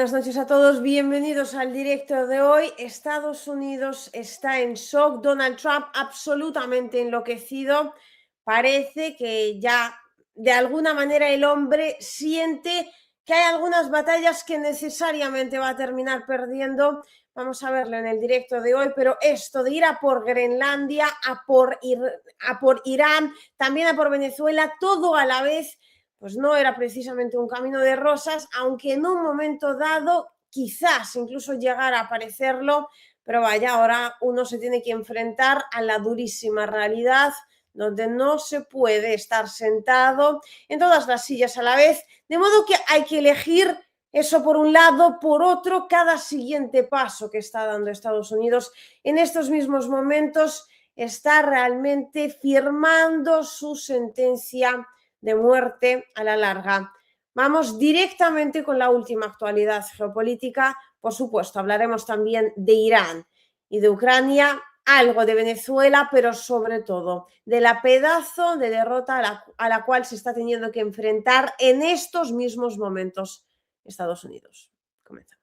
Buenas noches a todos, bienvenidos al directo de hoy. Estados Unidos está en shock, Donald Trump absolutamente enloquecido. Parece que ya de alguna manera el hombre siente que hay algunas batallas que necesariamente va a terminar perdiendo. Vamos a verlo en el directo de hoy, pero esto de ir a por Groenlandia, a por Irán, también a por Venezuela, todo a la vez, pues no era precisamente un camino de rosas, aunque en un momento dado quizás incluso llegara a parecerlo, pero vaya, ahora uno se tiene que enfrentar a la durísima realidad donde no se puede estar sentado en todas las sillas a la vez, de modo que hay que elegir eso por un lado, por otro, cada siguiente paso que está dando Estados Unidos en estos mismos momentos está realmente firmando su sentencia de muerte a la larga. Vamos directamente con la última actualidad geopolítica. Por supuesto, hablaremos también de Irán y de Ucrania, algo de Venezuela, pero sobre todo de la pedazo de derrota a la cual se está teniendo que enfrentar en estos mismos momentos Estados Unidos. Comenzamos.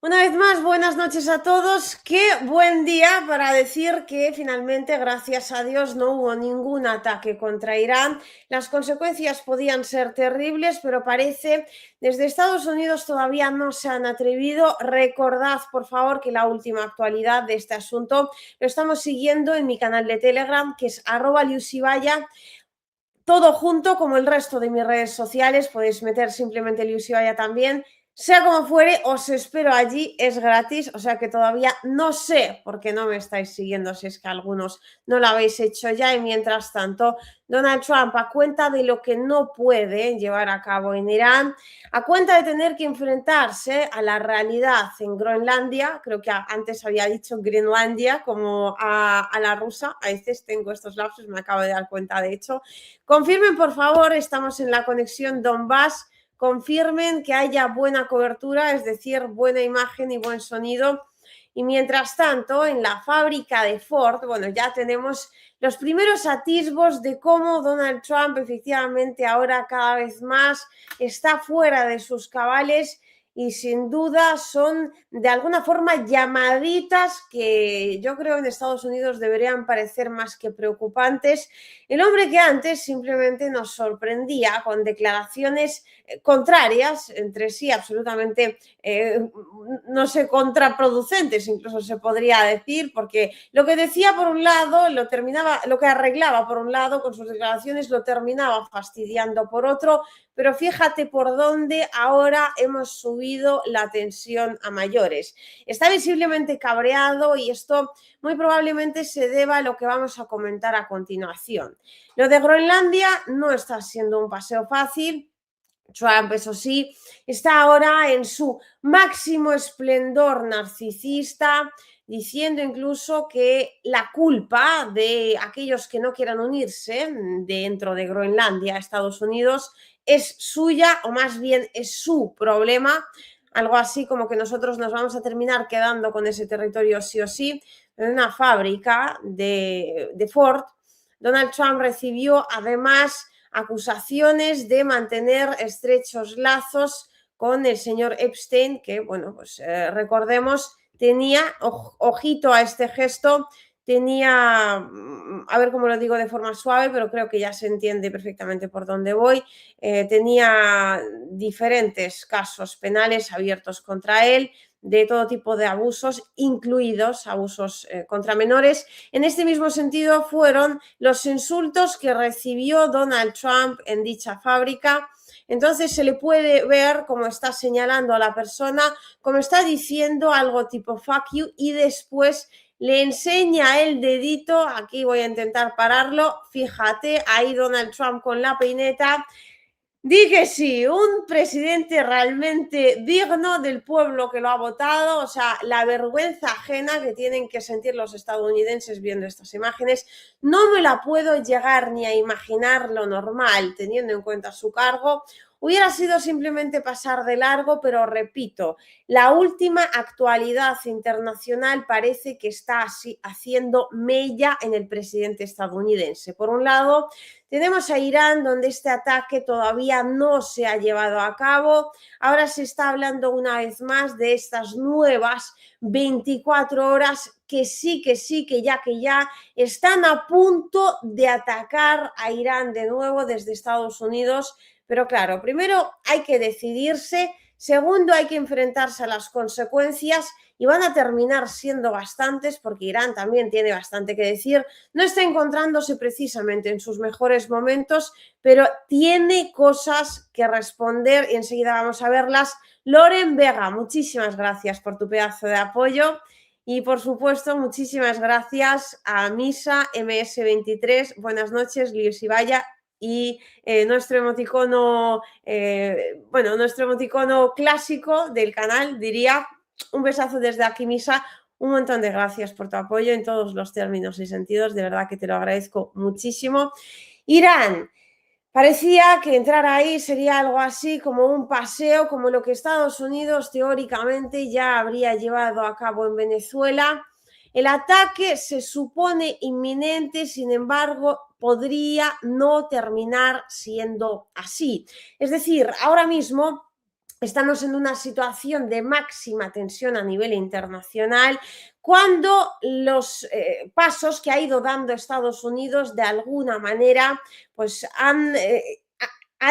Una vez más, buenas noches a todos. Qué buen día para decir que finalmente, gracias a Dios, no hubo ningún ataque contra Irán. Las consecuencias podían ser terribles, pero parece desde Estados Unidos todavía no se han atrevido. Recordad, por favor, que la última actualidad de este asunto lo estamos siguiendo en mi canal de Telegram, que es @liusibaya. Todo junto, como el resto de mis redes sociales, podéis meter simplemente Liusibaya también. Sea como fuere, os espero allí, es gratis, o sea que todavía no sé por qué no me estáis siguiendo, si es que algunos no lo habéis hecho ya. Y mientras tanto, Donald Trump, a cuenta de lo que no puede llevar a cabo en Irán, a cuenta de tener que enfrentarse a la realidad en Groenlandia, creo que antes había dicho Groenlandia, como a la rusa, a veces tengo estos lapsos, me acabo de dar cuenta de hecho. Confirmen, por favor, estamos en la conexión Donbass. Confirmen que haya buena cobertura, es decir, buena imagen y buen sonido. Y mientras tanto, en la fábrica de Ford, bueno, ya tenemos los primeros atisbos de cómo Donald Trump efectivamente ahora cada vez más está fuera de sus cabales y sin duda son de alguna forma llamaditas que yo creo en Estados Unidos deberían parecer más que preocupantes. El hombre que antes simplemente nos sorprendía con declaraciones contrarias entre sí, absolutamente, no sé, contraproducentes, incluso se podría decir, porque lo que decía por un lado lo que arreglaba por un lado con sus declaraciones lo terminaba fastidiando por otro, pero fíjate por dónde ahora hemos subido la tensión a mayores. Está visiblemente cabreado y esto muy probablemente se deba a lo que vamos a comentar a continuación. Lo de Groenlandia no está siendo un paseo fácil. Trump, eso sí, está ahora en su máximo esplendor narcisista, diciendo incluso que la culpa de aquellos que no quieran unirse dentro de Groenlandia a Estados Unidos es suya, o más bien es su problema, algo así como que nosotros nos vamos a terminar quedando con ese territorio sí o sí. En una fábrica de Ford, Donald Trump recibió además acusaciones de mantener estrechos lazos con el señor Epstein, que, bueno, pues recordemos, tenía, ojito a este gesto, tenía, a ver cómo lo digo de forma suave, pero creo que ya se entiende perfectamente por dónde voy, tenía diferentes casos penales abiertos contra él, de todo tipo de abusos, incluidos abusos contra menores. En este mismo sentido fueron los insultos que recibió Donald Trump en dicha fábrica. Entonces se le puede ver como está señalando a la persona, como está diciendo algo tipo fuck you, y después le enseña el dedito. Aquí voy a intentar pararlo, fíjate, ahí Donald Trump con la peineta. Di sí, un presidente realmente digno del pueblo que lo ha votado, o sea, la vergüenza ajena que tienen que sentir los estadounidenses viendo estas imágenes, no me la puedo llegar ni a imaginar lo normal, teniendo en cuenta su cargo. Hubiera sido simplemente pasar de largo, pero repito, la última actualidad internacional parece que está así, haciendo mella en el presidente estadounidense. Por un lado, tenemos a Irán, donde este ataque todavía no se ha llevado a cabo. Ahora se está hablando una vez más de estas nuevas 24 horas que ya están a punto de atacar a Irán de nuevo desde Estados Unidos. Pero claro, primero hay que decidirse, segundo hay que enfrentarse a las consecuencias y van a terminar siendo bastantes porque Irán también tiene bastante que decir. No está encontrándose precisamente en sus mejores momentos, pero tiene cosas que responder y enseguida vamos a verlas. Loren Vega, muchísimas gracias por tu pedazo de apoyo. Y por supuesto, muchísimas gracias a Misa MS23. Buenas noches, Luis Ibaya. Y nuestro emoticono, bueno, nuestro emoticono clásico del canal, diría, un besazo desde aquí, Misa. Un montón de gracias por tu apoyo en todos los términos y sentidos, de verdad que te lo agradezco muchísimo. Irán, parecía que entrar ahí sería algo así como un paseo, como lo que Estados Unidos teóricamente ya habría llevado a cabo en Venezuela. El ataque se supone inminente, sin embargo, podría no terminar siendo así. Es decir, ahora mismo estamos en una situación de máxima tensión a nivel internacional cuando los pasos que ha ido dando Estados Unidos de alguna manera pues han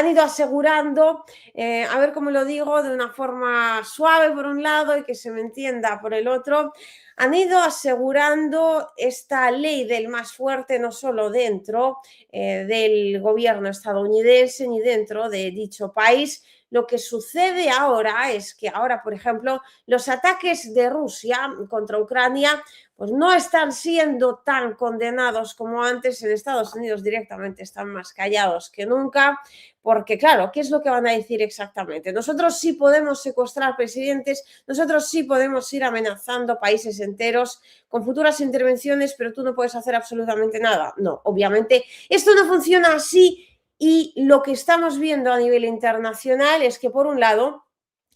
ido asegurando, a ver cómo lo digo, de una forma suave por un lado y que se me entienda por el otro, han ido asegurando esta ley del más fuerte no solo dentro del gobierno estadounidense ni dentro de dicho país. Lo que sucede ahora es que ahora, por ejemplo, los ataques de Rusia contra Ucrania pues no están siendo tan condenados como antes. En Estados Unidos directamente están más callados que nunca, porque claro, ¿qué es lo que van a decir exactamente? Nosotros sí podemos secuestrar presidentes, nosotros sí podemos ir amenazando países enteros con futuras intervenciones, pero tú no puedes hacer absolutamente nada. No, obviamente esto no funciona así. Y lo que estamos viendo a nivel internacional es que, por un lado,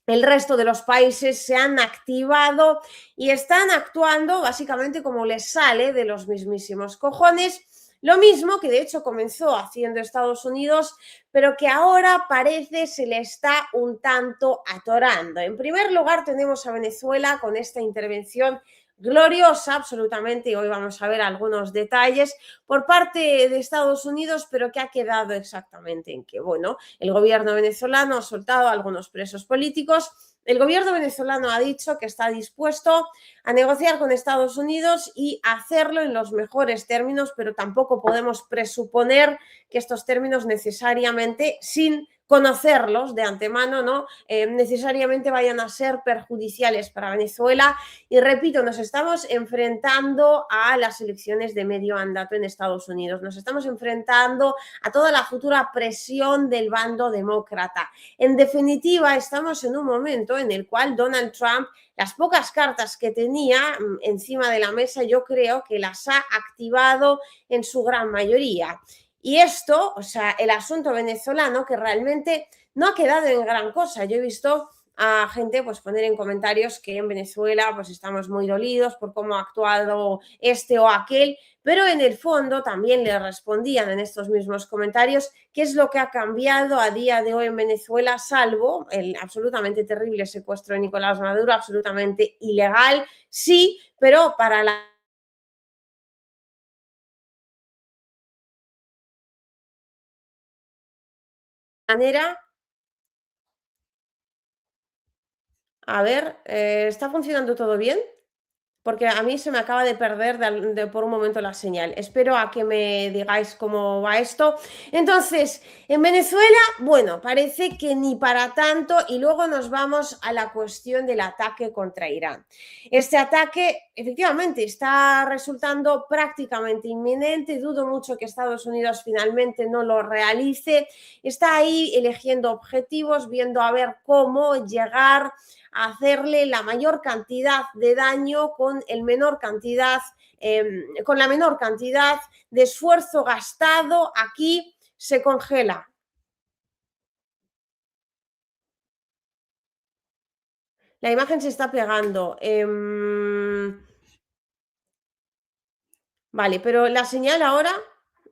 el resto de los países se han activado y están actuando básicamente como les sale de los mismísimos cojones. Lo mismo que de hecho comenzó haciendo Estados Unidos, pero que ahora parece se le está un tanto atorando. En primer lugar tenemos a Venezuela con esta intervención gloriosa absolutamente, y hoy vamos a ver algunos detalles por parte de Estados Unidos, pero que ha quedado exactamente en que, bueno, el gobierno venezolano ha soltado a algunos presos políticos. El gobierno venezolano ha dicho que está dispuesto a negociar con Estados Unidos y hacerlo en los mejores términos, pero tampoco podemos presuponer que estos términos necesariamente, sin conocerlos de antemano, ¿no? Necesariamente vayan a ser perjudiciales para Venezuela. Y repito, nos estamos enfrentando a las elecciones de medio mandato en Estados Unidos, nos estamos enfrentando a toda la futura presión del bando demócrata. En definitiva, estamos en un momento en el cual Donald Trump, las pocas cartas que tenía encima de la mesa, yo creo que las ha activado en su gran mayoría. Y esto, o sea, el asunto venezolano, que realmente no ha quedado en gran cosa. Yo he visto a gente pues poner en comentarios que en Venezuela pues estamos muy dolidos por cómo ha actuado este o aquel, pero en el fondo también le respondían en estos mismos comentarios qué es lo que ha cambiado a día de hoy en Venezuela, salvo el absolutamente terrible secuestro de Nicolás Maduro, absolutamente ilegal, sí, pero para la manera, a ver, ¿está funcionando todo bien? porque a mí se me acaba de perder por un momento la señal. Espero a que me digáis cómo va esto. Entonces, en Venezuela, bueno, parece que ni para tanto, y luego nos vamos a la cuestión del ataque contra Irán. Este ataque efectivamente está resultando prácticamente inminente, dudo mucho que Estados Unidos finalmente no lo realice, está ahí eligiendo objetivos, viendo a ver cómo llegar a hacerle la mayor cantidad de daño con con la menor cantidad de esfuerzo gastado. Aquí se congela. La imagen se está pegando. Vale, pero la señal ahora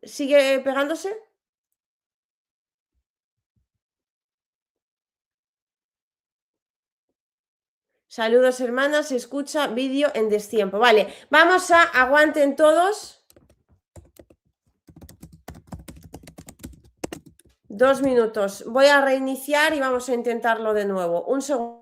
sigue pegándose. Saludos, hermanas. Se escucha vídeo en destiempo. Vale, vamos a aguanten todos. 2 minutos. Voy a reiniciar y vamos a intentarlo de nuevo. Un segundo.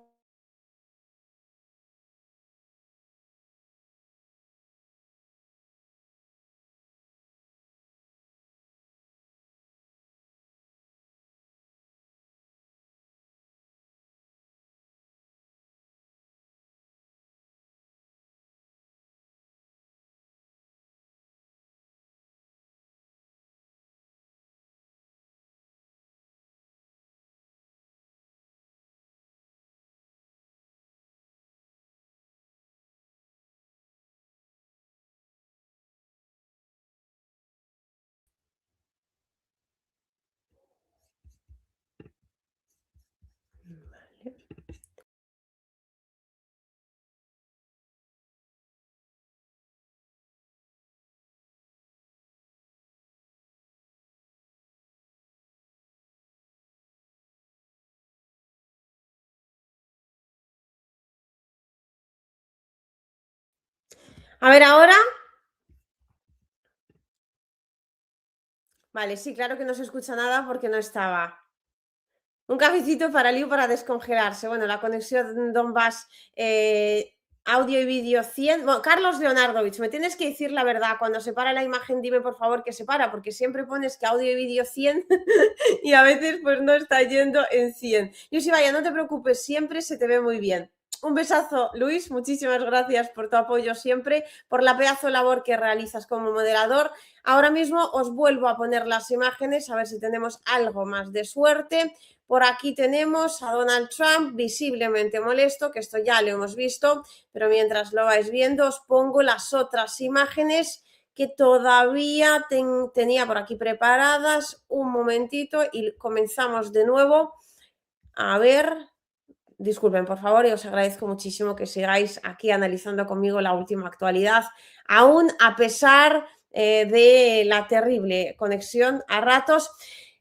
A ver, ahora. Vale, sí, claro que no se escucha nada porque no estaba. Un cafecito para Liu para descongelarse. Bueno, la conexión Donbass, audio y vídeo 100. Bueno, Carlos Leonardovich, me tienes que decir la verdad. Cuando se para la imagen, dime por favor que se para, porque siempre pones que audio y vídeo 100 y a veces pues no está yendo en 100. Luis, vaya, no te preocupes, siempre se te ve muy bien. Un besazo, Luis, muchísimas gracias por tu apoyo siempre, por la pedazo labor que realizas como moderador. Ahora mismo os vuelvo a poner las imágenes, a ver si tenemos algo más de suerte. Por aquí tenemos a Donald Trump visiblemente molesto, que esto ya lo hemos visto, pero mientras lo vais viendo os pongo las otras imágenes que todavía tenía por aquí preparadas. Un momentito y comenzamos de nuevo. A ver, disculpen por favor y os agradezco muchísimo que sigáis aquí analizando conmigo la última actualidad, aún a pesar de la terrible conexión a ratos.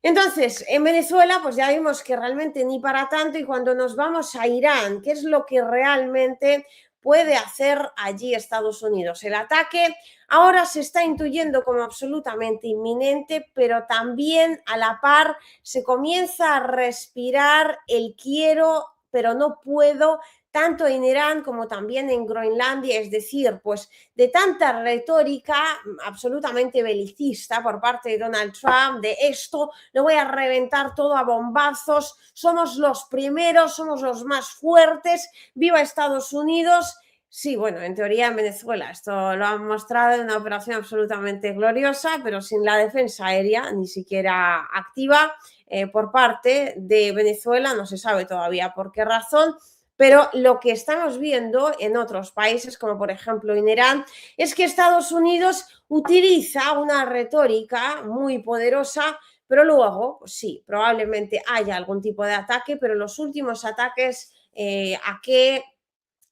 Entonces, en Venezuela, pues ya vimos que realmente ni para tanto, y cuando nos vamos a Irán, ¿qué es lo que realmente puede hacer allí Estados Unidos? El ataque ahora se está intuyendo como absolutamente inminente, pero también a la par se comienza a respirar el quiero, pero no puedo, tanto en Irán como también en Groenlandia, es decir, pues de tanta retórica absolutamente belicista por parte de Donald Trump, de esto lo voy a reventar todo a bombazos, somos los primeros, somos los más fuertes, viva Estados Unidos. Sí, bueno, en teoría en Venezuela esto lo han mostrado en una operación absolutamente gloriosa, pero sin la defensa aérea ni siquiera activa por parte de Venezuela, no se sabe todavía por qué razón. Pero lo que estamos viendo en otros países, como por ejemplo en Irán, es que Estados Unidos utiliza una retórica muy poderosa, pero luego, pues sí, probablemente haya algún tipo de ataque, pero los últimos ataques a qué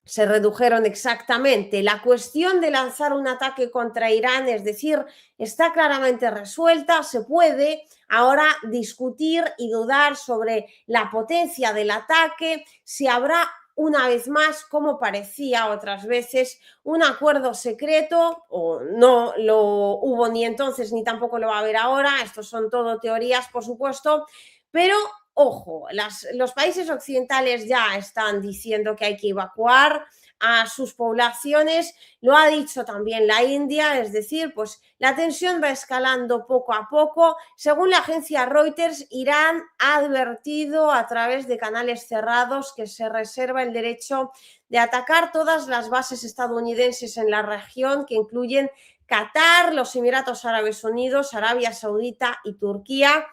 se redujeron exactamente. La cuestión de lanzar un ataque contra Irán, es decir, está claramente resuelta. Se puede ahora discutir y dudar sobre la potencia del ataque, si habrá una vez más, como parecía otras veces, un acuerdo secreto, o no lo hubo ni entonces ni tampoco lo va a haber ahora. Estos son todo teorías, por supuesto, pero ojo, los países occidentales ya están diciendo que hay que evacuar a sus poblaciones. Lo ha dicho también la India, es decir, pues la tensión va escalando poco a poco. Según la agencia Reuters, Irán ha advertido a través de canales cerrados que se reserva el derecho de atacar todas las bases estadounidenses en la región, que incluyen Qatar, los Emiratos Árabes Unidos, Arabia Saudita y Turquía,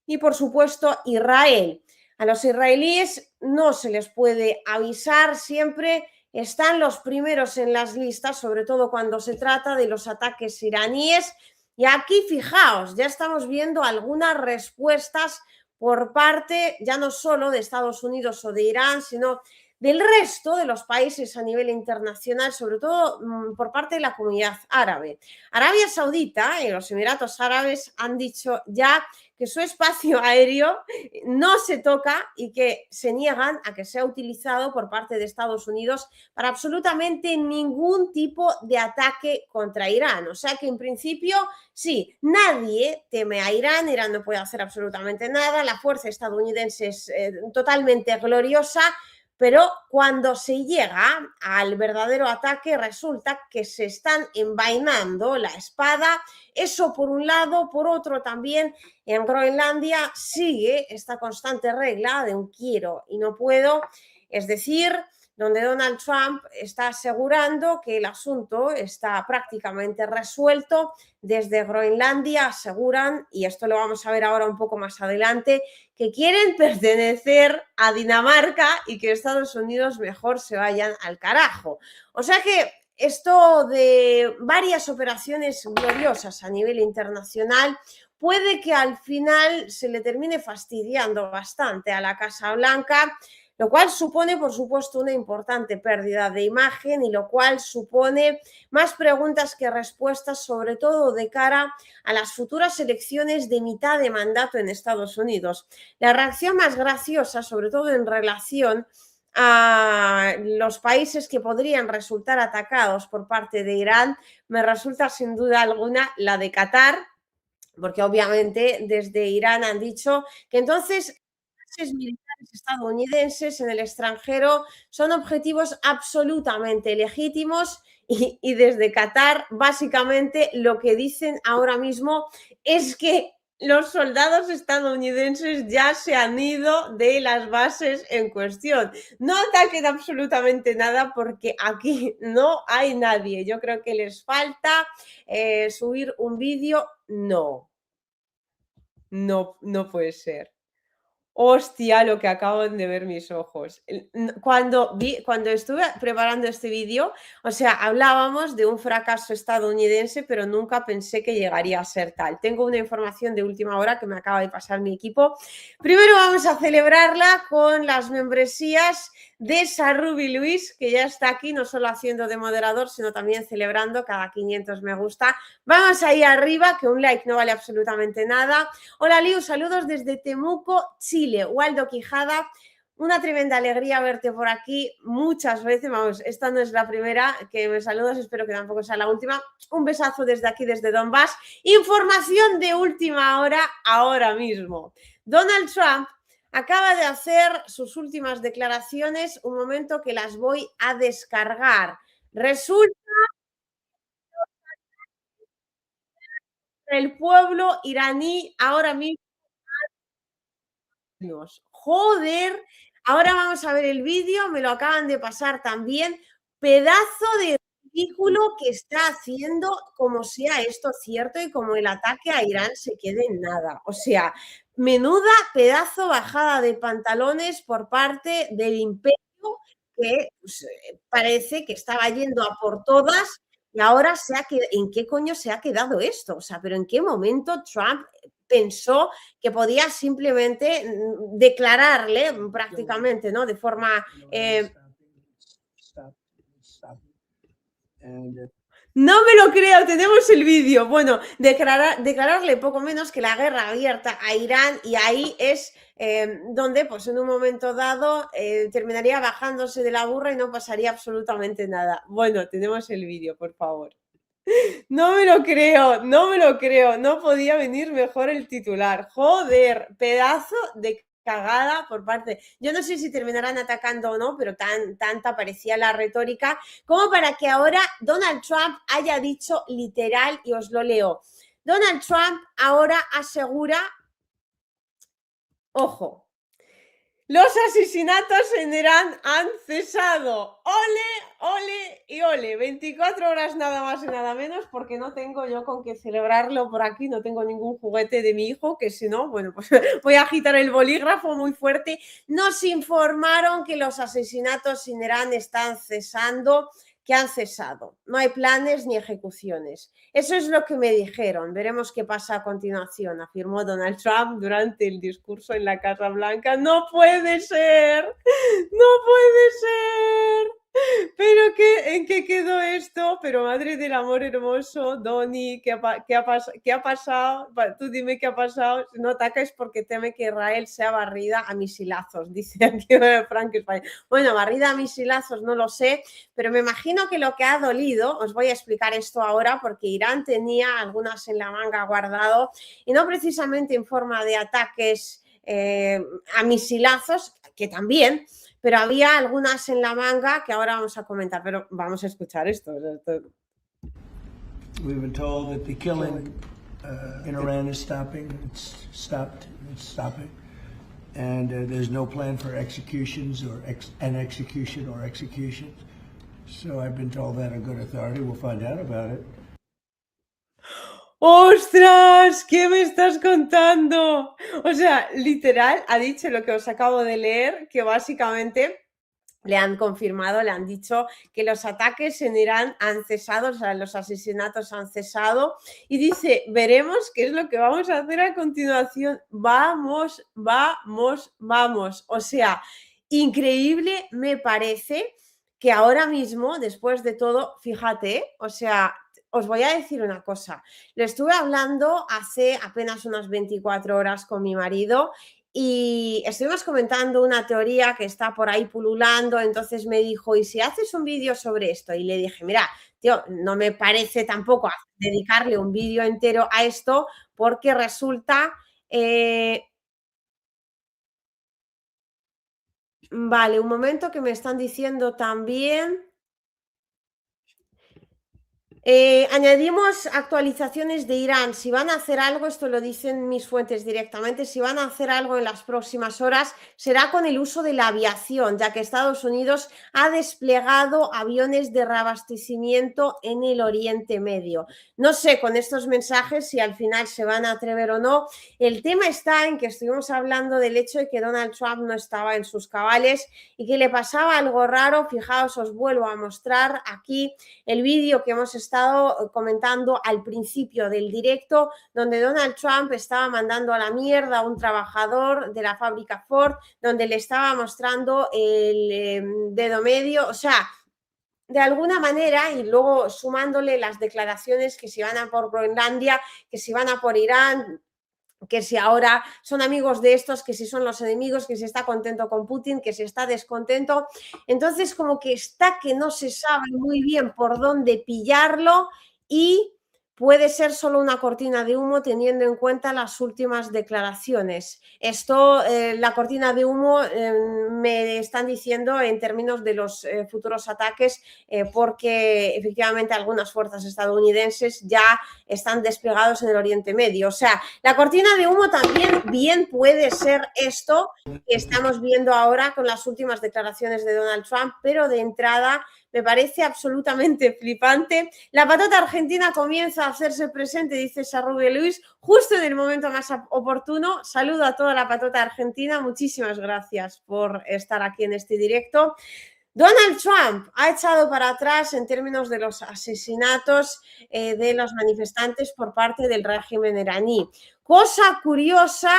y por supuesto Israel. A los israelíes no se les puede avisar, siempre están los primeros en las listas, sobre todo cuando se trata de los ataques iraníes. Y aquí, fijaos, ya estamos viendo algunas respuestas por parte ya no solo de Estados Unidos o de Irán, sino del resto de los países a nivel internacional, sobre todo por parte de la comunidad árabe. Arabia Saudita y los Emiratos Árabes han dicho ya que su espacio aéreo no se toca y que se niegan a que sea utilizado por parte de Estados Unidos para absolutamente ningún tipo de ataque contra Irán. O sea que en principio, sí, nadie teme a Irán, Irán no puede hacer absolutamente nada, la fuerza estadounidense es totalmente gloriosa, pero cuando se llega al verdadero ataque resulta que se están envainando la espada. Eso por un lado, por otro también en Groenlandia sigue esta constante regla de un quiero y no puedo, es decir, donde Donald Trump está asegurando que el asunto está prácticamente resuelto. Desde Groenlandia aseguran, y esto lo vamos a ver ahora un poco más adelante, que quieren pertenecer a Dinamarca y que Estados Unidos mejor se vayan al carajo. O sea que esto de varias operaciones gloriosas a nivel internacional puede que al final se le termine fastidiando bastante a la Casa Blanca, lo cual supone, por supuesto, una importante pérdida de imagen y lo cual supone más preguntas que respuestas, sobre todo de cara a las futuras elecciones de mitad de mandato en Estados Unidos. La reacción más graciosa, sobre todo en relación a los países que podrían resultar atacados por parte de Irán, me resulta sin duda alguna la de Qatar, porque obviamente desde Irán han dicho que entonces bases militares estadounidenses en el extranjero son objetivos absolutamente legítimos y desde Qatar básicamente lo que dicen ahora mismo es que los soldados estadounidenses ya se han ido de las bases en cuestión. No ataquen absolutamente nada porque aquí no hay nadie. Yo creo que les falta subir un vídeo. No, no puede ser. Hostia, lo que acaban de ver mis ojos. Cuando estuve preparando este vídeo, o sea, hablábamos de un fracaso estadounidense, pero nunca pensé que llegaría a ser tal. Tengo una información de última hora que me acaba de pasar mi equipo. Primero vamos a celebrarla con las membresías de Sarrubi Luis, que ya está aquí, no solo haciendo de moderador, sino también celebrando cada 500 me gusta. Vamos ahí arriba, que un like no vale absolutamente nada. Hola Liu, saludos desde Temuco, Chile. Waldo Quijada, una tremenda alegría verte por aquí muchas veces. Vamos, esta no es la primera que me saludas, espero que tampoco sea la última. Un besazo desde aquí, desde Donbass. Información de última hora, ahora mismo. Donald Trump acaba de hacer sus últimas declaraciones, un momento que las voy a descargar. Resulta que el pueblo iraní ahora mismo joder, ahora vamos a ver el vídeo, me lo acaban de pasar también. Pedazo de ridículo que está haciendo, como sea esto cierto y como el ataque a Irán se quede en nada. O sea, menuda pedazo bajada de pantalones por parte del imperio que pues, parece que estaba yendo a por todas y ahora ¿en qué coño se ha quedado esto? O sea, pero ¿en qué momento Trump pensó que podía simplemente declararle prácticamente, ¿no? De forma... No me lo creo, tenemos el vídeo. Bueno, declararle poco menos que la guerra abierta a Irán y ahí es donde pues en un momento dado terminaría bajándose de la burra y no pasaría absolutamente nada. Bueno, tenemos el vídeo, por favor. No me lo creo, no me lo creo. No podía venir mejor el titular. Joder, pedazo de cagada por parte. Yo no sé si terminarán atacando o no, pero tanta parecía la retórica como para que ahora Donald Trump haya dicho literal, y os lo leo. Donald Trump ahora asegura, ojo, los asesinatos en Irán han cesado. Ole, ole y ole. 24 horas nada más y nada menos, porque no tengo yo con qué celebrarlo por aquí. No tengo ningún juguete de mi hijo, que si no, bueno, pues voy a agitar el bolígrafo muy fuerte. Nos informaron que los asesinatos en Irán están cesando, que han cesado. No hay planes ni ejecuciones. Eso es lo que me dijeron. Veremos qué pasa a continuación, afirmó Donald Trump durante el discurso en la Casa Blanca. ¡No puede ser! ¡No puede ser! ¿Pero en qué quedó esto? Pero madre del amor hermoso, Donny, ¿qué ha pasado? Tú dime qué ha pasado. Si no ataca es porque teme que Israel sea barrida a misilazos, dice aquí Frank España. Bueno, barrida a misilazos no lo sé, pero me imagino que lo que ha dolido, os voy a explicar esto ahora, porque Irán tenía algunas en la manga guardado, y no precisamente en forma de ataques a misilazos, que también, pero había algunas en la manga que ahora vamos a comentar, pero vamos a escuchar esto. We've been told that the killing in Iran is stopping. It's stopped. It's stopping. And there's no plan for executions or an execution or executions. So I've been told that on good authority. We'll find out about it. ¡Ostras! ¿Qué me estás contando? O sea, literal, ha dicho lo que os acabo de leer, que básicamente le han confirmado, le han dicho que los ataques en Irán han cesado, o sea, los asesinatos han cesado, y dice, veremos qué es lo que vamos a hacer a continuación. Vamos, vamos, vamos. O sea, increíble me parece que ahora mismo, después de todo, fíjate, o sea, os voy a decir una cosa. Lo estuve hablando hace apenas unas 24 horas con mi marido y estuvimos comentando una teoría que está por ahí pululando. Entonces me dijo, ¿y si haces un vídeo sobre esto? Y le dije, mira, tío, no me parece tampoco dedicarle un vídeo entero a esto, porque resulta... Vale, un momento, que me están diciendo también... añadimos actualizaciones de Irán. Si van a hacer algo, esto lo dicen mis fuentes directamente, si van a hacer algo en las próximas horas, será con el uso de la aviación, ya que Estados Unidos ha desplegado aviones de reabastecimiento en el Oriente Medio. No sé con estos mensajes si al final se van a atrever o no. El tema está en que estuvimos hablando del hecho de que Donald Trump no estaba en sus cabales y que le pasaba algo raro. Fijaos, os vuelvo a mostrar aquí el vídeo que hemos estado comentando al principio del directo, donde Donald Trump estaba mandando a la mierda a un trabajador de la fábrica Ford, donde le estaba mostrando el dedo medio. O sea, de alguna manera, y luego sumándole las declaraciones que si van a por Groenlandia, que si van a por Irán, que si ahora son amigos de estos, que si son los enemigos, que si está contento con Putin, que si está descontento. Entonces, como que está que no se sabe muy bien por dónde pillarlo, y puede ser solo una cortina de humo teniendo en cuenta las últimas declaraciones. Esto, la cortina de humo, me están diciendo en términos de los futuros ataques, porque efectivamente algunas fuerzas estadounidenses ya están desplegados en el Oriente Medio. O sea, la cortina de humo también bien puede ser esto que estamos viendo ahora con las últimas declaraciones de Donald Trump, pero de entrada me parece absolutamente flipante. La patata argentina comienza a hacerse presente, dice Sarrubia Luis, justo en el momento más oportuno. Saludo a toda la patata argentina, muchísimas gracias por estar aquí en este directo. Donald Trump ha echado para atrás en términos de los asesinatos de los manifestantes por parte del régimen iraní. Cosa curiosa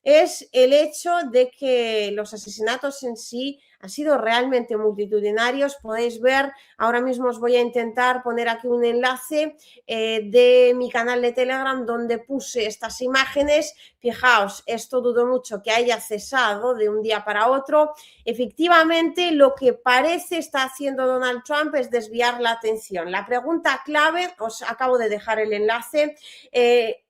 es el hecho de que los asesinatos en sí han sido realmente multitudinarios. Podéis ver, ahora mismo os voy a intentar poner aquí un enlace de mi canal de Telegram donde puse estas imágenes. Fijaos, esto dudo mucho que haya cesado de un día para otro. Efectivamente, lo que parece está haciendo Donald Trump es desviar la atención. La pregunta clave, os acabo de dejar el enlace,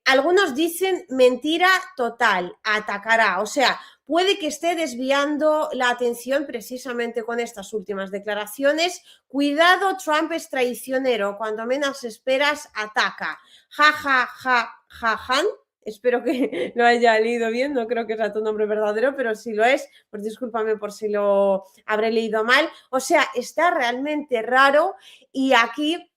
algunos dicen mentira total, atacará. O sea, puede que esté desviando la atención precisamente con estas últimas declaraciones. Cuidado, Trump es traicionero, cuando menos esperas ataca. Ja, ja, ja, ja, jan. Espero que lo haya leído bien, no creo que sea tu nombre verdadero, pero si lo es, pues discúlpame por si lo habré leído mal. O sea, está realmente raro y aquí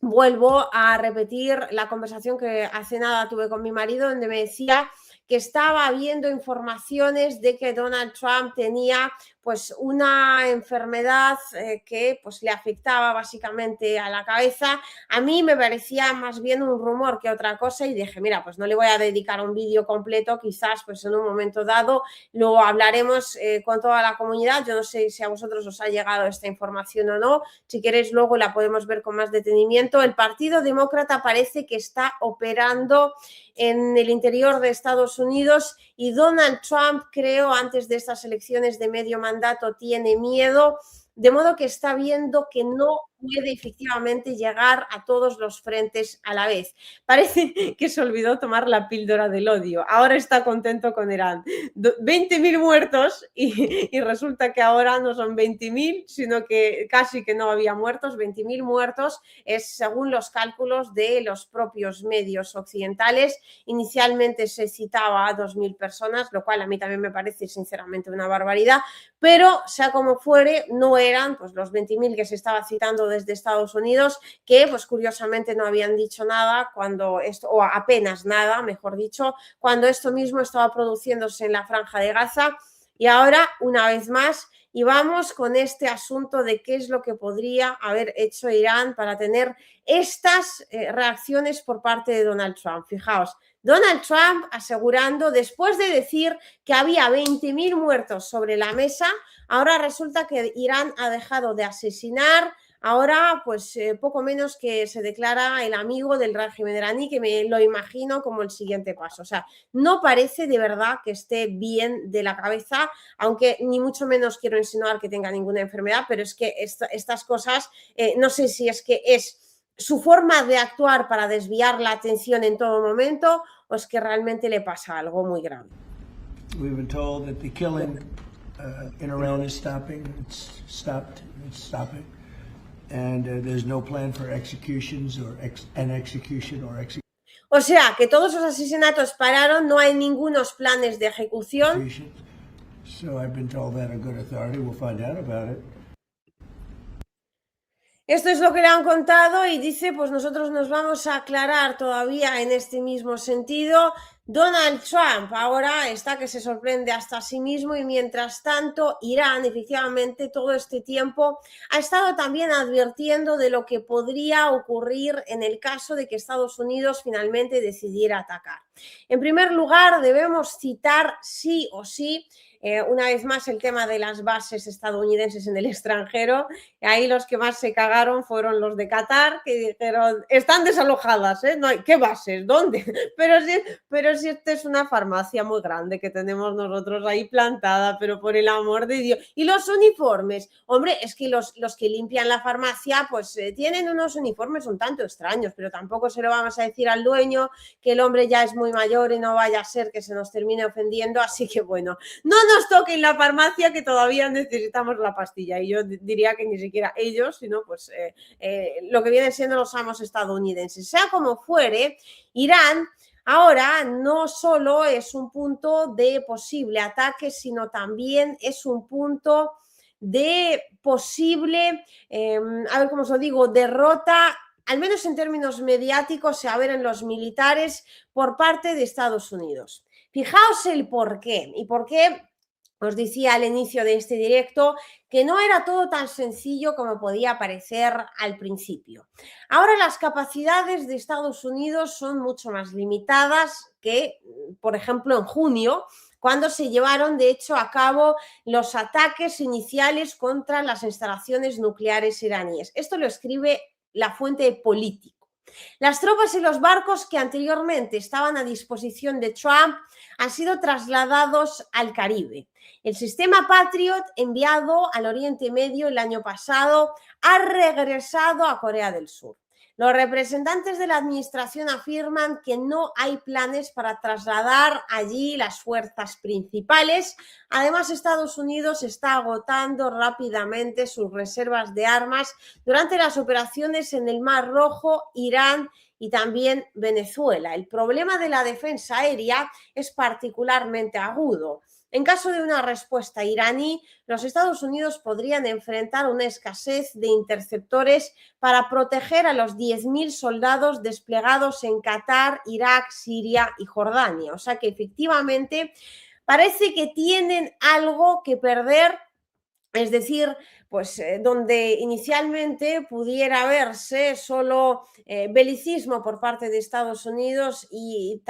vuelvo a repetir la conversación que hace nada tuve con mi marido, donde me decía que estaba viendo informaciones de que Donald Trump tenía pues una enfermedad que pues le afectaba básicamente a la cabeza. A mí me parecía más bien un rumor que otra cosa y dije, mira, pues no le voy a dedicar un vídeo completo, quizás pues en un momento dado lo hablaremos con toda la comunidad. Yo no sé si a vosotros os ha llegado esta información o no, si queréis luego la podemos ver con más detenimiento. El Partido Demócrata parece que está operando en el interior de Estados Unidos y Donald Trump, creo, antes de estas elecciones de medio mandato tiene miedo, de modo que está viendo que no puede efectivamente llegar a todos los frentes a la vez. Parece que se olvidó tomar la píldora del odio. Ahora está contento con Irán. 20.000 muertos y resulta que ahora no son 20.000, sino que casi que no había muertos. 20.000 muertos es según los cálculos de los propios medios occidentales. Inicialmente se citaba a 2.000 personas, lo cual a mí también me parece sinceramente una barbaridad, pero sea como fuere, no eran pues los 20.000 que se estaba citando desde Estados Unidos, que pues curiosamente no habían dicho nada cuando esto, o apenas nada, mejor dicho, cuando esto mismo estaba produciéndose en la Franja de Gaza. Y ahora, una vez más, y vamos con este asunto de qué es lo que podría haber hecho Irán para tener estas reacciones por parte de Donald Trump. Fijaos, Donald Trump asegurando, después de decir que había 20.000 muertos sobre la mesa, ahora resulta que Irán ha dejado de asesinar. Ahora, pues poco menos que se declara el amigo del régimen iraní, que me lo imagino como el siguiente paso. O sea, no parece de verdad que esté bien de la cabeza, aunque ni mucho menos quiero insinuar que tenga ninguna enfermedad, pero es que estas cosas, no sé si es que es su forma de actuar para desviar la atención en todo momento o es que realmente le pasa algo muy grave. We've been told that the killing in Iran is stopping. It's stopped. It's stopping. And there's no plan for executions or an execution or execution. O sea, que todos los asesinatos pararon, no hay ningunos planes de ejecución. So I've been told that a good authority. We'll find out about it. Esto es lo que le han contado y dice, pues nosotros nos vamos a aclarar todavía en este mismo sentido. Donald Trump ahora está que se sorprende hasta a sí mismo y mientras tanto Irán efectivamente todo este tiempo ha estado también advirtiendo de lo que podría ocurrir en el caso de que Estados Unidos finalmente decidiera atacar. En primer lugar, debemos citar sí o sí una vez más el tema de las bases estadounidenses en el extranjero. Ahí los que más se cagaron fueron los de Qatar, que dijeron, están desalojadas, ¿eh? No hay, ¿qué bases? ¿Dónde? Pero si esta es una farmacia muy grande que tenemos nosotros ahí plantada, pero por el amor de Dios. Y los uniformes, hombre, es que los que limpian la farmacia pues tienen unos uniformes un tanto extraños, pero tampoco se lo vamos a decir al dueño, que el hombre ya es muy mayor y no vaya a ser que se nos termine ofendiendo, así que bueno, no nos toquen la farmacia que todavía necesitamos la pastilla y yo diría que ni siquiera ellos, sino pues lo que vienen siendo los amos estadounidenses. Sea como fuere, Irán ahora no solo es un punto de posible ataque, sino también es un punto de posible, a ver cómo os lo digo, derrota, al menos en términos mediáticos, a ver en los militares por parte de Estados Unidos. Fijaos el por qué y por qué os decía al inicio de este directo que no era todo tan sencillo como podía parecer al principio. Ahora las capacidades de Estados Unidos son mucho más limitadas que, por ejemplo, en junio, cuando se llevaron, de hecho, a cabo los ataques iniciales contra las instalaciones nucleares iraníes. Esto lo escribe la fuente Político. Las tropas y los barcos que anteriormente estaban a disposición de Trump han sido trasladados al Caribe. El sistema Patriot, enviado al Oriente Medio el año pasado, ha regresado a Corea del Sur. Los representantes de la administración afirman que no hay planes para trasladar allí las fuerzas principales. Además, Estados Unidos está agotando rápidamente sus reservas de armas durante las operaciones en el Mar Rojo, Irán y también Venezuela. El problema de la defensa aérea es particularmente agudo. En caso de una respuesta iraní, los Estados Unidos podrían enfrentar una escasez de interceptores para proteger a los 10.000 soldados desplegados en Qatar, Irak, Siria y Jordania. O sea que efectivamente parece que tienen algo que perder, es decir, pues donde inicialmente pudiera verse solo belicismo por parte de Estados Unidos y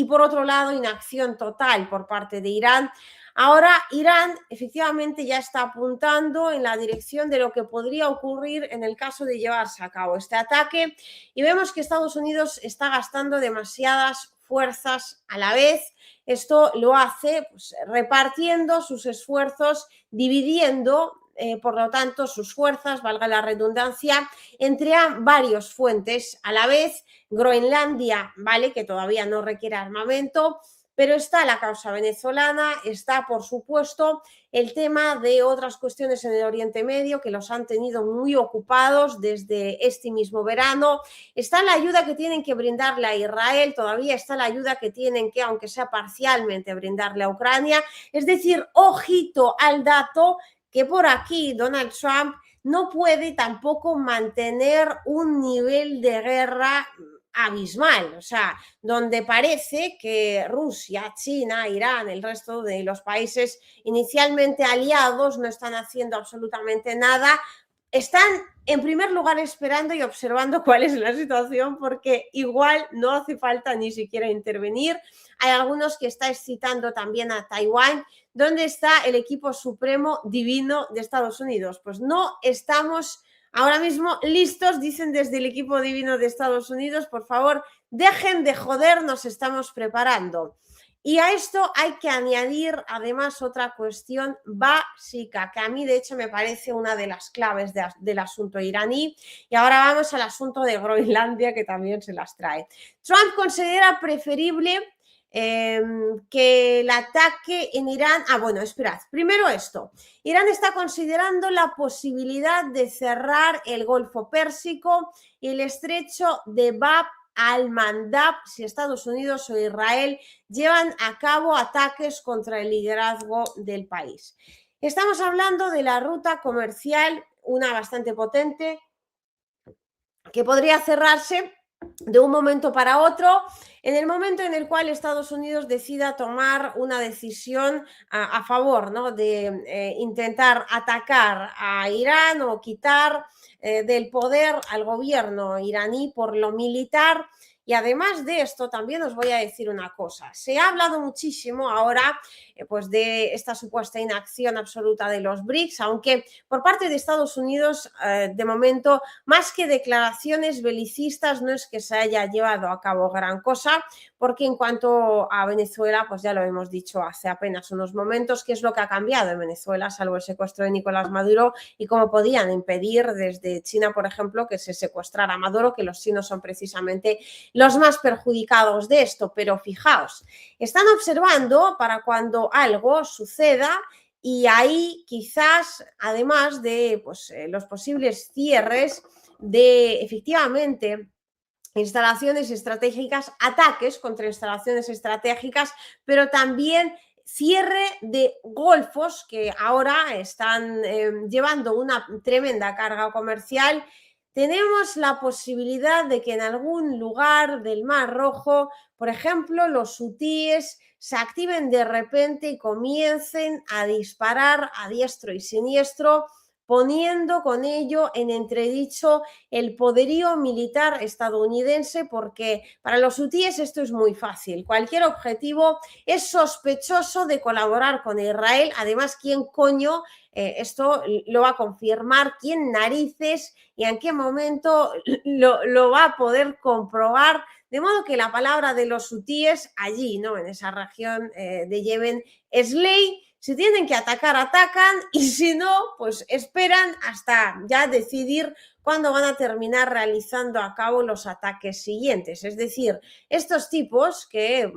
por otro lado inacción total por parte de Irán. Ahora Irán efectivamente ya está apuntando en la dirección de lo que podría ocurrir en el caso de llevarse a cabo este ataque y vemos que Estados Unidos está gastando demasiadas fuerzas a la vez. Esto lo hace pues, repartiendo sus esfuerzos, dividiendo por lo tanto sus fuerzas, valga la redundancia, entre varios fuentes a la vez. Groenlandia, vale, que todavía no requiere armamento, pero está la causa venezolana, está por supuesto el tema de otras cuestiones en el Oriente Medio que los han tenido muy ocupados desde este mismo verano, está la ayuda que tienen que brindarle a Israel, todavía está la ayuda que tienen que, aunque sea parcialmente, brindarle a Ucrania, es decir, ojito al dato que por aquí Donald Trump no puede tampoco mantener un nivel de guerra abismal, o sea, donde parece que Rusia, China, Irán, el resto de los países inicialmente aliados no están haciendo absolutamente nada, están en primer lugar esperando y observando cuál es la situación porque igual no hace falta ni siquiera intervenir. Hay algunos que está excitando también a Taiwán. ¿Dónde está el equipo supremo divino de Estados Unidos? Pues no estamos ahora mismo listos, dicen desde el equipo divino de Estados Unidos, por favor, dejen de joder, nos estamos preparando. Y a esto hay que añadir además otra cuestión básica, que a mí de hecho me parece una de las claves del asunto iraní. Y ahora vamos al asunto de Groenlandia, que también se las trae. Trump considera preferible que el ataque en Irán... bueno, esperad, primero esto. Irán está considerando la posibilidad de cerrar el Golfo Pérsico y el estrecho de Bab al-Mandab si Estados Unidos o Israel llevan a cabo ataques contra el liderazgo del país. Estamos hablando de la ruta comercial, una bastante potente, que podría cerrarse de un momento para otro, en el momento en el cual Estados Unidos decida tomar una decisión a favor, ¿no?, de intentar atacar a Irán o quitar del poder al gobierno iraní por lo militar. Y además de esto, también os voy a decir una cosa. Se ha hablado muchísimo ahora pues de esta supuesta inacción absoluta de los BRICS, aunque por parte de Estados Unidos, de momento, más que declaraciones belicistas, no es que se haya llevado a cabo gran cosa, porque en cuanto a Venezuela, pues ya lo hemos dicho hace apenas unos momentos, qué es lo que ha cambiado en Venezuela, salvo el secuestro de Nicolás Maduro, y cómo podían impedir desde China, por ejemplo, que se secuestrara a Maduro, que los chinos son precisamente los más perjudicados de esto. Pero fijaos, están observando para cuando algo suceda y ahí quizás, además de pues, los posibles cierres de efectivamente instalaciones estratégicas, ataques contra instalaciones estratégicas, pero también cierre de golfos que ahora están llevando una tremenda carga comercial. Tenemos la posibilidad de que en algún lugar del Mar Rojo, por ejemplo, los hutíes se activen de repente y comiencen a disparar a diestro y siniestro, poniendo con ello en entredicho el poderío militar estadounidense, porque para los hutíes esto es muy fácil. Cualquier objetivo es sospechoso de colaborar con Israel. Además, ¿quién coño esto lo va a confirmar? ¿Quién narices y en qué momento lo va a poder comprobar? De modo que la palabra de los hutíes allí, ¿no?, en esa región de Yemen es ley. Si tienen que atacar, atacan, y si no, pues esperan hasta ya decidir cuándo van a terminar realizando a cabo los ataques siguientes. Es decir, estos tipos que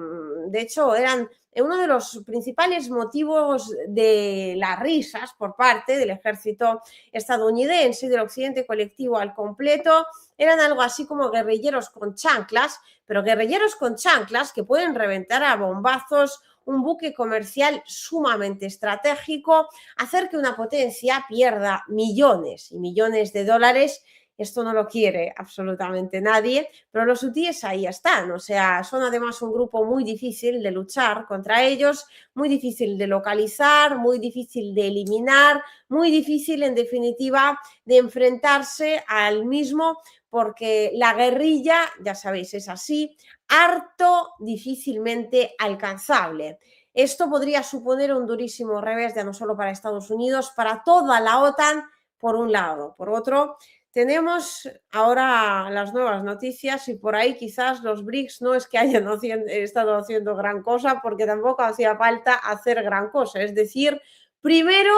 de hecho eran uno de los principales motivos de las risas por parte del ejército estadounidense y del occidente colectivo al completo, eran algo así como guerrilleros con chanclas, pero guerrilleros con chanclas que pueden reventar a bombazos un buque comercial sumamente estratégico, hacer que una potencia pierda millones y millones de dólares. Esto no lo quiere absolutamente nadie, pero los hutíes ahí están, o sea, son además un grupo muy difícil de luchar contra ellos, muy difícil de localizar, muy difícil de eliminar, muy difícil en definitiva de enfrentarse al mismo, porque la guerrilla, ya sabéis, es así, harto difícilmente alcanzable. Esto podría suponer un durísimo revés, ya no solo para Estados Unidos, para toda la OTAN, por un lado. Por otro, tenemos ahora las nuevas noticias y por ahí quizás los BRICS no es que hayan estado haciendo gran cosa, porque tampoco hacía falta hacer gran cosa. Es decir, primero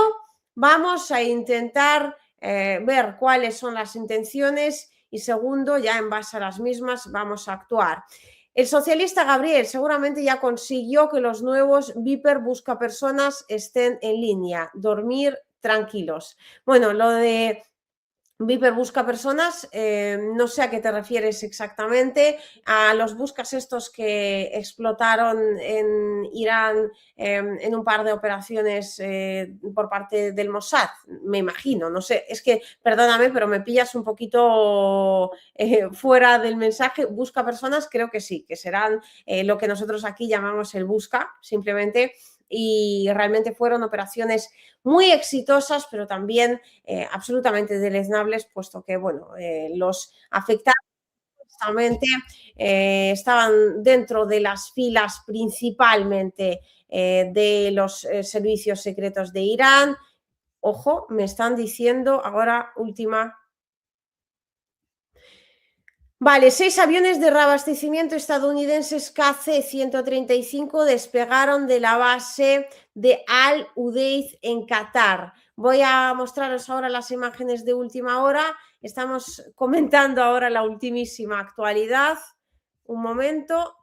vamos a intentar ver cuáles son las intenciones y segundo, ya en base a las mismas, vamos a actuar. El socialista Gabriel seguramente ya consiguió que los nuevos Viper buscapersonas estén en línea, dormir tranquilos. Bueno, lo de Viper busca personas, no sé a qué te refieres exactamente, a los buscas estos que explotaron en Irán en un par de operaciones por parte del Mossad, me imagino, no sé, es que perdóname, pero me pillas un poquito fuera del mensaje. Busca personas, creo que sí, que serán lo que nosotros aquí llamamos el busca, simplemente, y realmente fueron operaciones muy exitosas, pero también absolutamente deleznables, puesto que bueno, los afectados justamente estaban dentro de las filas principalmente de los servicios secretos de Irán. Ojo, me están diciendo ahora última. Vale, 6 aviones de reabastecimiento estadounidenses KC-135 despegaron de la base de Al Udeid en Qatar. Voy a mostraros ahora las imágenes de última hora. Estamos comentando ahora la ultimísima actualidad. Un momento.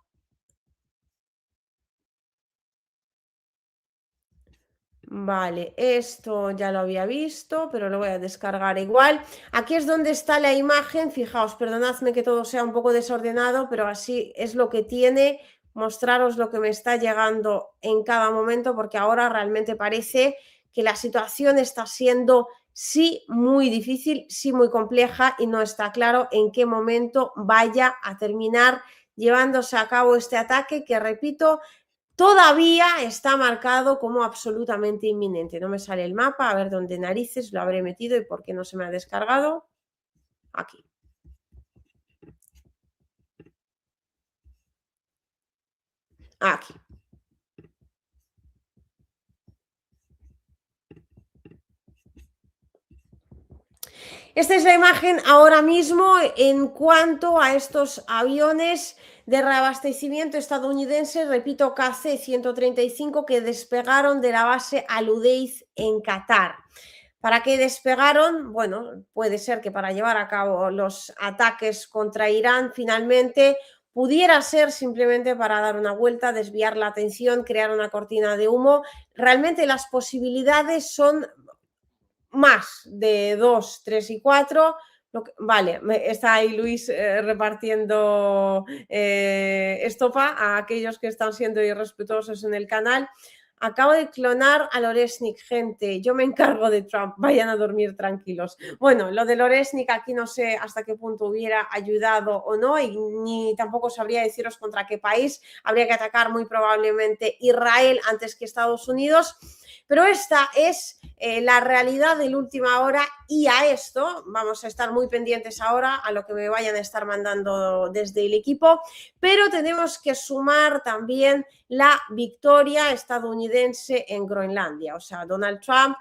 Vale, esto ya lo había visto, pero lo voy a descargar igual. Aquí es donde está la imagen. Fijaos, perdonadme que todo sea un poco desordenado, pero así es lo que tiene. Mostraros lo que me está llegando en cada momento, porque ahora realmente parece que la situación está siendo sí muy difícil, sí muy compleja y no está claro en qué momento vaya a terminar llevándose a cabo este ataque que, repito, todavía está marcado como absolutamente inminente. No me sale el mapa, a ver dónde narices lo habré metido y por qué no se me ha descargado. Aquí. Aquí. Esta es la imagen ahora mismo en cuanto a estos aviones de reabastecimiento estadounidense, repito, KC-135, que despegaron de la base Al Udeid en Qatar. ¿Para qué despegaron? Bueno, puede ser que para llevar a cabo los ataques contra Irán finalmente, pudiera ser simplemente para dar una vuelta, desviar la atención, crear una cortina de humo. Realmente las posibilidades son más de 2, 3 y 4. Vale, está ahí Luis repartiendo estopa a aquellos que están siendo irrespetuosos en el canal. Acabo de clonar a Loresnik, gente. Yo me encargo de Trump. Vayan a dormir tranquilos. Bueno, lo de Loresnik aquí no sé hasta qué punto hubiera ayudado o no, y ni tampoco sabría deciros contra qué país. Habría que atacar muy probablemente Israel antes que Estados Unidos. Pero esta es la realidad de la última hora, y a esto vamos a estar muy pendientes ahora a lo que me vayan a estar mandando desde el equipo, pero tenemos que sumar también la victoria estadounidense en Groenlandia. O sea, Donald Trump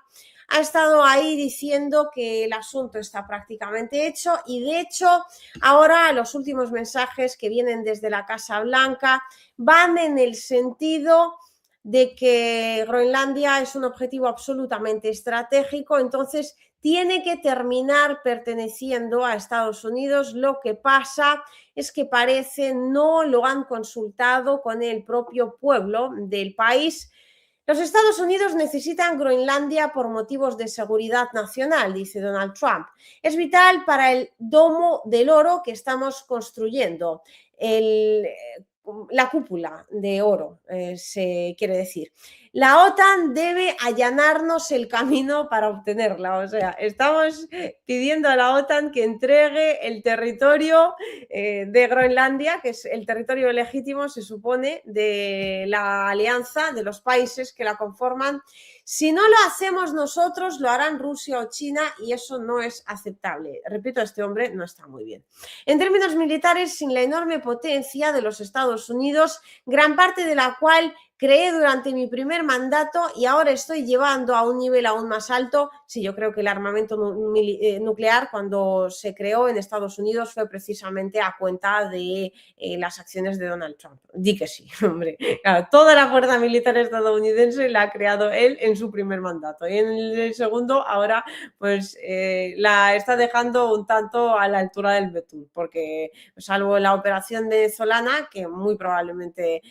ha estado ahí diciendo que el asunto está prácticamente hecho, y de hecho ahora los últimos mensajes que vienen desde la Casa Blanca van en el sentido de que Groenlandia es un objetivo absolutamente estratégico, entonces tiene que terminar perteneciendo a Estados Unidos. Lo que pasa es que parece no lo han consultado con el propio pueblo del país. Los Estados Unidos necesitan Groenlandia por motivos de seguridad nacional, dice Donald Trump. Es vital para el domo del oro que estamos construyendo. La cúpula de oro, se quiere decir. La OTAN debe allanarnos el camino para obtenerla. O sea, estamos pidiendo a la OTAN que entregue el territorio de Groenlandia, que es el territorio legítimo, se supone, de la alianza, de los países que la conforman. Si no lo hacemos nosotros, lo harán Rusia o China y eso no es aceptable. Repito, este hombre no está muy bien. En términos militares, sin la enorme potencia de los Estados Unidos, gran parte de la cual creé durante mi primer mandato y ahora estoy llevando a un nivel aún más alto. Sí, yo creo que el armamento nuclear cuando se creó en Estados Unidos fue precisamente a cuenta de las acciones de Donald Trump. Di que sí, hombre. Claro, toda la fuerza militar estadounidense la ha creado él en su primer mandato y en el segundo ahora pues la está dejando un tanto a la altura del betún, porque salvo la operación venezolana, que muy probablemente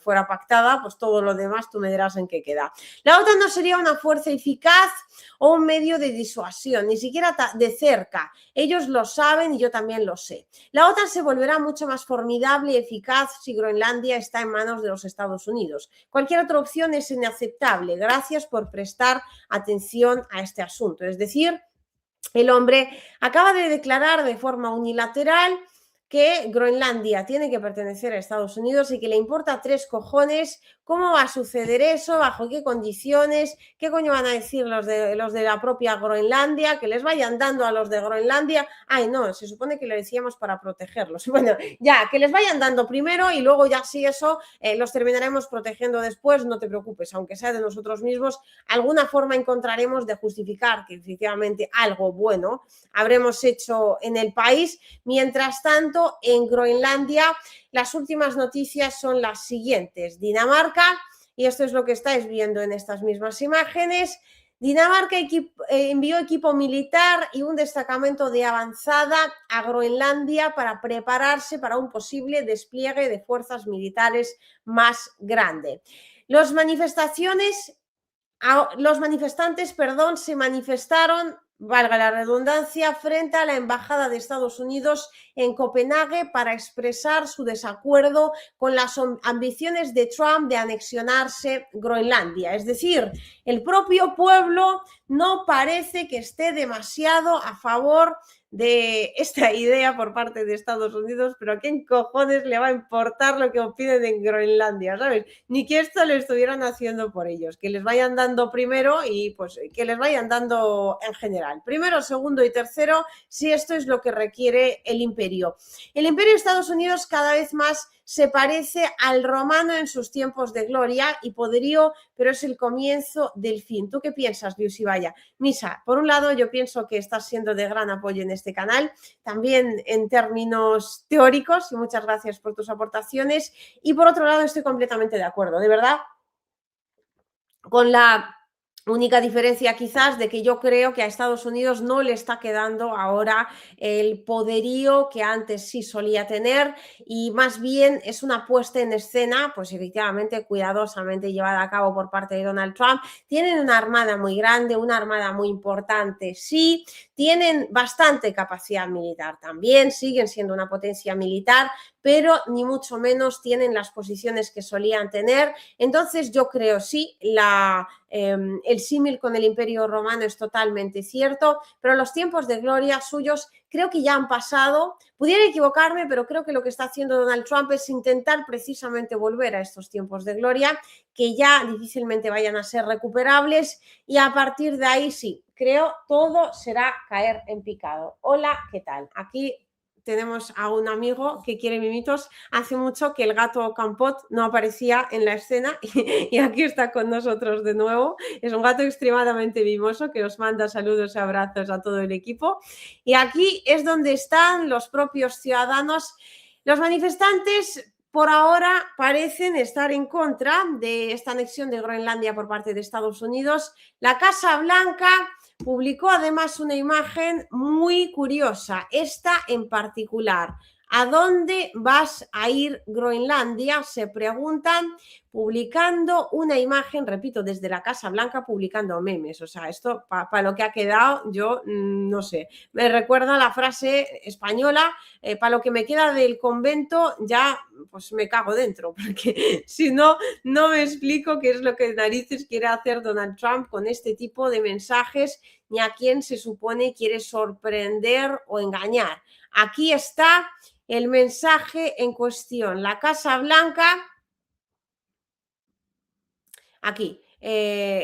fuera pactada, pues todo lo demás tú me dirás en qué queda. La OTAN no sería una fuerza eficaz o un medio de disuasión, ni siquiera de cerca. Ellos lo saben y yo también lo sé. La OTAN se volverá mucho más formidable y eficaz si Groenlandia está en manos de los Estados Unidos. Cualquier otra opción es inaceptable. Gracias por prestar atención a este asunto. Es decir, el hombre acaba de declarar de forma unilateral que Groenlandia tiene que pertenecer a Estados Unidos y que le importa 3 cojones cómo va a suceder eso, bajo qué condiciones, qué coño van a decir los de la propia Groenlandia, que les vayan dando a los de Groenlandia. Ay, no, se supone que lo decíamos para protegerlos. Bueno, ya, que les vayan dando primero y luego ya si eso los terminaremos protegiendo después, no te preocupes, aunque sea de nosotros mismos, alguna forma encontraremos de justificar que efectivamente algo bueno habremos hecho en el país. Mientras tanto, en Groenlandia, las últimas noticias son las siguientes. Dinamarca, y esto es lo que estáis viendo en estas mismas imágenes, Dinamarca envió equipo militar y un destacamento de avanzada a Groenlandia para prepararse para un posible despliegue de fuerzas militares más grande. Los manifestantes, se manifestaron, valga la redundancia, frente a la Embajada de Estados Unidos en Copenhague para expresar su desacuerdo con las ambiciones de Trump de anexionarse Groenlandia. Es decir, el propio pueblo no parece que esté demasiado a favor de esta idea por parte de Estados Unidos, pero ¿a quién cojones le va a importar lo que opinen en Groenlandia? ¿Sabes? Ni que esto lo estuvieran haciendo por ellos, que les vayan dando primero y pues que les vayan dando en general. Primero, segundo y tercero, si esto es lo que requiere el imperio. El imperio de Estados Unidos cada vez más se parece al romano en sus tiempos de gloria y poderío, pero es el comienzo del fin. ¿Tú qué piensas, Lius Ibaya? Misa, por un lado yo pienso que estás siendo de gran apoyo en este canal, también en términos teóricos, y muchas gracias por tus aportaciones, y por otro lado estoy completamente de acuerdo, de verdad, con la única diferencia quizás de que yo creo que a Estados Unidos no le está quedando ahora el poderío que antes sí solía tener y más bien es una puesta en escena, pues efectivamente cuidadosamente llevada a cabo por parte de Donald Trump. Tienen una armada muy grande, una armada muy importante, sí, tienen bastante capacidad militar también, siguen siendo una potencia militar, pero ni mucho menos tienen las posiciones que solían tener. Entonces yo creo sí, el símil con el Imperio Romano es totalmente cierto, pero los tiempos de gloria suyos creo que ya han pasado. Pudiera equivocarme, pero creo que lo que está haciendo Donald Trump es intentar precisamente volver a estos tiempos de gloria que ya difícilmente vayan a ser recuperables y a partir de ahí sí, creo todo será caer en picado. Hola, ¿qué tal? Aquí tenemos a un amigo que quiere mimitos. Hace mucho que el gato Campot no aparecía en la escena y aquí está con nosotros de nuevo. Es un gato extremadamente mimoso que os manda saludos y abrazos a todo el equipo. Y aquí es donde están los propios ciudadanos. Los manifestantes por ahora parecen estar en contra de esta anexión de Groenlandia por parte de Estados Unidos. La Casa Blanca publicó además una imagen muy curiosa, esta en particular. ¿A dónde vas a ir, Groenlandia? Se preguntan, publicando una imagen, repito, desde la Casa Blanca, publicando memes. O sea, esto para lo que ha quedado, yo no sé. Me recuerda la frase española, para lo que me queda del convento, ya pues me cago dentro, porque si no, no me explico qué es lo que narices quiere hacer Donald Trump con este tipo de mensajes, ni a quién se supone quiere sorprender o engañar. Aquí está el mensaje en cuestión. La Casa Blanca, aquí,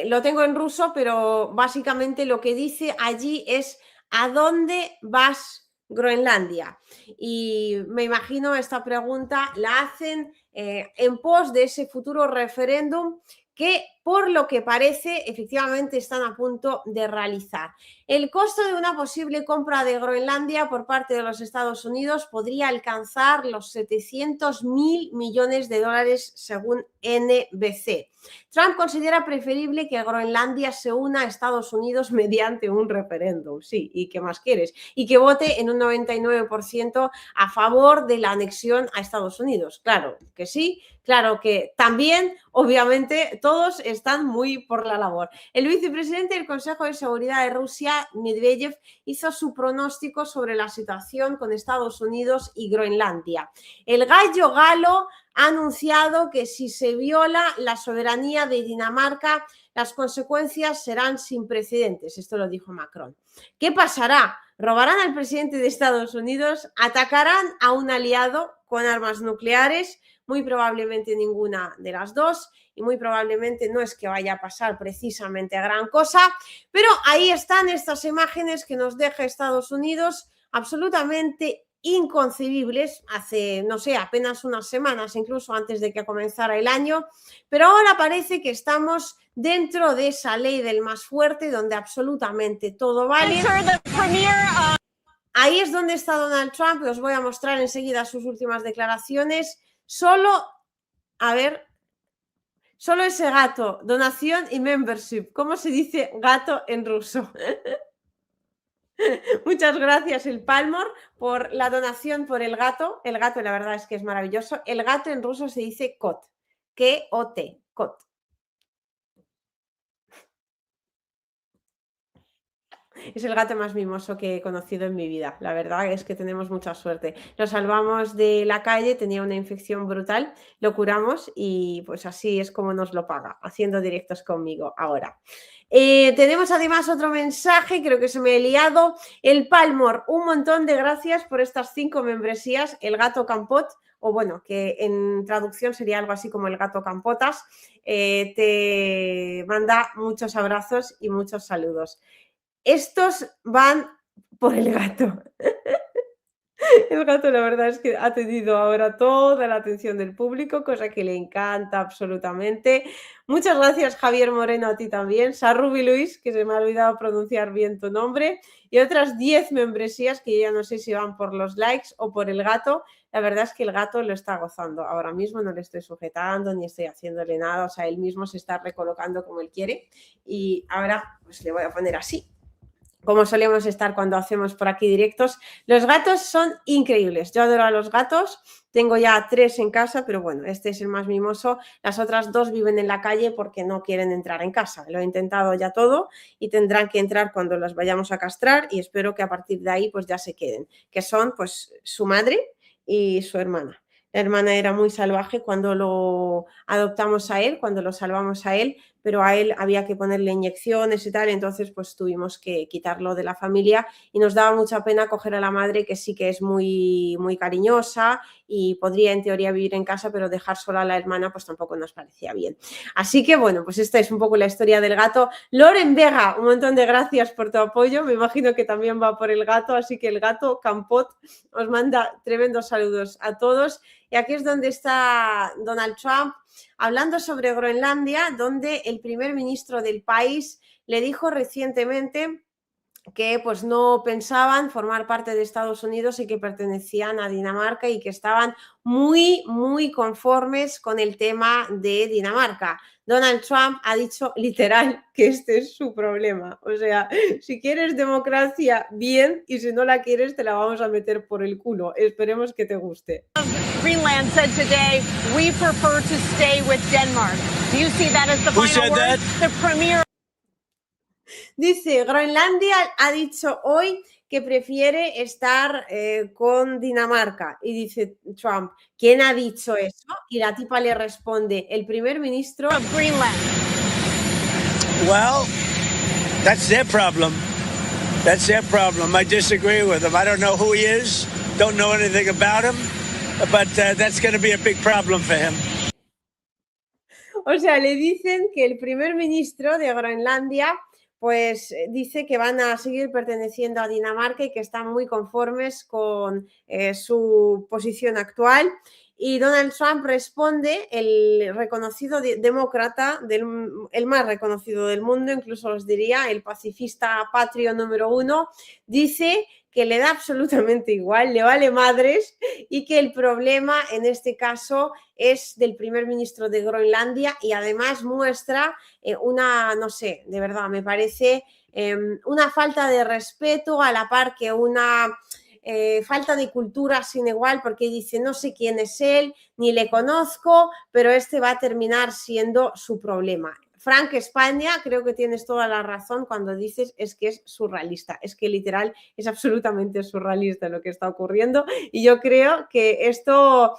lo tengo en ruso, pero básicamente lo que dice allí es ¿a dónde vas, Groenlandia? Y me imagino esta pregunta la hacen en pos de ese futuro referéndum que, por lo que parece, efectivamente están a punto de realizar. El costo de una posible compra de Groenlandia por parte de los Estados Unidos podría alcanzar los 700.000 millones de dólares según NBC. Trump considera preferible que Groenlandia se una a Estados Unidos mediante un referéndum. Sí, ¿y qué más quieres? Y que vote en un 99% a favor de la anexión a Estados Unidos. Claro que sí, claro que también, obviamente, todos están muy por la labor. El vicepresidente del Consejo de Seguridad de Rusia, Medvedev, hizo su pronóstico sobre la situación con Estados Unidos y Groenlandia. El gallo galo ha anunciado que si se viola la soberanía de Dinamarca, las consecuencias serán sin precedentes. Esto lo dijo Macron. ¿Qué pasará? ¿Robarán al presidente de Estados Unidos? ¿Atacarán a un aliado con armas nucleares? Muy probablemente ninguna de las dos, y muy probablemente no es que vaya a pasar precisamente gran cosa, pero ahí están estas imágenes que nos deja Estados Unidos absolutamente inconcebibles hace, no sé, apenas unas semanas, incluso antes de que comenzara el año, pero ahora parece que estamos dentro de esa ley del más fuerte, donde absolutamente todo vale. Ahí es donde está Donald Trump, y os voy a mostrar enseguida sus últimas declaraciones. Solo, a ver, solo ese gato, donación y membership. ¿Cómo se dice gato en ruso? Muchas gracias, el Palmor, por la donación por el gato. El gato, la verdad es que es maravilloso. El gato en ruso se dice kot, K-O-T, kot. Es el gato más mimoso que he conocido en mi vida. La verdad es que tenemos mucha suerte. Lo salvamos de la calle, tenía una infección brutal, lo curamos y pues así es como nos lo paga, haciendo directos conmigo ahora. Tenemos además otro mensaje, creo que se me he liado. El Palmor, un montón de gracias por estas 5 membresías. El gato Campot, o bueno, que en traducción sería algo así como el gato Campotas, te manda muchos abrazos y muchos saludos. Estos van por el gato. El gato, la verdad es que ha tenido ahora toda la atención del público, cosa que le encanta absolutamente. Muchas gracias, Javier Moreno, a ti también. Sarrubi Luis, que se me ha olvidado pronunciar bien tu nombre. Y otras 10 membresías que ya no sé si van por los likes o por el gato. La verdad es que el gato lo está gozando. Ahora mismo no le estoy sujetando ni estoy haciéndole nada. O sea, él mismo se está recolocando como él quiere. Y ahora pues le voy a poner así, como solemos estar cuando hacemos por aquí directos. Los gatos son increíbles. Yo adoro a los gatos. Tengo ya 3 en casa, pero bueno, este es el más mimoso. Las otras 2 viven en la calle porque no quieren entrar en casa. Lo he intentado ya todo y tendrán que entrar cuando las vayamos a castrar y espero que a partir de ahí pues ya se queden, que son pues su madre y su hermana. La hermana era muy salvaje cuando lo adoptamos a él, cuando lo salvamos a él, pero a él había que ponerle inyecciones y tal, entonces pues tuvimos que quitarlo de la familia y nos daba mucha pena coger a la madre, que sí que es muy, muy cariñosa y podría en teoría vivir en casa, pero dejar sola a la hermana pues tampoco nos parecía bien. Así que bueno, pues esta es un poco la historia del gato. Loren Vega, un montón de gracias por tu apoyo, me imagino que también va por el gato, así que el gato Campot os manda tremendos saludos a todos. Y aquí es donde está Donald Trump hablando sobre Groenlandia, donde el primer ministro del país le dijo recientemente que pues no pensaban formar parte de Estados Unidos y que pertenecían a Dinamarca y que estaban muy conformes con el tema de Dinamarca. Donald Trump ha dicho literal que este es su problema. O sea, si quieres democracia, bien, y si no la quieres, te la vamos a meter por el culo. Esperemos que te guste. Greenland said today, we prefer to stay with Denmark. Do you see that as the final word? The premier. Dice, Groenlandia ha dicho hoy que prefiere estar con Dinamarca. Y dice Trump, ¿quién ha dicho eso? Y la tipa le responde, el primer ministro of Greenland. Well, that's their problem. That's their problem. I disagree with them. I don't know who he is. Don't know anything about him. But that's going to be a big problem for him. O sea, le dicen que el primer ministro de Groenlandia pues dice que van a seguir perteneciendo a Dinamarca y que están muy conformes con su posición actual. Y Donald Trump responde, el reconocido demócrata, el más reconocido del mundo, incluso os diría, el pacifista patrio número 1, dice que le da absolutamente igual, le vale madres y que el problema en este caso es del primer ministro de Groenlandia y además muestra una, no sé, de verdad, me parece una falta de respeto a la par que una falta de cultura sin igual, porque dice, no sé quién es él, ni le conozco, pero este va a terminar siendo su problema. Frank España, creo que tienes toda la razón cuando dices es que es surrealista, es que literal es absolutamente surrealista lo que está ocurriendo y yo creo que esto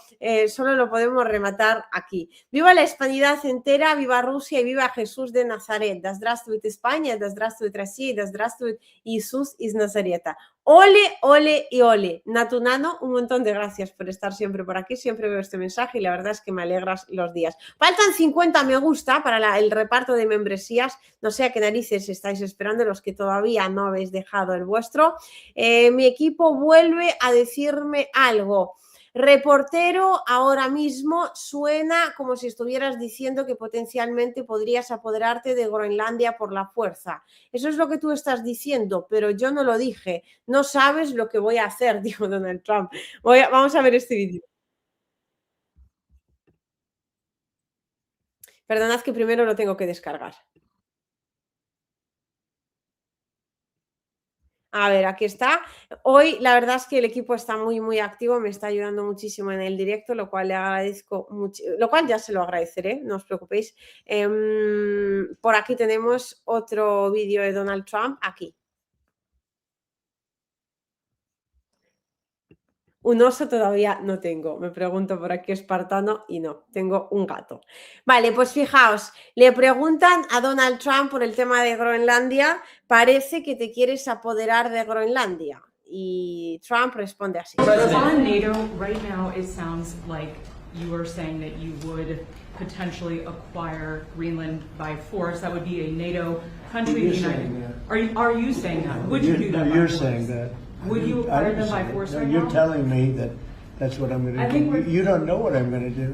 solo lo podemos rematar aquí. Viva la hispanidad entera, viva Rusia y viva Jesús de Nazaret. Да здравствует España, да здравствует Россия, да здравствует Jesús из Nazareta. Ole, ole y ole. Natunano, un montón de gracias por estar siempre por aquí. Siempre veo este mensaje y la verdad es que me alegras los días. Faltan 50 me gusta para el reparto de membresías. No sé a qué narices estáis esperando los que todavía no habéis dejado el vuestro. Mi equipo vuelve a decirme algo. Reportero, ahora mismo suena como si estuvieras diciendo que potencialmente podrías apoderarte de Groenlandia por la fuerza. Eso es lo que tú estás diciendo, pero yo no lo dije. No sabes lo que voy a hacer, dijo Donald Trump. Vamos a ver este vídeo. Perdonad que primero lo tengo que descargar. A ver, aquí está. Hoy la verdad es que el equipo está muy activo, me está ayudando muchísimo en el directo, lo cual le agradezco mucho, lo cual ya se lo agradeceré, no os preocupéis. Por aquí tenemos otro vídeo de Donald Trump, aquí. Un oso todavía no tengo, me pregunto por aquí espartano y no, tengo un gato. Vale, pues fijaos, le preguntan a Donald Trump por el tema de Groenlandia, parece que te quieres apoderar de Groenlandia. Y Trump responde así. But on NATO, right now it sounds like you are saying that you would potentially acquire Greenland by force. That would be a NATO country. You're united. saying that. Are you saying that? Would you do that? You're by force? saying that. Would you I acquire didn't them by say it. force No, right you're now? telling me that that's what I'm going I to think do. we're- You don't know what I'm going to do.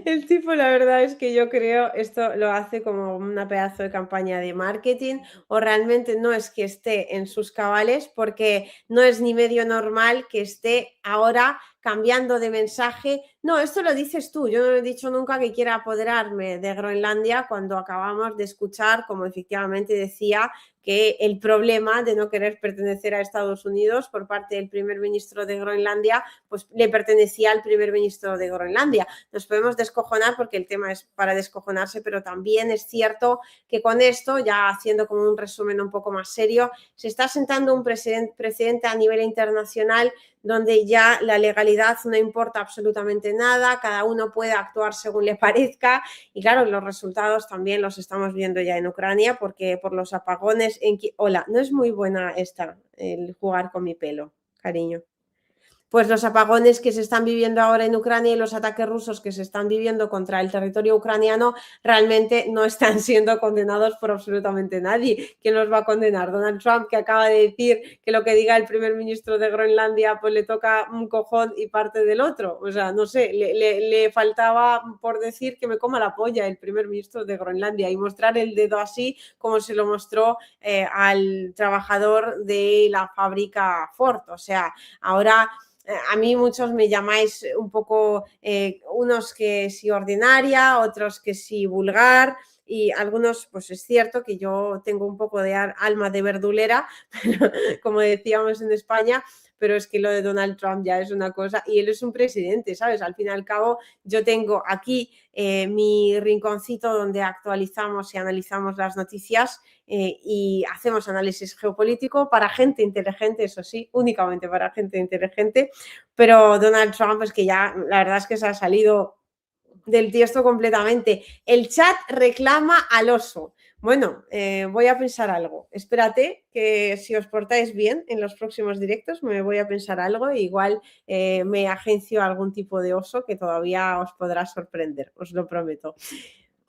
El tipo, la verdad es que yo creo esto lo hace como una pedazo de campaña de marketing o realmente no es que esté en sus cabales porque no es ni medio normal que esté ahora cambiando de mensaje. No, esto lo dices tú. Yo no he dicho nunca que quiera apoderarme de Groenlandia cuando acabamos de escuchar, como efectivamente decía, que el problema de no querer pertenecer a Estados Unidos por parte del primer ministro de Groenlandia, pues le pertenecía al primer ministro de Groenlandia. Nos podemos descojonar porque el tema es para descojonarse, pero también es cierto que con esto, ya haciendo como un resumen un poco más serio, se está sentando un precedente a nivel internacional donde ya la legalidad no importa absolutamente nada, cada uno puede actuar según le parezca y claro, los resultados también los estamos viendo ya en Ucrania porque por los apagones en que... Hola, no es muy buena esta, el jugar con mi pelo, cariño. pues los apagones que se están viviendo ahora en Ucrania y los ataques rusos que se están viviendo contra el territorio ucraniano realmente no están siendo condenados por absolutamente nadie. ¿Quién los va a condenar? Donald Trump, que acaba de decir que lo que diga el primer ministro de Groenlandia pues le toca un cojón y parte del otro. O sea, no sé, le faltaba por decir que me coma la polla el primer ministro de Groenlandia y mostrar el dedo así como se lo mostró al trabajador de la fábrica Ford. O sea, ahora a mí muchos me llamáis un poco, unos que sí ordinaria, otros que sí vulgar, y algunos, pues es cierto que yo tengo un poco de alma de verdulera, pero, como decíamos en España, pero es que lo de Donald Trump ya es una cosa, y él es un presidente, ¿sabes? Al fin y al cabo, yo tengo aquí mi rinconcito donde actualizamos y analizamos las noticias y hacemos análisis geopolítico para gente inteligente, eso sí, únicamente para gente inteligente, pero Donald Trump es que ya, la verdad es que se ha salido del tiesto completamente. El chat reclama al oso. Bueno, voy a pensar algo. Espérate que si os portáis bien en los próximos directos me voy a pensar algo e igual me agencio algún tipo de oso que todavía os podrá sorprender, os lo prometo.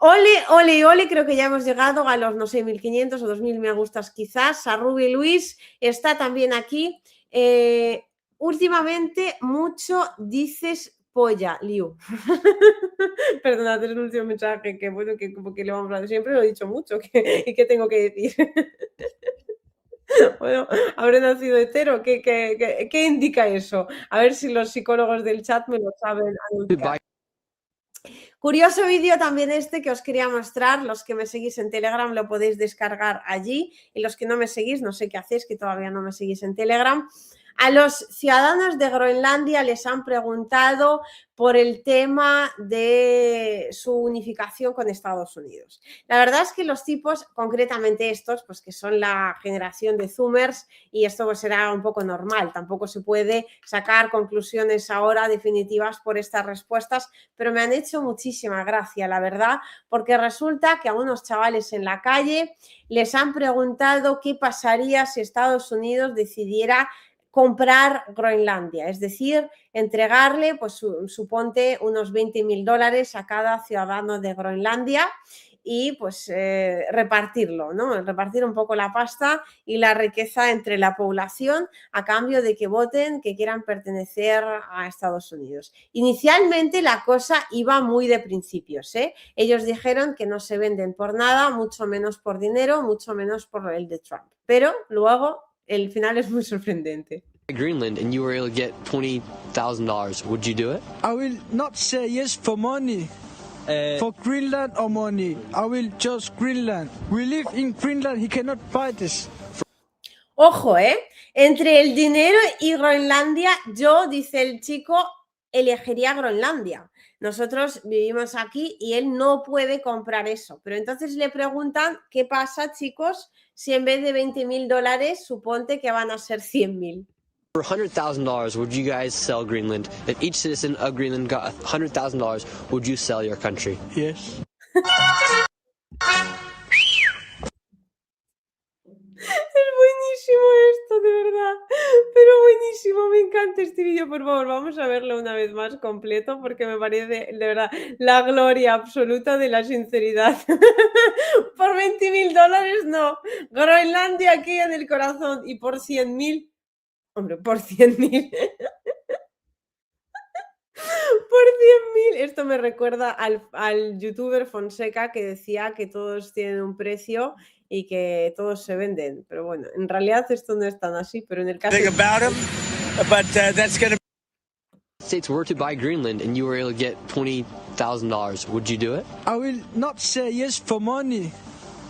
Ole, ole, ole, creo que ya hemos llegado a los, no sé, 1500 o 2000 me gustas quizás. A Ruby Luis está también aquí. Últimamente mucho dices polla, Liu. Perdonad, es el último mensaje que bueno, que como que le vamos a decir, siempre lo he dicho mucho, ¿y qué tengo que decir? Bueno, habré nacido hetero, ¿qué indica eso? A ver si los psicólogos del chat me lo saben anunciar. Curioso vídeo también este que os quería mostrar. Los que me seguís en Telegram lo podéis descargar allí, y los que no me seguís, no sé qué hacéis, que todavía no me seguís en Telegram. A los ciudadanos de Groenlandia les han preguntado por el tema de su unificación con Estados Unidos. La verdad es que los tipos, concretamente estos, pues que son la generación de Zoomers, y esto pues será un poco normal, tampoco se puede sacar conclusiones ahora definitivas por estas respuestas, pero me han hecho muchísima gracia, la verdad, porque resulta que a unos chavales en la calle les han preguntado qué pasaría si Estados Unidos decidiera comprar Groenlandia, es decir, entregarle, pues suponte unos $20.000 a cada ciudadano de Groenlandia y pues repartirlo, ¿no? Repartir un poco la pasta y la riqueza entre la población a cambio de que voten, que quieran pertenecer a Estados Unidos. Inicialmente la cosa iba muy de principios, ¿eh? Ellos dijeron que no se venden por nada, mucho menos por dinero, mucho menos por el de Trump, pero luego el final es muy sorprendente. Greenland and you were able to get $20,000, would you do it? I will not say yes for money. For Greenland or money. I will choose Greenland. We live in Greenland, he cannot buy this. Ojo, entre el dinero y Groenlandia, yo, dice el chico, elegiría Groenlandia. Nosotros vivimos aquí y él no puede comprar eso. Pero entonces le preguntan, ¿qué pasa, chicos, si en vez de $20.000 suponte que van a ser 100.000? For $100,000, would you guys sell Greenland? If each citizen of Greenland got $100,000, would you sell your country? Yes. Es buenísimo esto, de verdad, pero buenísimo, me encanta este vídeo. Por favor, vamos a verlo una vez más completo porque me parece, de verdad, la gloria absoluta de la sinceridad. Por $20.000 no, Groenlandia aquí en el corazón, y por 100.000, hombre, por 100.000. Por 100.000, esto me recuerda al youtuber Fonseca que decía que todos tienen un precio y que todos se venden, pero bueno, en realidad esto no es tan así, pero en el caso Think about him, but that's going to States were to buy Greenland and you were able to get $20,000, would you do it? I will not say yes for money.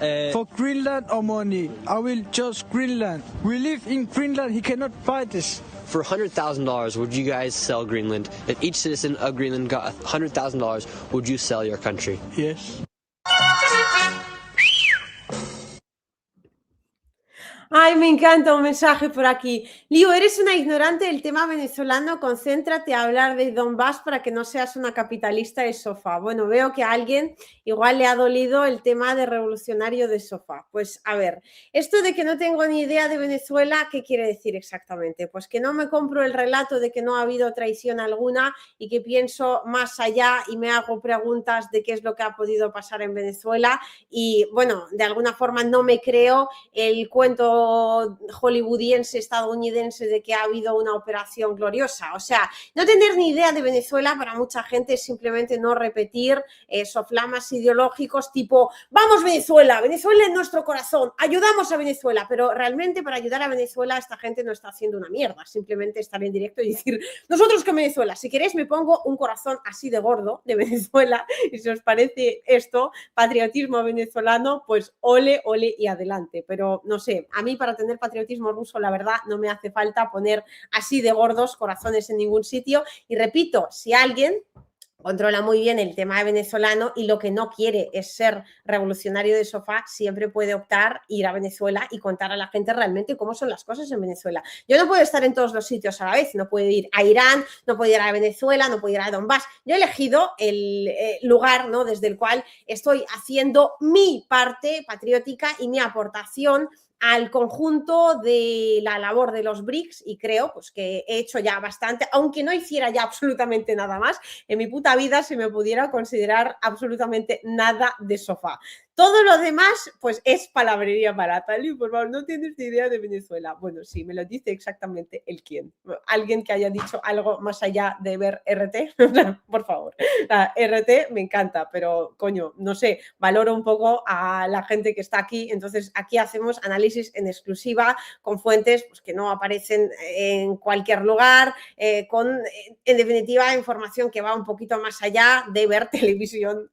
For Greenland or money. I will choose Greenland. We live in Greenland, he cannot buy this. For $100,000, would you guys sell Greenland? If each citizen of Greenland got $100,000, would you sell your country? Yes. Ay, me encanta un mensaje por aquí. Lío, eres una ignorante del tema venezolano, concéntrate a hablar de Donbass para que no seas una capitalista de sofá. Bueno, veo que a alguien igual le ha dolido el tema de revolucionario de sofá. Pues a ver, esto de que no tengo ni idea de Venezuela, ¿qué quiere decir exactamente? Pues que no me compro el relato de que no ha habido traición alguna y que pienso más allá y me hago preguntas de qué es lo que ha podido pasar en Venezuela y bueno, de alguna forma no me creo el cuento hollywoodiense estadounidense de que ha habido una operación gloriosa. O sea, no tener ni idea de Venezuela para mucha gente es simplemente no repetir soflamas ideológicos tipo vamos Venezuela, Venezuela en nuestro corazón, ayudamos a Venezuela, pero realmente para ayudar a Venezuela esta gente no está haciendo una mierda, simplemente estar en directo y decir nosotros con Venezuela, si queréis me pongo un corazón así de gordo de Venezuela y si os parece esto patriotismo venezolano, pues ole, ole y adelante, pero no sé, a mí para tener patriotismo ruso, la verdad, no me hace falta poner así de gordos corazones en ningún sitio. Y repito, si alguien controla muy bien el tema de venezolano y lo que no quiere es ser revolucionario de sofá, siempre puede optar ir a Venezuela y contar a la gente realmente cómo son las cosas en Venezuela. Yo no puedo estar en todos los sitios a la vez, no puedo ir a Irán, no puedo ir a Venezuela, no puedo ir a Donbass. Yo he elegido el lugar, ¿no?, desde el cual estoy haciendo mi parte patriótica y mi aportación al conjunto de la labor de los BRICS y creo pues que he hecho ya bastante, aunque no hiciera ya absolutamente nada más, en mi puta vida se me pudiera considerar absolutamente nada de sofá. Todo lo demás, pues es palabrería barata. Liu, por favor, no tienes ni idea de Venezuela. Bueno, sí, me lo dice exactamente el quién. Alguien que haya dicho algo más allá de ver RT, por favor. La RT me encanta, pero coño, no sé, valoro un poco a la gente que está aquí. Entonces, aquí hacemos análisis en exclusiva con fuentes pues, que no aparecen en cualquier lugar, con, en definitiva, información que va un poquito más allá de ver televisión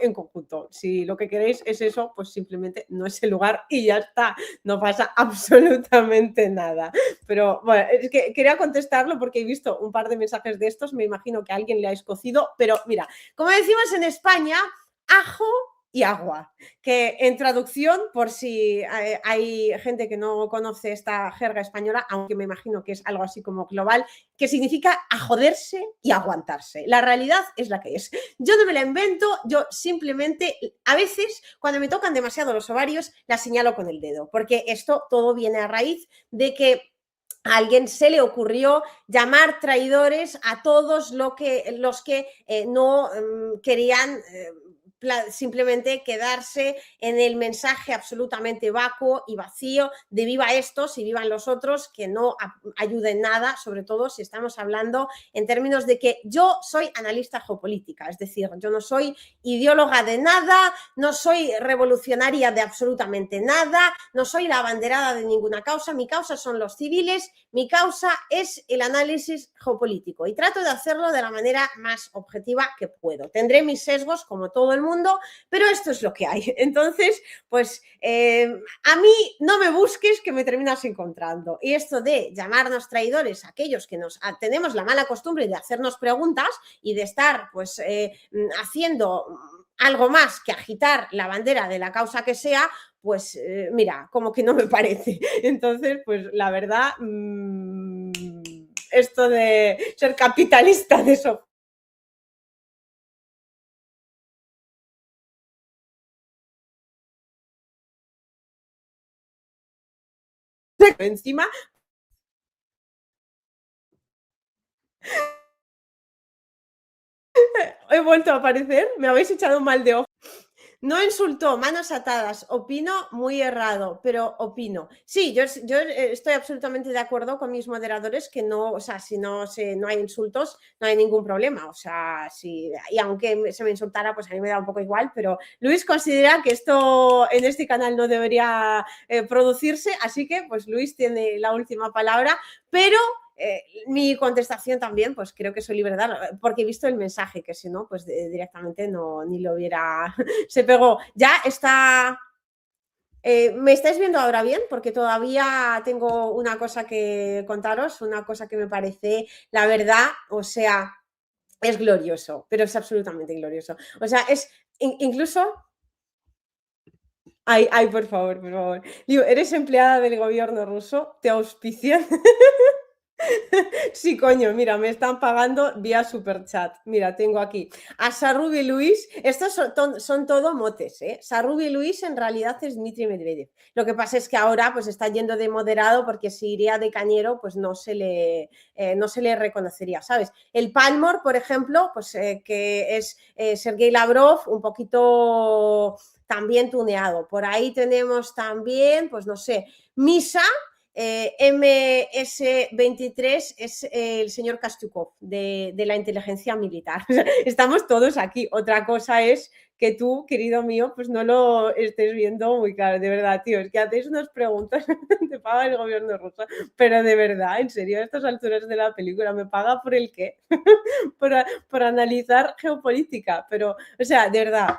en conjunto. Si lo que queréis es eso, pues simplemente no es el lugar y ya está, no pasa absolutamente nada. Pero bueno, es que quería contestarlo porque he visto un par de mensajes de estos, me imagino que a alguien le ha escocido, pero mira, como decimos en España, ajo y agua, que en traducción, por si hay gente que no conoce esta jerga española, aunque me imagino que es algo así como global, que significa a joderse y aguantarse. La realidad es la que es. Yo no me la invento, yo simplemente, a veces, cuando me tocan demasiado los ovarios, la señalo con el dedo, porque esto todo viene a raíz de que a alguien se le ocurrió llamar traidores a todos los que no querían simplemente quedarse en el mensaje absolutamente vacuo y vacío de viva estos y vivan los otros, que no ayuden nada, sobre todo si estamos hablando en términos de que yo soy analista geopolítica, es decir, yo no soy ideóloga de nada, no soy revolucionaria de absolutamente nada, no soy la abanderada de ninguna causa, mi causa son los civiles, mi causa es el análisis geopolítico y trato de hacerlo de la manera más objetiva que puedo. Tendré mis sesgos como todo el mundo, pero esto es lo que hay. Entonces, pues a mí no me busques que me terminas encontrando. Y esto de llamarnos traidores a aquellos que tenemos la mala costumbre de hacernos preguntas y de estar pues haciendo algo más que agitar la bandera de la causa que sea, pues mira, como que no me parece. Entonces, pues la verdad, esto de ser capitalista de eso. Encima he vuelto a aparecer, me habéis echado un mal de ojo. No insultó, manos atadas, opino muy errado, pero opino. Sí, yo estoy absolutamente de acuerdo con mis moderadores que no, o sea, si no hay insultos, no hay ningún problema, o sea, y aunque se me insultara, pues a mí me da un poco igual, pero Luis considera que esto en este canal no debería producirse, así que pues Luis tiene la última palabra, pero mi contestación también, pues creo que soy libre de dar, porque he visto el mensaje, que si no, pues directamente no, ni lo hubiera, se pegó. Ya está, ¿me estáis viendo ahora bien? Porque todavía tengo una cosa que contaros, una cosa que me parece, la verdad, o sea, es glorioso, pero es absolutamente glorioso. O sea, es incluso... Ay, por favor, por favor. Digo, ¿eres empleada del gobierno ruso? ¿Te auspician? Sí, coño, mira, me están pagando vía superchat. Mira, tengo aquí a Sarrubi Luis. Estos son todo motes, ¿eh? Sarrubi Luis en realidad es Dmitry Medvedev. Lo que pasa es que ahora pues está yendo de moderado porque si iría de cañero pues no se le reconocería, ¿sabes? El Palmore, por ejemplo, pues que es Sergei Lavrov, un poquito también tuneado. Por ahí tenemos también, pues no sé, Misa. MS-23 es el señor Kastukov de la inteligencia militar. Estamos todos aquí. Otra cosa es que tú, querido mío, pues no lo estés viendo muy claro. De verdad, tío, es que hacéis unas preguntas, te paga el gobierno ruso, pero de verdad, en serio, a estas alturas de la película, ¿me paga por el qué? por analizar geopolítica, pero, o sea, de verdad.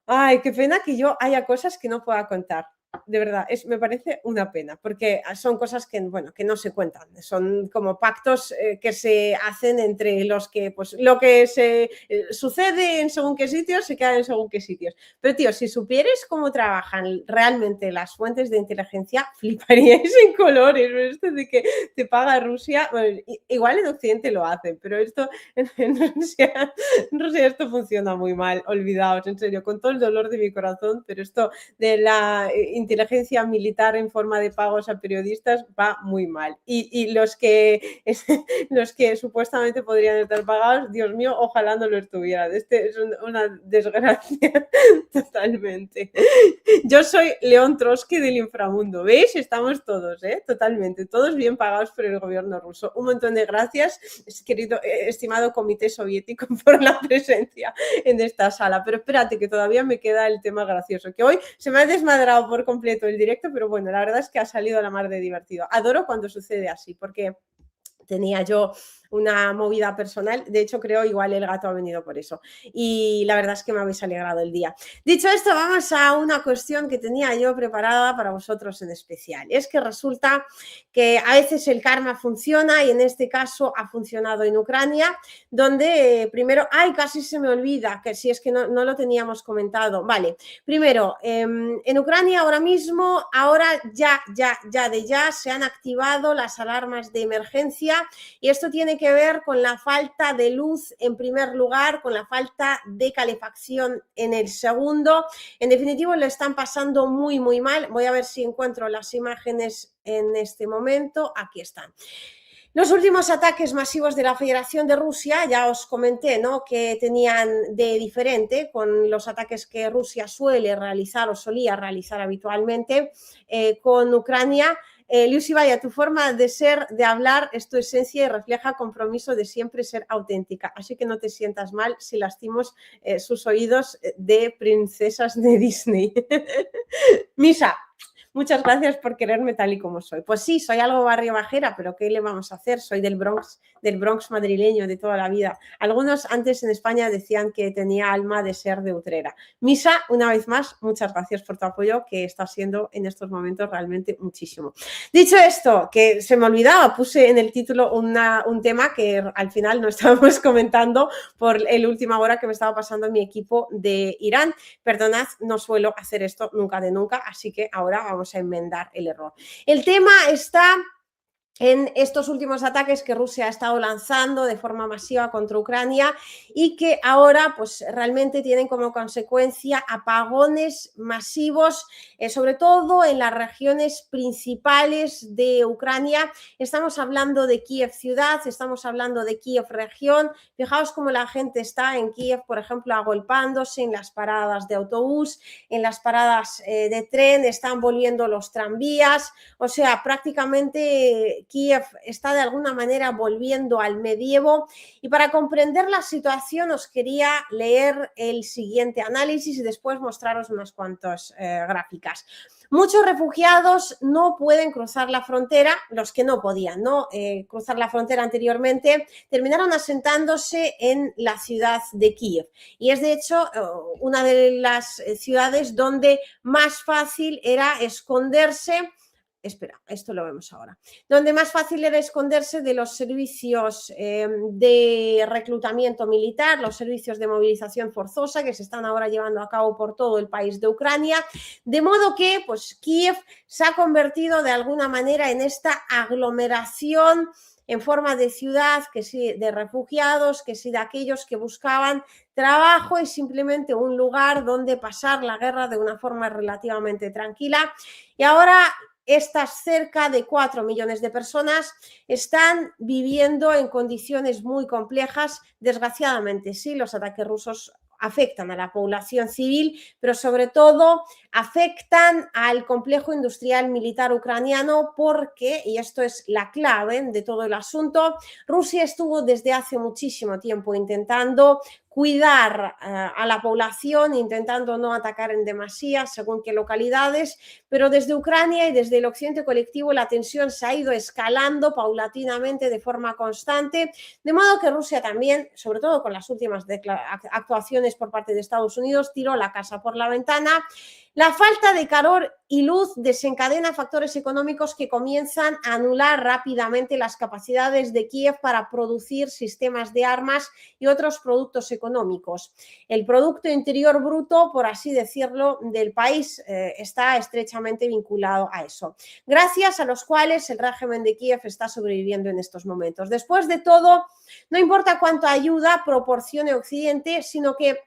Ay, qué pena que yo haya cosas que no pueda contar. De verdad, me parece una pena, porque son cosas que, bueno, que no se cuentan, son como pactos que se hacen entre los que, pues, lo que se sucede en según qué sitios se queda en según qué sitios. Pero, tío, si supierais cómo trabajan realmente las fuentes de inteligencia, fliparíais en colores. Esto de que te paga Rusia, bueno, igual en Occidente lo hacen, pero esto en Rusia esto funciona muy mal, olvidaos, en serio, con todo el dolor de mi corazón, pero esto de la inteligencia militar en forma de pagos a periodistas va muy mal. Y los que supuestamente podrían estar pagados, Dios mío, ojalá no lo estuvieran. Este es una desgracia totalmente. Yo soy León Trotsky del inframundo, ¿veis? Estamos todos, totalmente, todos bien pagados por el gobierno ruso. Un montón de gracias, querido, estimado comité soviético, por la presencia en esta sala. Pero espérate, que todavía me queda el tema gracioso, que hoy se me ha desmadrado por completo el directo, pero bueno, la verdad es que ha salido a la mar de divertido. Adoro cuando sucede así, porque tenía yo una movida personal, de hecho creo igual el gato ha venido por eso y la verdad es que me habéis alegrado el día. Dicho esto, vamos a una cuestión que tenía yo preparada para vosotros en especial. Es que resulta que a veces el karma funciona y en este caso ha funcionado en Ucrania, donde primero, casi se me olvida, que si es que no lo teníamos comentado, vale, primero, en Ucrania ahora mismo, ya se han activado las alarmas de emergencia y esto tiene que ver con la falta de luz en primer lugar, con la falta de calefacción en el segundo. En definitivo, lo están pasando muy, muy mal. Voy a ver si encuentro las imágenes en este momento. Aquí están. Los últimos ataques masivos de la Federación de Rusia, ya os comenté, ¿no?, que tenían de diferente con los ataques que Rusia suele realizar o solía realizar habitualmente con Ucrania. Lucy, vaya, tu forma de ser, de hablar, es tu esencia y refleja compromiso de siempre ser auténtica. Así que no te sientas mal si lastimos sus oídos de princesas de Disney. Misa, muchas gracias por quererme tal y como soy. Pues sí, soy algo barrio bajera, pero ¿qué le vamos a hacer? Soy del Bronx madrileño de toda la vida. Algunos antes en España decían que tenía alma de ser de Utrera. Misa, una vez más, muchas gracias por tu apoyo, que está siendo en estos momentos realmente muchísimo. Dicho esto, que se me olvidaba, puse en el título un tema que al final no estábamos comentando por el última hora que me estaba pasando mi equipo de Irán. Perdonad, no suelo hacer esto nunca de nunca, así que ahora vamos a enmendar el error. El tema está en estos últimos ataques que Rusia ha estado lanzando de forma masiva contra Ucrania y que ahora pues realmente tienen como consecuencia apagones masivos, sobre todo en las regiones principales de Ucrania. Estamos hablando de Kiev ciudad, estamos hablando de Kiev región. Fijaos cómo la gente está en Kiev, por ejemplo, agolpándose en las paradas de autobús, en las paradas de tren, están volviendo los tranvías, o sea, prácticamente Kiev está de alguna manera volviendo al medievo. Y para comprender la situación os quería leer el siguiente análisis y después mostraros unas cuantas gráficas. Muchos refugiados no pueden cruzar la frontera, los que no podían cruzar la frontera anteriormente, terminaron asentándose en la ciudad de Kiev. Y es de hecho una de las ciudades donde más fácil era esconderse espera, esto lo vemos ahora, donde más fácil era esconderse de los servicios de reclutamiento militar, los servicios de movilización forzosa que se están ahora llevando a cabo por todo el país de Ucrania, de modo que pues, Kiev se ha convertido de alguna manera en esta aglomeración en forma de ciudad, que sí de refugiados, que sí de aquellos que buscaban trabajo y simplemente un lugar donde pasar la guerra de una forma relativamente tranquila. Y ahora estas cerca de 4 millones de personas están viviendo en condiciones muy complejas. Desgraciadamente, sí, los ataques rusos afectan a la población civil, pero sobre todo afectan al complejo industrial militar ucraniano porque, y esto es la clave de todo el asunto, Rusia estuvo desde hace muchísimo tiempo intentando cuidar a la población, intentando no atacar en demasía según qué localidades, pero desde Ucrania y desde el occidente colectivo la tensión se ha ido escalando paulatinamente de forma constante, de modo que Rusia también, sobre todo con las últimas actuaciones por parte de Estados Unidos, tiró la casa por la ventana. La falta de calor y luz desencadena factores económicos que comienzan a anular rápidamente las capacidades de Kiev para producir sistemas de armas y otros productos económicos. El Producto Interior Bruto, por así decirlo, del país está estrechamente vinculado a eso, gracias a los cuales el régimen de Kiev está sobreviviendo en estos momentos. Después de todo, no importa cuánta ayuda proporcione Occidente, sino que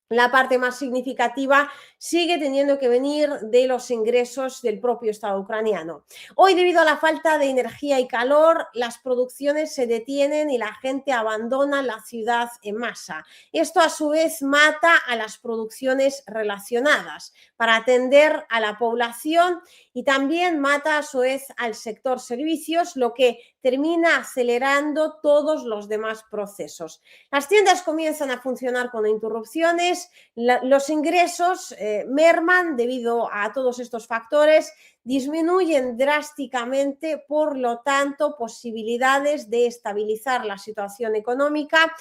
la parte más significativa sigue teniendo que venir de los ingresos del propio Estado ucraniano. Hoy, debido a la falta de energía y calor, las producciones se detienen y la gente abandona la ciudad en masa. Esto, a su vez, mata a las producciones relacionadas para atender a la población y también mata, a su vez, al sector servicios, lo que termina acelerando todos los demás procesos. Las tiendas comienzan a funcionar con interrupciones, los ingresos merman debido a todos estos factores, disminuyen drásticamente, por lo tanto, posibilidades de estabilizar la situación económica.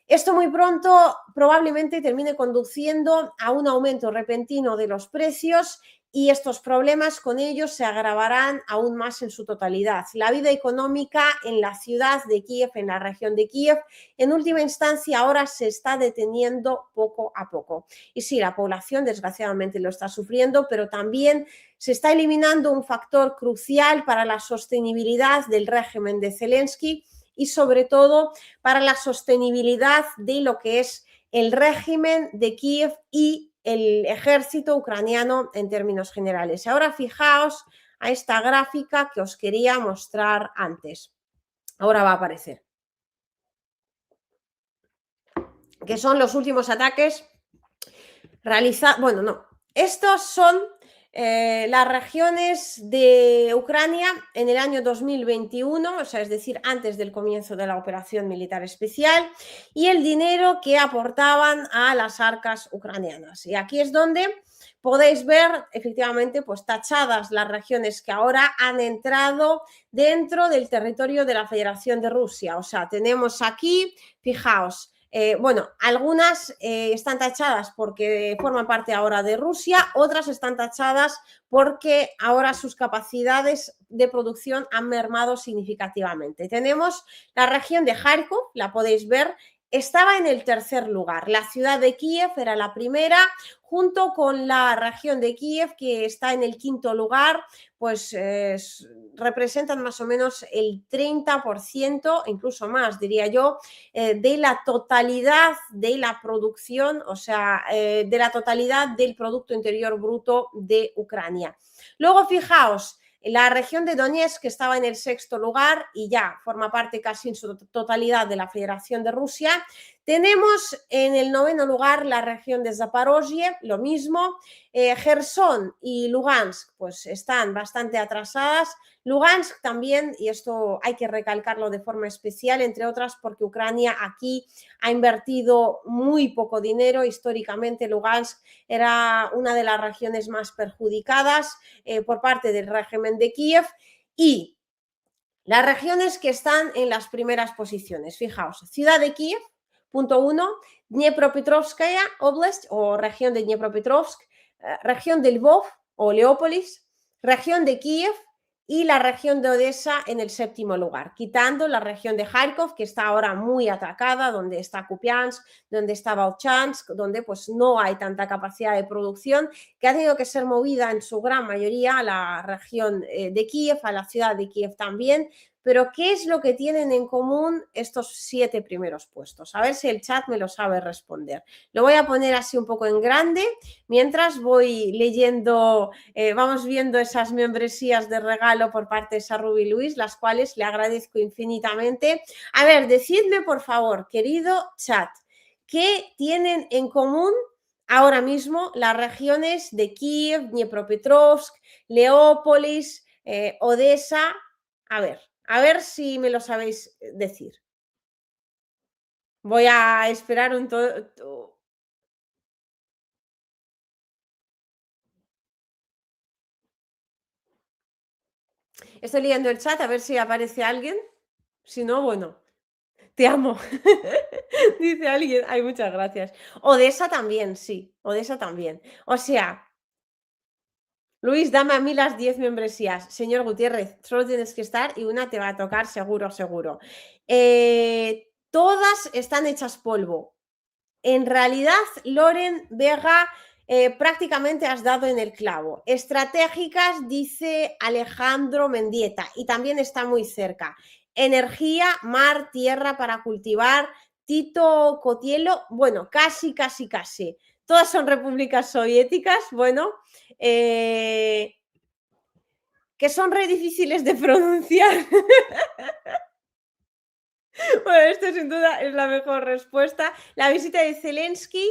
Esto muy pronto probablemente termine conduciendo a un aumento repentino de los precios y estos problemas con ellos se agravarán aún más en su totalidad. La vida económica en la ciudad de Kiev, en la región de Kiev, en última instancia ahora se está deteniendo poco a poco. Y sí, la población desgraciadamente lo está sufriendo, pero también se está eliminando un factor crucial para la sostenibilidad del régimen de Zelensky y sobre todo para la sostenibilidad de lo que es el régimen de Kiev y el ejército ucraniano en términos generales. Ahora fijaos a esta gráfica que os quería mostrar antes. Ahora va a aparecer. Que son los últimos ataques realizados. Bueno, no. Estos son las regiones de Ucrania en el año 2021, o sea, es decir, antes del comienzo de la operación militar especial, y el dinero que aportaban a las arcas ucranianas. Y aquí es donde podéis ver efectivamente pues tachadas las regiones que ahora han entrado dentro del territorio de la Federación de Rusia. O sea, tenemos aquí, fijaos, bueno, algunas están tachadas porque forman parte ahora de Rusia, otras están tachadas porque ahora sus capacidades de producción han mermado significativamente. Tenemos la región de Kharkov, la podéis ver, estaba en el tercer lugar. La ciudad de Kiev era la primera, junto con la región de Kiev, que está en el quinto lugar, pues representan más o menos el 30%, incluso más, diría yo, de la totalidad de la producción, o sea, de la totalidad del Producto Interior Bruto de Ucrania. Luego, fijaos, la región de Donetsk, que estaba en el sexto lugar y ya forma parte casi en su totalidad de la Federación de Rusia. Tenemos en el noveno lugar la región de Zaporozhye, lo mismo. Gerson y Lugansk pues están bastante atrasadas. Lugansk también, y esto hay que recalcarlo de forma especial, entre otras porque Ucrania aquí ha invertido muy poco dinero. Históricamente Lugansk era una de las regiones más perjudicadas por parte del régimen de Kiev. Y las regiones que están en las primeras posiciones, fijaos, ciudad de Kiev, punto 1, Dniepropetrovskaya Oblast o región de Dniepropetrovsk, región de Lvov o Leópolis, región de Kiev y la región de Odessa en el 7º lugar, quitando la región de Kharkov, que está ahora muy atacada, donde está Kupiansk, donde está Volchansk, donde pues no hay tanta capacidad de producción, que ha tenido que ser movida en su gran mayoría a la región de Kiev, a la ciudad de Kiev también. Pero ¿qué es lo que tienen en común estos 7 primeros puestos? A ver si el chat me lo sabe responder. Lo voy a poner así un poco en grande, mientras voy leyendo, vamos viendo esas membresías de regalo por parte de Sarrubi Luis, las cuales le agradezco infinitamente. A ver, decidme por favor, querido chat, ¿qué tienen en común ahora mismo las regiones de Kiev, Dnipropetrovsk, Leópolis, Odessa? A ver si me lo sabéis decir. Voy a esperar un todo. Estoy leyendo el chat a ver si aparece alguien. Si no, bueno, te amo. Dice alguien. Ay, muchas gracias. Odessa también, sí. Odessa también. O sea, Luis, dame a mí las 10 membresías. Señor Gutiérrez, solo tienes que estar y una te va a tocar seguro, seguro. Todas están hechas polvo. En realidad, Loren Vega, prácticamente has dado en el clavo. Estratégicas, dice Alejandro Mendieta, y también está muy cerca. Energía, mar, tierra para cultivar. Tito Cotielo, bueno, casi. Todas son repúblicas soviéticas, bueno, que son re difíciles de pronunciar. Bueno, esto sin duda es la mejor respuesta. La visita de Zelensky,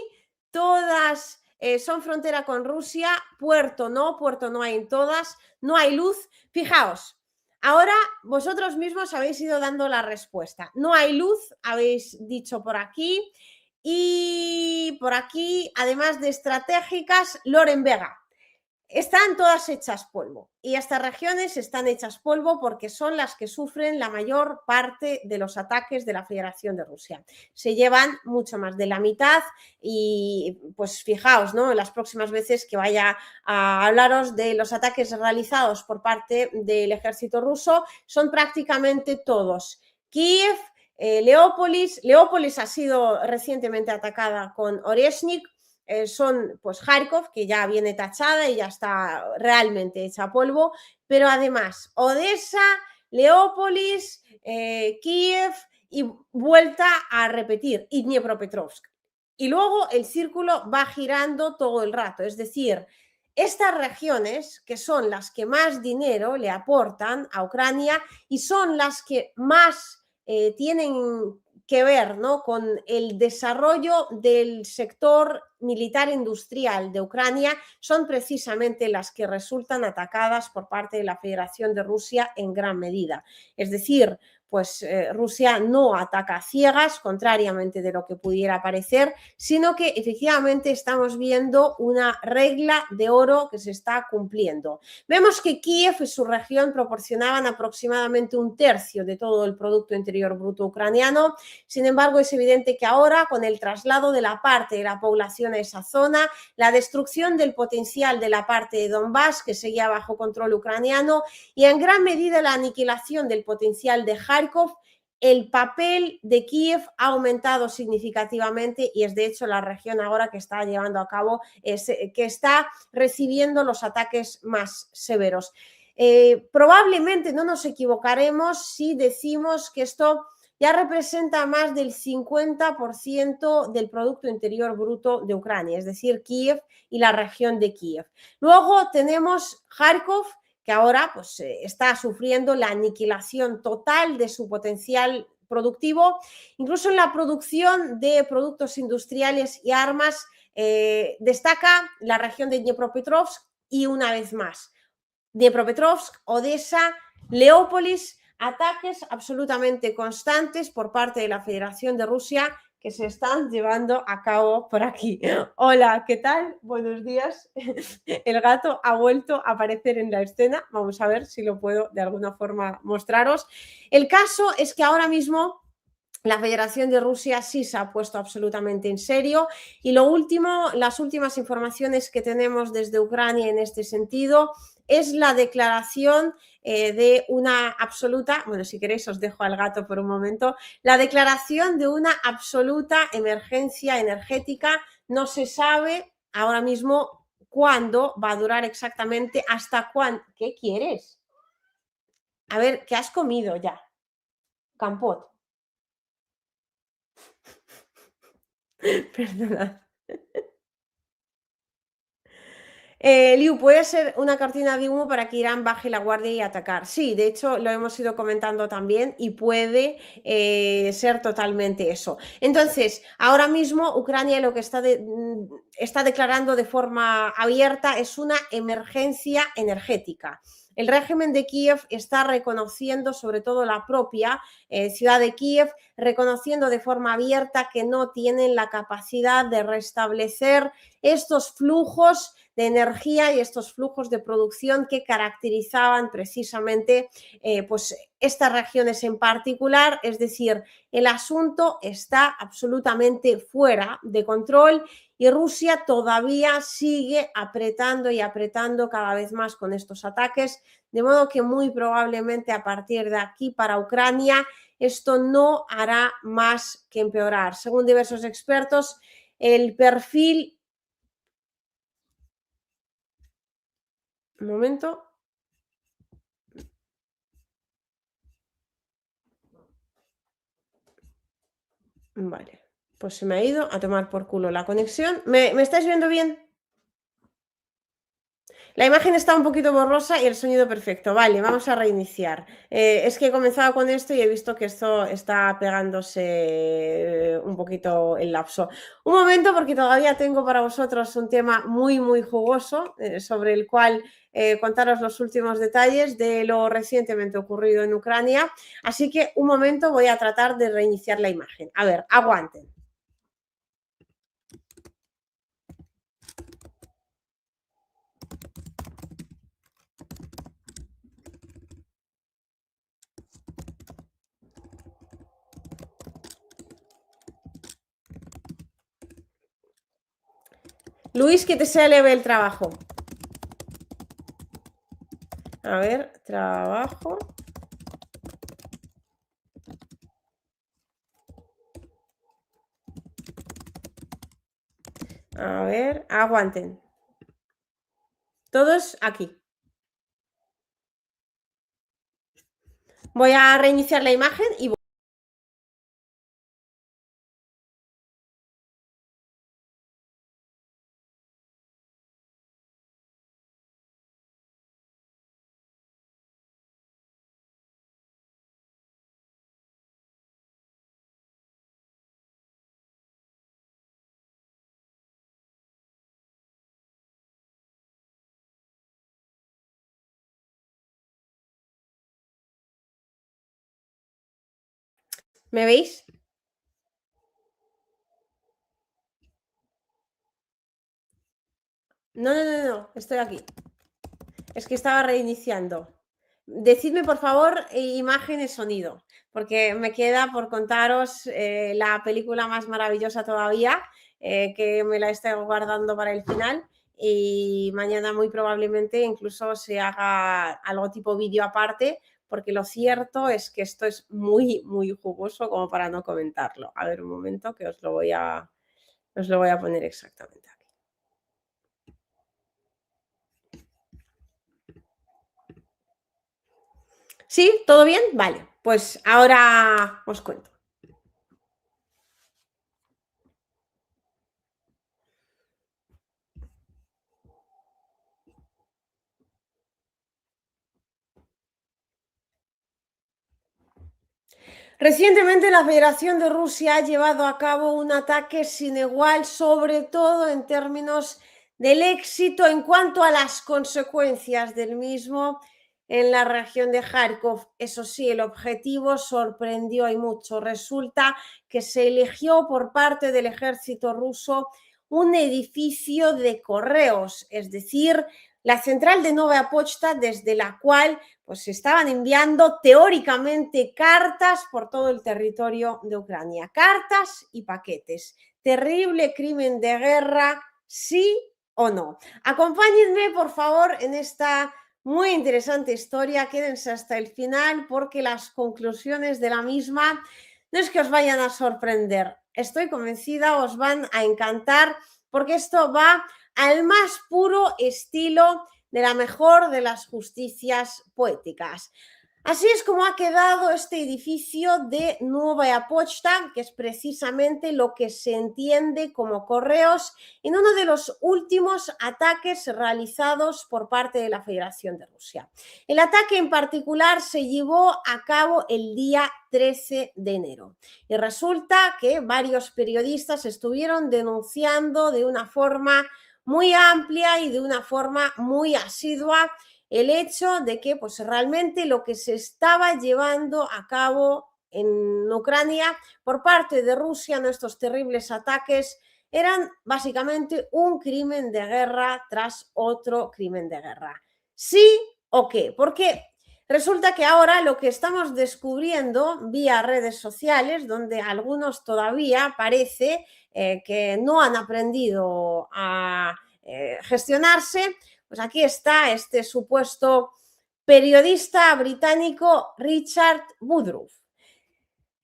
todas son frontera con Rusia, puerto no hay en todas, no hay luz. Fijaos, ahora vosotros mismos habéis ido dando la respuesta. No hay luz, habéis dicho por aquí. Y por aquí, además de estratégicas, Loren Vega. Están todas hechas polvo y estas regiones están hechas polvo porque son las que sufren la mayor parte de los ataques de la Federación de Rusia. Se llevan mucho más de la mitad y pues fijaos, ¿no? En las próximas veces que vaya a hablaros de los ataques realizados por parte del ejército ruso, son prácticamente todos. Kiev, Leópolis ha sido recientemente atacada con Oreshnik. Son pues Kharkov, que ya viene tachada y ya está realmente hecha polvo, pero además Odessa, Leópolis, Kiev y vuelta a repetir, y Dnipropetrovsk. Y luego el círculo va girando todo el rato, es decir, estas regiones que son las que más dinero le aportan a Ucrania y son las que más tienen que ver, ¿no?, con el desarrollo del sector militar industrial de Ucrania, son precisamente las que resultan atacadas por parte de la Federación de Rusia en gran medida. Es decir, pues Rusia no ataca a ciegas, contrariamente de lo que pudiera parecer, sino que efectivamente estamos viendo una regla de oro que se está cumpliendo. Vemos que Kiev y su región proporcionaban aproximadamente 1/3 de todo el Producto Interior Bruto ucraniano. Sin embargo, es evidente que ahora, con el traslado de la parte de la población a esa zona, la destrucción del potencial de la parte de Donbass, que seguía bajo control ucraniano, y en gran medida la aniquilación del potencial de Kharkov, el papel de Kiev ha aumentado significativamente y es de hecho la región ahora que está llevando a cabo, que está recibiendo los ataques más severos. Probablemente no nos equivocaremos si decimos que esto ya representa más del 50% del Producto Interior Bruto de Ucrania, es decir, Kiev y la región de Kiev. Luego tenemos Kharkov, que ahora pues, está sufriendo la aniquilación total de su potencial productivo, incluso en la producción de productos industriales y armas, destaca la región de Dnipropetrovsk y una vez más, Dnipropetrovsk, Odessa, Leópolis, ataques absolutamente constantes por parte de la Federación de Rusia que se están llevando a cabo por aquí. Hola, ¿qué tal? Buenos días. El gato ha vuelto a aparecer en la escena. Vamos a ver si lo puedo de alguna forma mostraros. El caso es que ahora mismo la Federación de Rusia sí se ha puesto absolutamente en serio y lo último, las últimas informaciones que tenemos desde Ucrania en este sentido es la declaración de una absoluta, bueno, si queréis os dejo al gato por un momento, la declaración de una absoluta emergencia energética. No se sabe ahora mismo cuándo va a durar exactamente, hasta cuándo. ¿Qué quieres? A ver, ¿qué has comido ya? Campot. Perdona. Liu, ¿puede ser una cortina de humo para que Irán baje la guardia y atacar? Sí, de hecho lo hemos ido comentando también y puede ser totalmente eso. Entonces, ahora mismo Ucrania lo que está declarando de forma abierta es una emergencia energética. El régimen de Kiev está reconociendo, sobre todo la propia ciudad de Kiev, reconociendo de forma abierta que no tienen la capacidad de restablecer estos flujos de energía y estos flujos de producción que caracterizaban precisamente pues estas regiones en particular. Es decir, el asunto está absolutamente fuera de control y Rusia todavía sigue apretando y apretando cada vez más con estos ataques, de modo que muy probablemente a partir de aquí para Ucrania esto no hará más que empeorar. Según diversos expertos, el perfil... Un momento. Vale, pues se me ha ido a tomar por culo la conexión. ¿Me estáis viendo bien? La imagen está un poquito borrosa y el sonido perfecto. Vale, vamos a reiniciar. Es que he comenzado con esto y he visto que esto está pegándose un poquito el lapso. Un momento, porque todavía tengo para vosotros un tema muy, muy jugoso sobre el cual contaros los últimos detalles de lo recientemente ocurrido en Ucrania. Así que un momento, voy a tratar de reiniciar la imagen. A ver, aguanten. Luis, que te sea leve el trabajo. A ver, trabajo. A ver, aguanten. Todos aquí. Voy a reiniciar la imagen y... ¿Me veis? No, estoy aquí. Es que estaba reiniciando. Decidme, por favor, imagen y sonido, porque me queda por contaros la película más maravillosa todavía, que me la estoy guardando para el final y mañana muy probablemente incluso se haga algo tipo vídeo aparte, porque lo cierto es que esto es muy, muy jugoso como para no comentarlo. A ver, un momento que os lo voy a poner exactamente aquí. ¿Sí? ¿Todo bien? Vale, pues ahora os cuento. Recientemente la Federación de Rusia ha llevado a cabo un ataque sin igual, sobre todo en términos del éxito en cuanto a las consecuencias del mismo en la región de Kharkov. Eso sí, el objetivo sorprendió y mucho. Resulta que se eligió por parte del ejército ruso un edificio de correos, es decir, la central de Novaya Pochta, desde la cual pues se estaban enviando teóricamente cartas por todo el territorio de Ucrania. Cartas y paquetes. Terrible crimen de guerra, ¿sí o no? Acompáñenme, por favor, en esta Muy interesante historia, quédense hasta el final porque las conclusiones de la misma no es que os vayan a sorprender, estoy convencida, os van a encantar porque esto va al más puro estilo de la mejor de las justicias poéticas. Así es como ha quedado este edificio de Novaya Pochta, que es precisamente lo que se entiende como correos en uno de los últimos ataques realizados por parte de la Federación de Rusia. El ataque en particular se llevó a cabo el día 13 de enero y resulta que varios periodistas estuvieron denunciando de una forma muy amplia y de una forma muy asidua el hecho de que pues, realmente lo que se estaba llevando a cabo en Ucrania por parte de Rusia en estos terribles ataques eran básicamente un crimen de guerra tras otro crimen de guerra. ¿Sí o qué? Porque resulta que ahora lo que estamos descubriendo vía redes sociales, donde algunos todavía parece que no han aprendido a gestionarse, pues aquí está este supuesto periodista británico Richard Woodruff.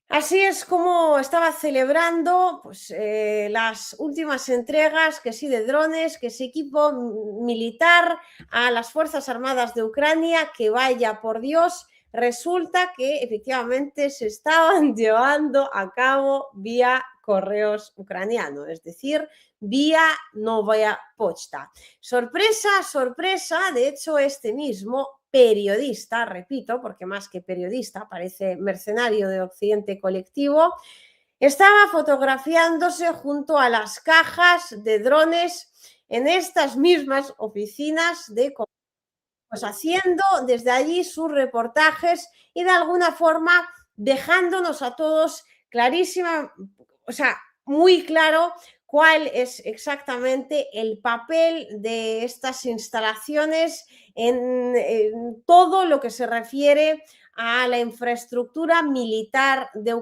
Así es como estaba celebrando pues, las últimas entregas, que sí de drones, que sí equipo militar a las Fuerzas Armadas de Ucrania, que vaya por Dios, resulta que efectivamente se estaban llevando a cabo vía correos ucranianos, es decir, vía Novaya Pochta. Sorpresa, sorpresa, de hecho este mismo periodista, repito, porque más que periodista parece mercenario de Occidente colectivo, estaba fotografiándose junto a las cajas de drones en estas mismas oficinas de pues haciendo desde allí sus reportajes y de alguna forma dejándonos a todos clarísima, o sea, muy claro cuál es exactamente el papel de estas instalaciones en todo lo que se refiere a la infraestructura militar de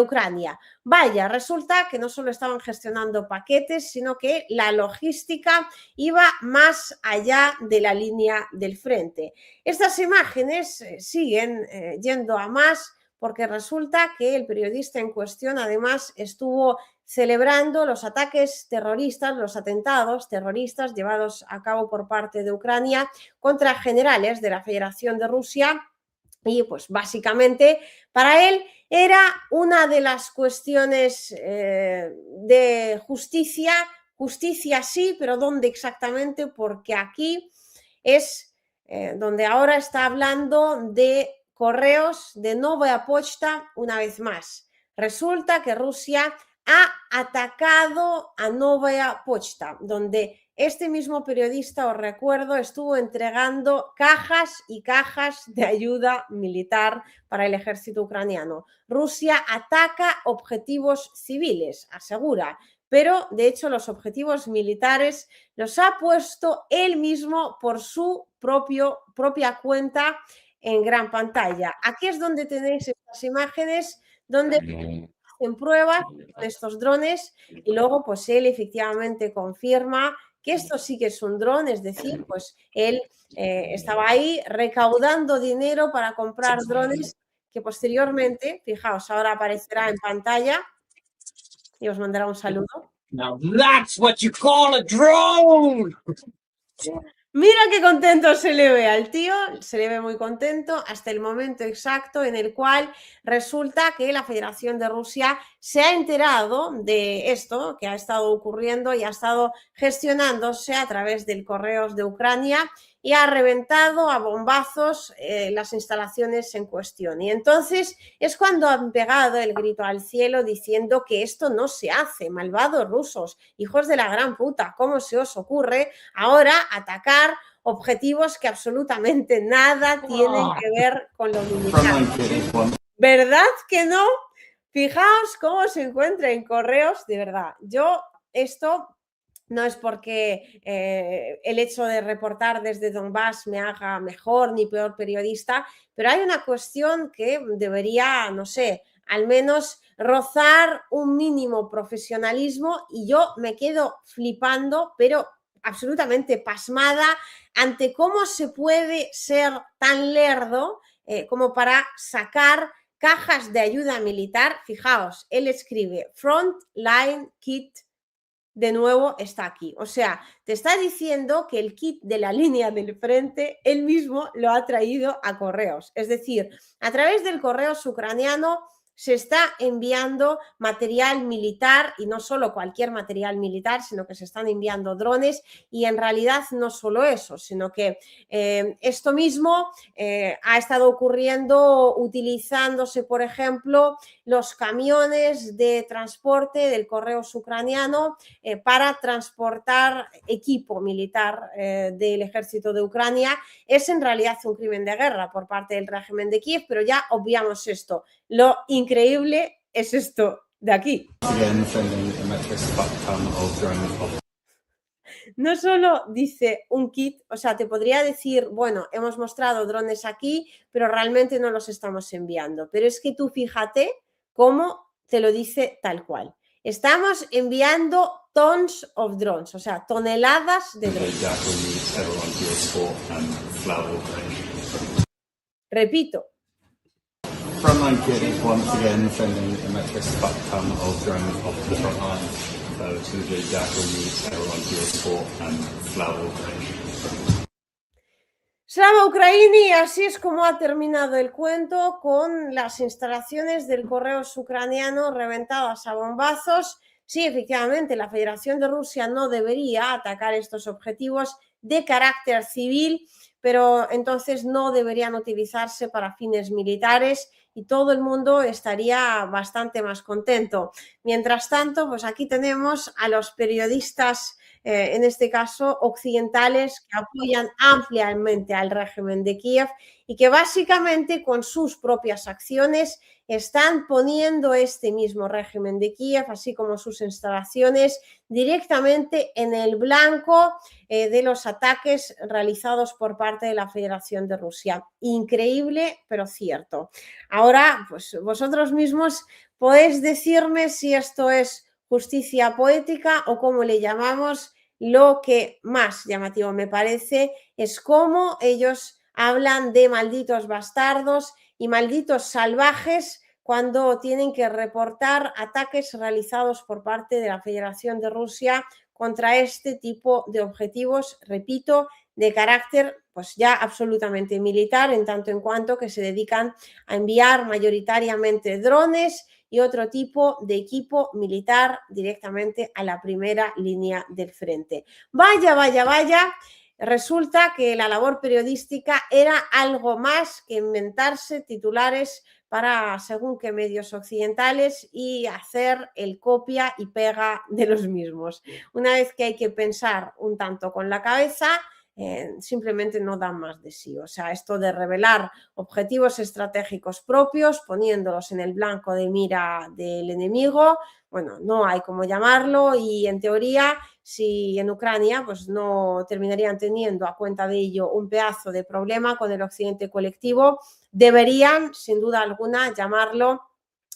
Ucrania. Vaya, resulta que no solo estaban gestionando paquetes, sino que la logística iba más allá de la línea del frente. Estas imágenes siguen yendo a más porque resulta que el periodista en cuestión además estuvo celebrando los ataques terroristas, los atentados terroristas llevados a cabo por parte de Ucrania contra generales de la Federación de Rusia y pues básicamente para él era una de las cuestiones de justicia, justicia sí, pero ¿dónde exactamente? Porque aquí es donde ahora está hablando de correos de Novaya Pochta una vez más. Resulta que Rusia ha atacado a Novaya Pochta, donde este mismo periodista, os recuerdo, estuvo entregando cajas y cajas de ayuda militar para el ejército ucraniano. Rusia ataca objetivos civiles, asegura, pero de hecho los objetivos militares los ha puesto él mismo por su propia cuenta en gran pantalla. Aquí es donde tenéis estas imágenes donde hacen pruebas con estos drones y luego pues él efectivamente confirma que esto sí que es un dron, es decir, pues él estaba ahí recaudando dinero para comprar drones que posteriormente, fijaos, ahora aparecerá en pantalla y os mandará un saludo. Now that's what you call a drone! Mira qué contento se le ve al tío, se le ve muy contento hasta el momento exacto en el cual resulta que la Federación de Rusia se ha enterado de esto que ha estado ocurriendo y ha estado gestionándose a través del correos de Ucrania y ha reventado a bombazos las instalaciones en cuestión. Y entonces es cuando han pegado el grito al cielo diciendo que esto no se hace, malvados rusos, hijos de la gran puta, ¿cómo se os ocurre ahora atacar objetivos que absolutamente nada tienen que ver con lo militar? ¿Verdad que no? Fijaos cómo se encuentra en correos, de verdad. Yo esto no es porque el hecho de reportar desde Donbass me haga mejor ni peor periodista, pero hay una cuestión que debería, no sé, al menos rozar un mínimo profesionalismo y yo me quedo flipando, pero absolutamente pasmada ante cómo se puede ser tan lerdo como para sacar cajas de ayuda militar. Fijaos, él escribe Frontline Kit, de nuevo está aquí. O sea, te está diciendo que el kit de la línea del frente él mismo lo ha traído a correos. Es decir, a través del correos ucraniano se está enviando material militar, y no solo cualquier material militar, sino que se están enviando drones, y en realidad no solo eso, sino que esto mismo ha estado ocurriendo utilizándose, por ejemplo, los camiones de transporte del correos ucraniano para transportar equipo militar del ejército de Ucrania. Es en realidad un crimen de guerra por parte del régimen de Kiev, pero ya obviamos esto. Lo increíble es esto de aquí. No solo dice un kit, o sea, te podría decir, bueno, hemos mostrado drones aquí, pero realmente no los estamos enviando. Pero es que tú fíjate cómo te lo dice tal cual. Estamos enviando tons of drones, o sea, toneladas de drones. Repito. Frontline Kit is once again sending a metric ton of drones off the front line. So it's going to be Jackal units everyone to your support and Slava Ukraine. Slava Ukraini, así es como ha terminado el cuento, con las instalaciones del correos ucraniano reventadas a bombazos. Sí, efectivamente, la Federación de Rusia no debería atacar estos objetivos de carácter civil, pero entonces no deberían utilizarse para fines militares y todo el mundo estaría bastante más contento. Mientras tanto, pues aquí tenemos a los periodistas, en este caso occidentales, que apoyan ampliamente al régimen de Kiev y que básicamente con sus propias acciones están poniendo este mismo régimen de Kiev, así como sus instalaciones, directamente en el blanco de los ataques realizados por parte de la Federación de Rusia. Increíble, pero cierto. Ahora, pues vosotros mismos podéis decirme si esto es justicia poética o como le llamamos. Lo que más llamativo me parece es cómo ellos hablan de malditos bastardos y malditos salvajes cuando tienen que reportar ataques realizados por parte de la Federación de Rusia contra este tipo de objetivos, repito, de carácter pues ya absolutamente militar, en tanto en cuanto que se dedican a enviar mayoritariamente drones y otro tipo de equipo militar directamente a la primera línea del frente. Vaya, vaya, vaya. Resulta que la labor periodística era algo más que inventarse titulares para según qué medios occidentales y hacer el copia y pega de los mismos. Una vez que hay que pensar un tanto con la cabeza, simplemente no dan más de sí. O sea, esto de revelar objetivos estratégicos propios, poniéndolos en el blanco de mira del enemigo, bueno, no hay cómo llamarlo, y en teoría, si en Ucrania pues no terminarían teniendo a cuenta de ello un pedazo de problema con el occidente colectivo, deberían, sin duda alguna, llamarlo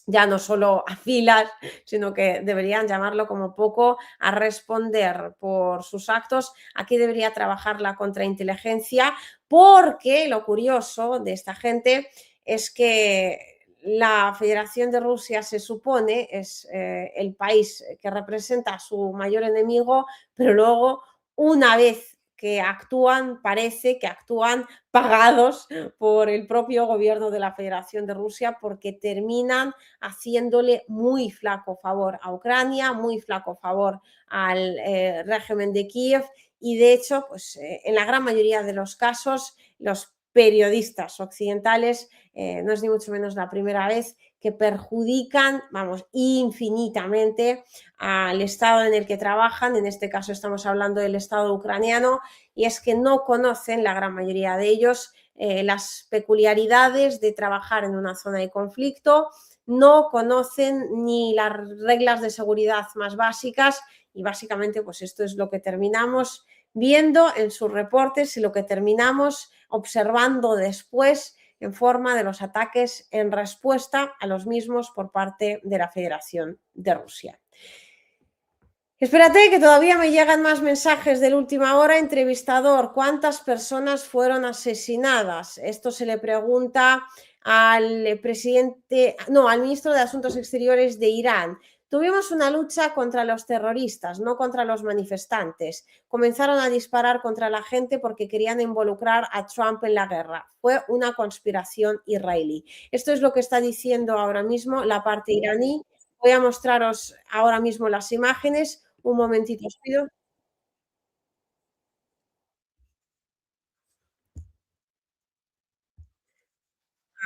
ya no solo a filas, sino que deberían llamarlo como poco a responder por sus actos. Aquí debería trabajar la contrainteligencia, porque lo curioso de esta gente es que la Federación de Rusia se supone es el país que representa a su mayor enemigo, pero luego una vez que actúan, parece que actúan pagados por el propio gobierno de la Federación de Rusia, porque terminan haciéndole muy flaco favor a Ucrania, muy flaco favor al régimen de Kiev, y de hecho, pues en la gran mayoría de los casos, los periodistas occidentales, no es ni mucho menos la primera vez que perjudican, vamos, infinitamente al Estado en el que trabajan. En este caso estamos hablando del Estado ucraniano, y es que no conocen, la gran mayoría de ellos, las peculiaridades de trabajar en una zona de conflicto, no conocen ni las reglas de seguridad más básicas, y básicamente pues esto es lo que terminamos viendo en sus reportes y lo que terminamos observando después en forma de los ataques en respuesta a los mismos por parte de la Federación de Rusia. Espérate, que todavía me llegan más mensajes de última hora. Entrevistador, ¿cuántas personas fueron asesinadas? Esto se le pregunta al presidente, no, al ministro de Asuntos Exteriores de Irán. Tuvimos una lucha contra los terroristas, no contra los manifestantes. Comenzaron a disparar contra la gente porque querían involucrar a Trump en la guerra. Fue una conspiración israelí. Esto es lo que está diciendo ahora mismo la parte iraní. Voy a mostraros ahora mismo las imágenes. Un momentito, os pido.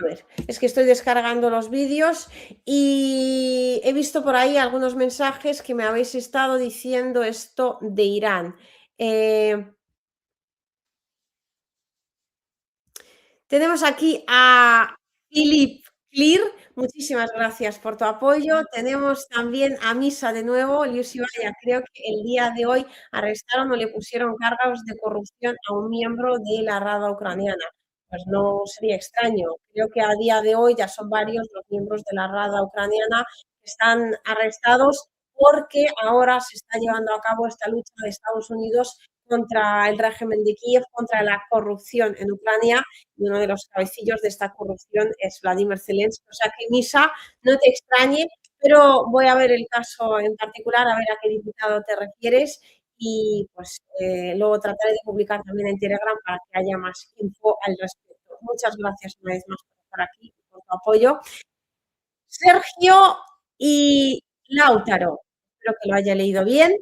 A ver, es que estoy descargando los vídeos y he visto por ahí algunos mensajes que me habéis estado diciendo esto de Irán. Tenemos aquí a Philip Clear. Muchísimas gracias por tu apoyo. Tenemos también a Misa de nuevo. Liusi Vaya, creo que el día de hoy arrestaron o le pusieron cargos de corrupción a un miembro de la Rada ucraniana. Pues no sería extraño. Creo que a día de hoy ya son varios los miembros de la Rada ucraniana que están arrestados porque ahora se está llevando a cabo esta lucha de Estados Unidos contra el régimen de Kiev, contra la corrupción en Ucrania, y uno de los cabecillos de esta corrupción es Vladimir Zelensky. O sea que, Misa, no te extrañe, pero voy a ver el caso en particular, a ver a qué diputado te refieres y pues luego trataré de publicar también en Telegram para que haya más info al respecto. Muchas gracias una vez más por estar aquí y por tu apoyo. Sergio y Lautaro, espero que lo haya leído bien.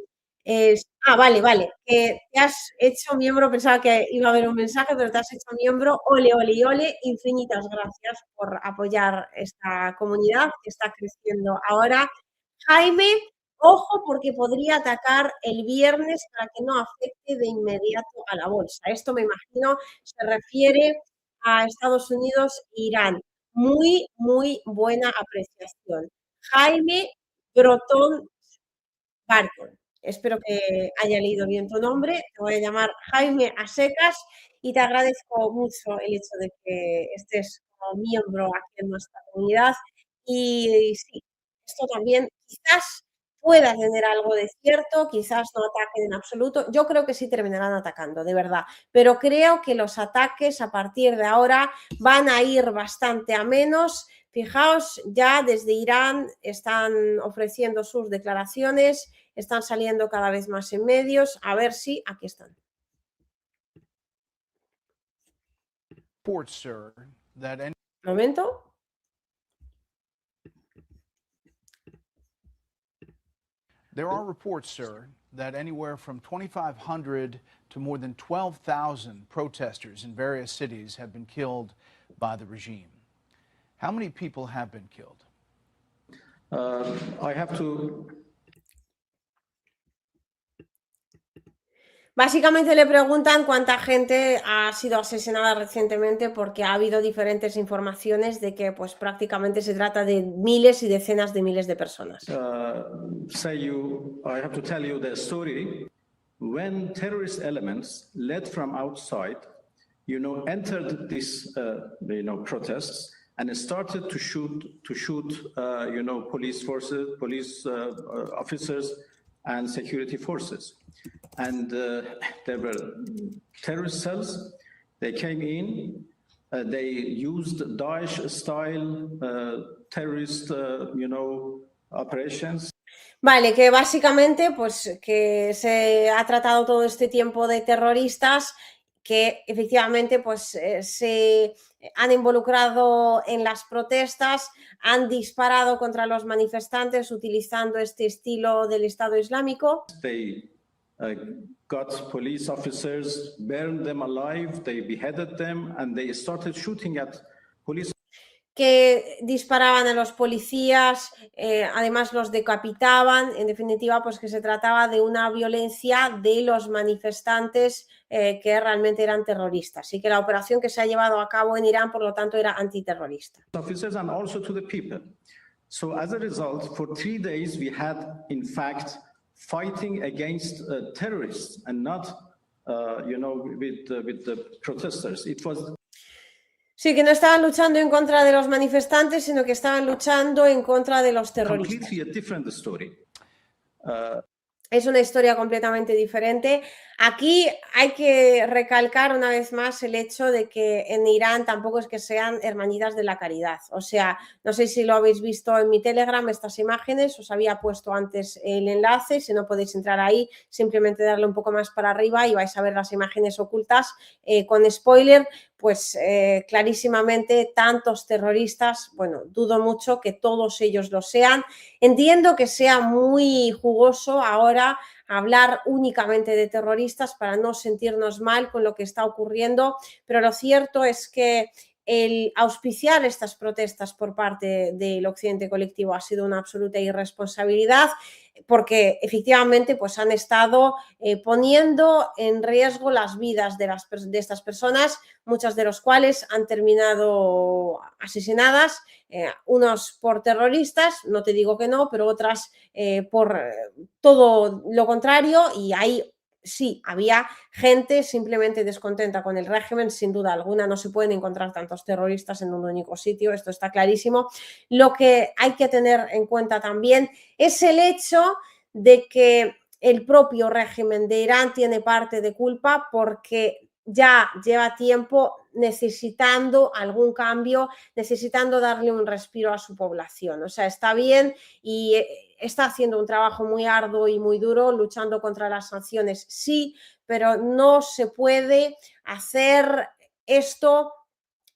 Vale, te has hecho miembro, pensaba que iba a haber un mensaje, pero te has hecho miembro. Ole, ole y ole, infinitas gracias por apoyar esta comunidad que está creciendo ahora. Jaime, ojo porque podría atacar el viernes para que no afecte de inmediato a la bolsa. Esto me imagino se refiere a Estados Unidos e Irán. Muy, muy buena apreciación. Jaime Brotón Barton. Espero que haya leído bien tu nombre. Te voy a llamar Jaime a secas y te agradezco mucho el hecho de que estés como miembro aquí en nuestra comunidad. Y sí, esto también quizás pueda tener algo de cierto, quizás no ataquen en absoluto. Yo creo que sí terminarán atacando, de verdad. Pero creo que los ataques a partir de ahora van a ir bastante a menos. Fijaos, ya desde Irán están ofreciendo sus declaraciones, están saliendo cada vez más en medios. A ver si aquí están. Momento. There are reports, sir, that anywhere from 2,500 to more than 12,000 protesters in various cities have been killed by the regime. How many people have been killed? I have to. Básicamente le preguntan cuánta gente ha sido asesinada recientemente porque ha habido diferentes informaciones de que pues prácticamente se trata de miles y decenas de miles de personas. I have to tell you the story. When terrorist elements led from outside, entered these, protests and started to shoot, police forces, police officers, and security forces. And there were terrorist cells. They came in. They used Daesh-style terrorist, operations. Vale, que básicamente pues que se ha tratado todo este tiempo de terroristas que efectivamente pues se han involucrado en las protestas, han disparado contra los manifestantes utilizando este estilo del Estado Islámico. They got police officers, burned them alive, they beheaded them, and they started shooting at police. Que disparaban a los policías, además los decapitaban. En definitiva, pues que se trataba de una violencia de los manifestantes que realmente eran terroristas. Y que la operación que se ha llevado a cabo en Irán, por lo tanto, era antiterrorista. Officers and also to the people. So as a result, for 3 days we had, in fact, fighting against terrorists and not, with the protesters. It was. Sí, que no estaban luchando en contra de los manifestantes, sino que estaban luchando en contra de los terroristas. Es una historia completamente diferente. Aquí hay que recalcar una vez más el hecho de que en Irán tampoco es que sean hermanitas de la caridad. O sea, no sé si lo habéis visto en mi Telegram, estas imágenes, os había puesto antes el enlace, si no podéis entrar ahí, simplemente darle un poco más para arriba y vais a ver las imágenes ocultas con spoiler. Pues clarísimamente tantos terroristas, bueno, dudo mucho que todos ellos lo sean. Entiendo que sea muy jugoso ahora hablar únicamente de terroristas para no sentirnos mal con lo que está ocurriendo, pero lo cierto es que el auspiciar estas protestas por parte del Occidente colectivo ha sido una absoluta irresponsabilidad, porque efectivamente pues han estado poniendo en riesgo las vidas de estas personas, muchas de las cuales han terminado asesinadas, unos por terroristas, no te digo que no, pero otras por todo lo contrario, y ahí sí, había gente simplemente descontenta con el régimen, sin duda alguna, no se pueden encontrar tantos terroristas en un único sitio, esto está clarísimo. Lo que hay que tener en cuenta también es el hecho de que el propio régimen de Irán tiene parte de culpa porque ya lleva tiempo necesitando algún cambio, necesitando darle un respiro a su población. O sea, está bien y está haciendo un trabajo muy arduo y muy duro, luchando contra las sanciones, sí, pero no se puede hacer esto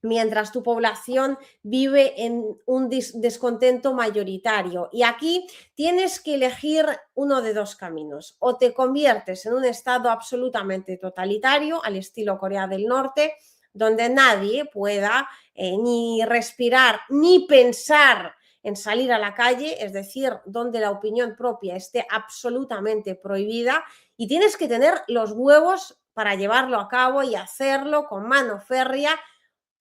mientras tu población vive en un descontento mayoritario. Y aquí tienes que elegir uno de dos caminos. O te conviertes en un estado absolutamente totalitario, al estilo Corea del Norte, donde nadie pueda ni respirar ni pensar en salir a la calle, es decir, donde la opinión propia esté absolutamente prohibida, y tienes que tener los huevos para llevarlo a cabo y hacerlo con mano férrea.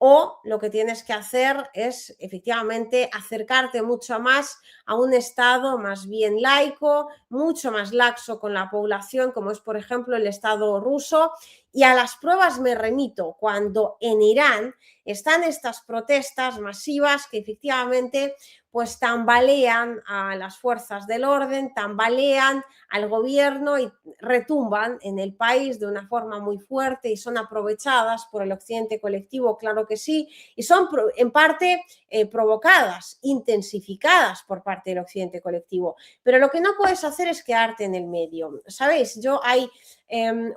O lo que tienes que hacer es efectivamente acercarte mucho más a un estado más bien laico, mucho más laxo con la población, como es por ejemplo el estado ruso. Y a las pruebas me remito cuando en Irán están estas protestas masivas que efectivamente pues tambalean a las fuerzas del orden, tambalean al gobierno y retumban en el país de una forma muy fuerte y son aprovechadas por el Occidente colectivo, claro que sí, y son en parte provocadas, intensificadas por parte del Occidente colectivo. Pero lo que no puedes hacer es quedarte en el medio. ¿Sabéis? Yo hay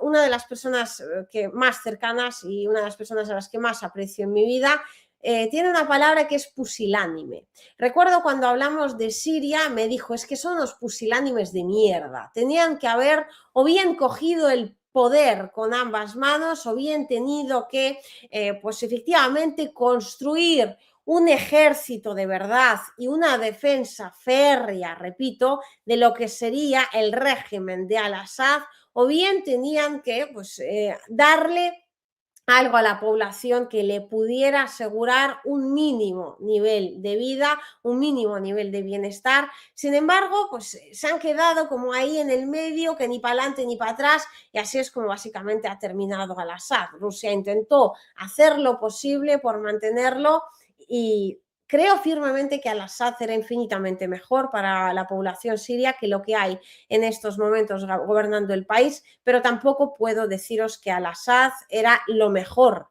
una de las personas que más cercanas y una de las personas a las que más aprecio en mi vida, tiene una palabra que es pusilánime. Recuerdo cuando hablamos de Siria, me dijo, es que son los pusilánimes de mierda. Tenían que haber o bien cogido el poder con ambas manos o bien tenido que, pues efectivamente, construir un ejército de verdad y una defensa férrea, repito, de lo que sería el régimen de Al-Assad, o bien tenían que pues, darle algo a la población que le pudiera asegurar un mínimo nivel de vida, un mínimo nivel de bienestar. Sin embargo, pues se han quedado como ahí en el medio, que ni para adelante ni para atrás, y así es como básicamente ha terminado Al-Assad. Rusia intentó hacer lo posible por mantenerlo y creo firmemente que Al-Assad era infinitamente mejor para la población siria que lo que hay en estos momentos gobernando el país, pero tampoco puedo deciros que Al-Assad era lo mejor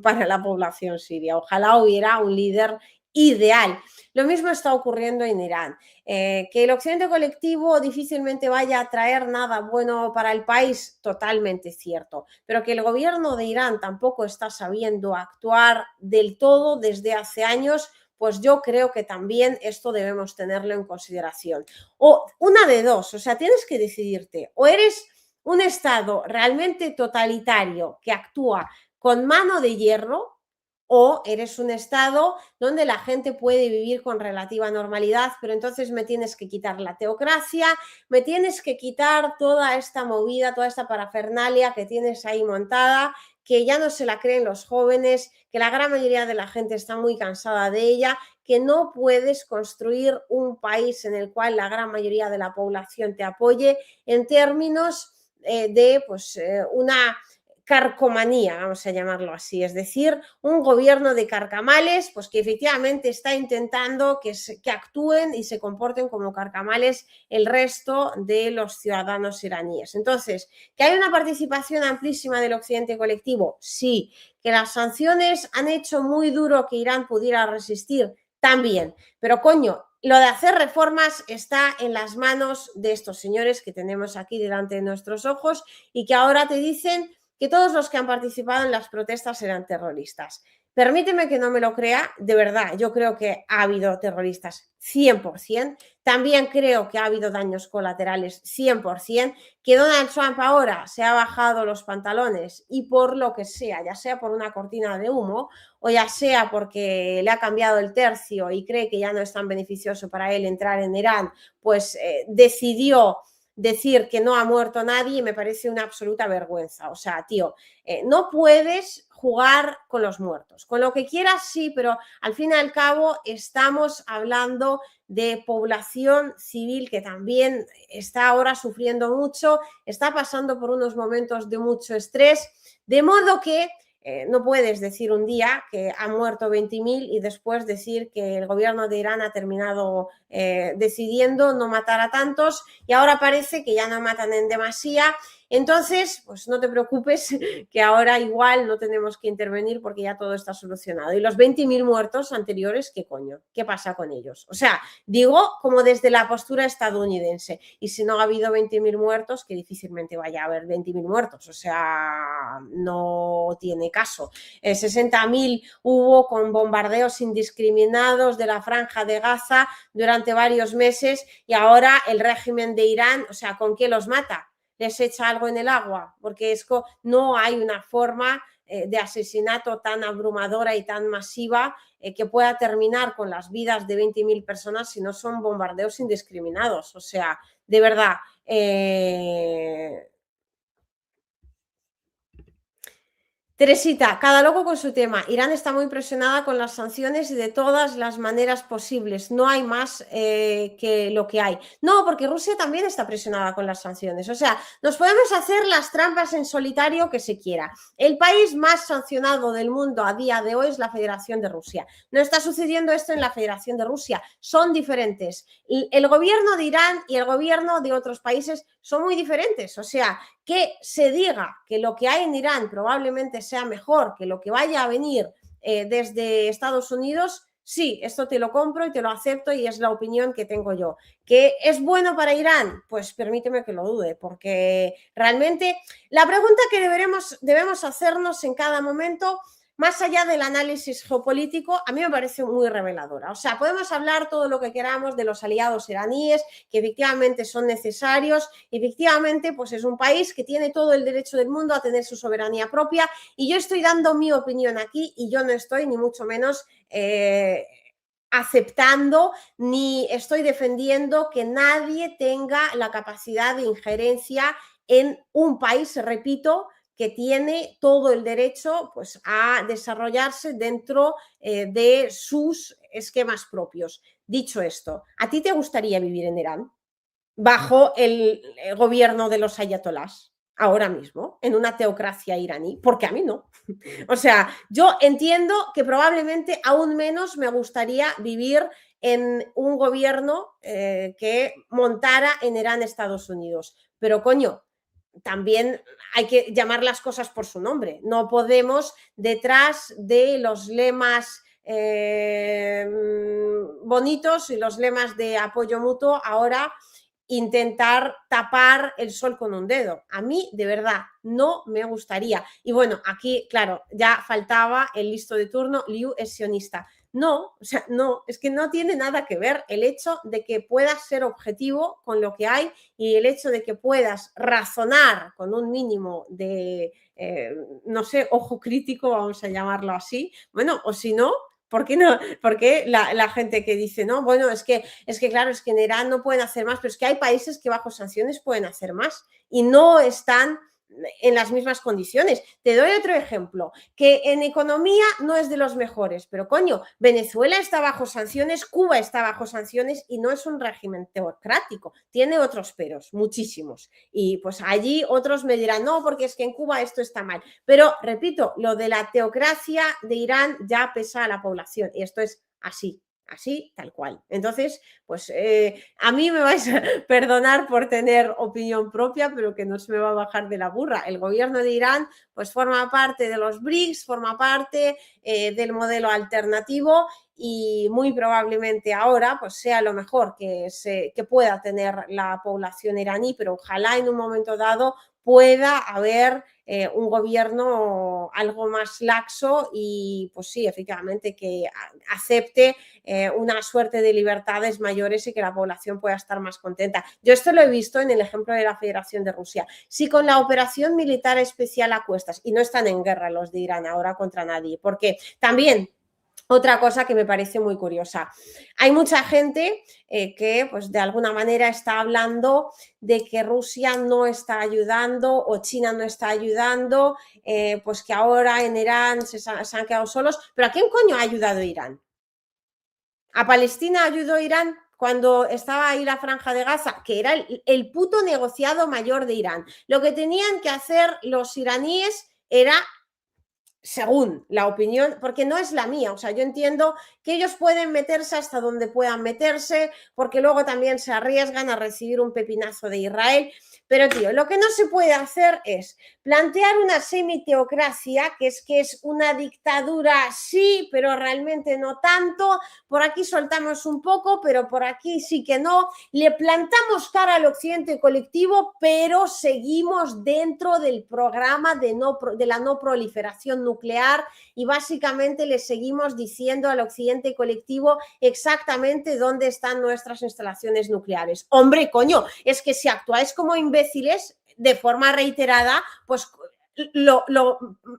para la población siria. Ojalá hubiera un líder ideal. Lo mismo está ocurriendo en Irán. Que el Occidente colectivo difícilmente vaya a traer nada bueno para el país, totalmente cierto, pero que el gobierno de Irán tampoco está sabiendo actuar del todo desde hace años, pues yo creo que también esto debemos tenerlo en consideración. O una de dos, o sea, tienes que decidirte, o eres un estado realmente totalitario que actúa con mano de hierro, o eres un estado donde la gente puede vivir con relativa normalidad, pero entonces me tienes que quitar la teocracia, me tienes que quitar toda esta movida, toda esta parafernalia que tienes ahí montada, que ya no se la creen los jóvenes, que la gran mayoría de la gente está muy cansada de ella, que no puedes construir un país en el cual la gran mayoría de la población te apoye en términos de pues, una carcomanía, vamos a llamarlo así, es decir, un gobierno de carcamales, pues que efectivamente está intentando que actúen y se comporten como carcamales el resto de los ciudadanos iraníes. Entonces, ¿que hay una participación amplísima del occidente colectivo? Sí. ¿Que las sanciones han hecho muy duro que Irán pudiera resistir? También. Pero coño, lo de hacer reformas está en las manos de estos señores que tenemos aquí delante de nuestros ojos y que ahora te dicen que todos los que han participado en las protestas eran terroristas. Permíteme que no me lo crea, de verdad, yo creo que ha habido terroristas 100%, también creo que ha habido daños colaterales 100%, que Donald Trump ahora se ha bajado los pantalones y por lo que sea, ya sea por una cortina de humo o ya sea porque le ha cambiado el tercio y cree que ya no es tan beneficioso para él entrar en Irán, pues decidió decir que no ha muerto nadie y me parece una absoluta vergüenza. O sea, tío, no puedes jugar con los muertos. Con lo que quieras, sí, pero al fin y al cabo estamos hablando de población civil que también está ahora sufriendo mucho, está pasando por unos momentos de mucho estrés, de modo que no puedes decir un día que han muerto 20.000 y después decir que el gobierno de Irán ha terminado decidiendo no matar a tantos y ahora parece que ya no matan en demasía. Entonces, pues no te preocupes que ahora igual no tenemos que intervenir porque ya todo está solucionado. Y los 20.000 muertos anteriores, ¿qué coño? ¿Qué pasa con ellos? O sea, digo como desde la postura estadounidense. Y si no ha habido 20.000 muertos, que difícilmente vaya a haber 20.000 muertos. O sea, no tiene caso. 60.000 hubo con bombardeos indiscriminados de la Franja de Gaza durante varios meses y ahora el régimen de Irán, o sea, ¿con qué los mata? ¿Les echa algo en el agua? Porque no hay una forma de asesinato tan abrumadora y tan masiva que pueda terminar con las vidas de 20.000 personas si no son bombardeos indiscriminados. O sea, de verdad. Teresita, cada loco con su tema. Irán está muy presionada con las sanciones y de todas las maneras posibles. No hay más que lo que hay. No, porque Rusia también está presionada con las sanciones. O sea, nos podemos hacer las trampas en solitario que se quiera. El país más sancionado del mundo a día de hoy es la Federación de Rusia. No está sucediendo esto en la Federación de Rusia. Son diferentes. El gobierno de Irán y el gobierno de otros países son muy diferentes. O sea, que se diga que lo que hay en Irán probablemente sea mejor que lo que vaya a venir desde Estados Unidos, sí, esto te lo compro y te lo acepto y es la opinión que tengo yo. ¿Que es bueno para Irán? Pues permíteme que lo dude, porque realmente la pregunta que debemos hacernos en cada momento, más allá del análisis geopolítico, a mí me parece muy reveladora. O sea, podemos hablar todo lo que queramos de los aliados iraníes, que efectivamente son necesarios, y efectivamente pues es un país que tiene todo el derecho del mundo a tener su soberanía propia, y yo estoy dando mi opinión aquí y yo no estoy ni mucho menos aceptando ni estoy defendiendo que nadie tenga la capacidad de injerencia en un país, repito, que tiene todo el derecho pues, a desarrollarse dentro de sus esquemas propios. Dicho esto, ¿a ti te gustaría vivir en Irán bajo el gobierno de los ayatolás ahora mismo, en una teocracia iraní? Porque a mí no. O sea, yo entiendo que probablemente aún menos me gustaría vivir en un gobierno que montara en Irán Estados Unidos. Pero coño, también hay que llamar las cosas por su nombre. No podemos, detrás de los lemas bonitos y los lemas de apoyo mutuo, ahora intentar tapar el sol con un dedo. A mí, de verdad, no me gustaría. Y bueno, aquí, claro, ya faltaba el listo de turno, Liu es sionista. No, o sea, no, es que no tiene nada que ver el hecho de que puedas ser objetivo con lo que hay y el hecho de que puedas razonar con un mínimo de, no sé, ojo crítico, vamos a llamarlo así. Bueno, o si no, ¿por qué no? Porque la gente que dice, no, bueno, es que claro, es que en Irán no pueden hacer más, pero es que hay países que bajo sanciones pueden hacer más y no están en las mismas condiciones. Te doy otro ejemplo, que en economía no es de los mejores, pero coño, Venezuela está bajo sanciones, Cuba está bajo sanciones y no es un régimen teocrático, tiene otros peros, muchísimos. Y pues allí otros me dirán, no, porque es que en Cuba esto está mal. Pero repito, lo de la teocracia de Irán ya pesa a la población y esto es así. Así, tal cual. Entonces, pues a mí me vais a perdonar por tener opinión propia, pero que no se me va a bajar de la burra. El gobierno de Irán pues forma parte de los BRICS, forma parte del modelo alternativo y muy probablemente ahora pues sea lo mejor que pueda tener la población iraní, pero ojalá en un momento dado pueda haber un gobierno algo más laxo y pues sí, efectivamente que acepte una suerte de libertades mayores y que la población pueda estar más contenta. Yo esto lo he visto en el ejemplo de la Federación de Rusia. Si con la operación militar especial a cuestas, y no están en guerra los de Irán ahora contra nadie, porque también otra cosa que me parece muy curiosa. Hay mucha gente que pues de alguna manera está hablando de que Rusia no está ayudando o China no está ayudando, pues que ahora en Irán se han quedado solos. ¿Pero a quién coño ha ayudado Irán? ¿A Palestina ayudó Irán? Cuando estaba ahí la Franja de Gaza, que era el puto negociado mayor de Irán. Lo que tenían que hacer los iraníes era, según la opinión, porque no es la mía, o sea, yo entiendo que ellos pueden meterse hasta donde puedan meterse, porque luego también se arriesgan a recibir un pepinazo de Israel, pero tío, lo que no se puede hacer es plantear una semiteocracia, que es una dictadura, sí, pero realmente no tanto, por aquí soltamos un poco, pero por aquí sí que no, le plantamos cara al occidente colectivo, pero seguimos dentro del programa de la no proliferación nuclear y básicamente le seguimos diciendo al occidente colectivo exactamente dónde están nuestras instalaciones nucleares. Hombre, coño, es que si actuáis como imbéciles de forma reiterada, pues lo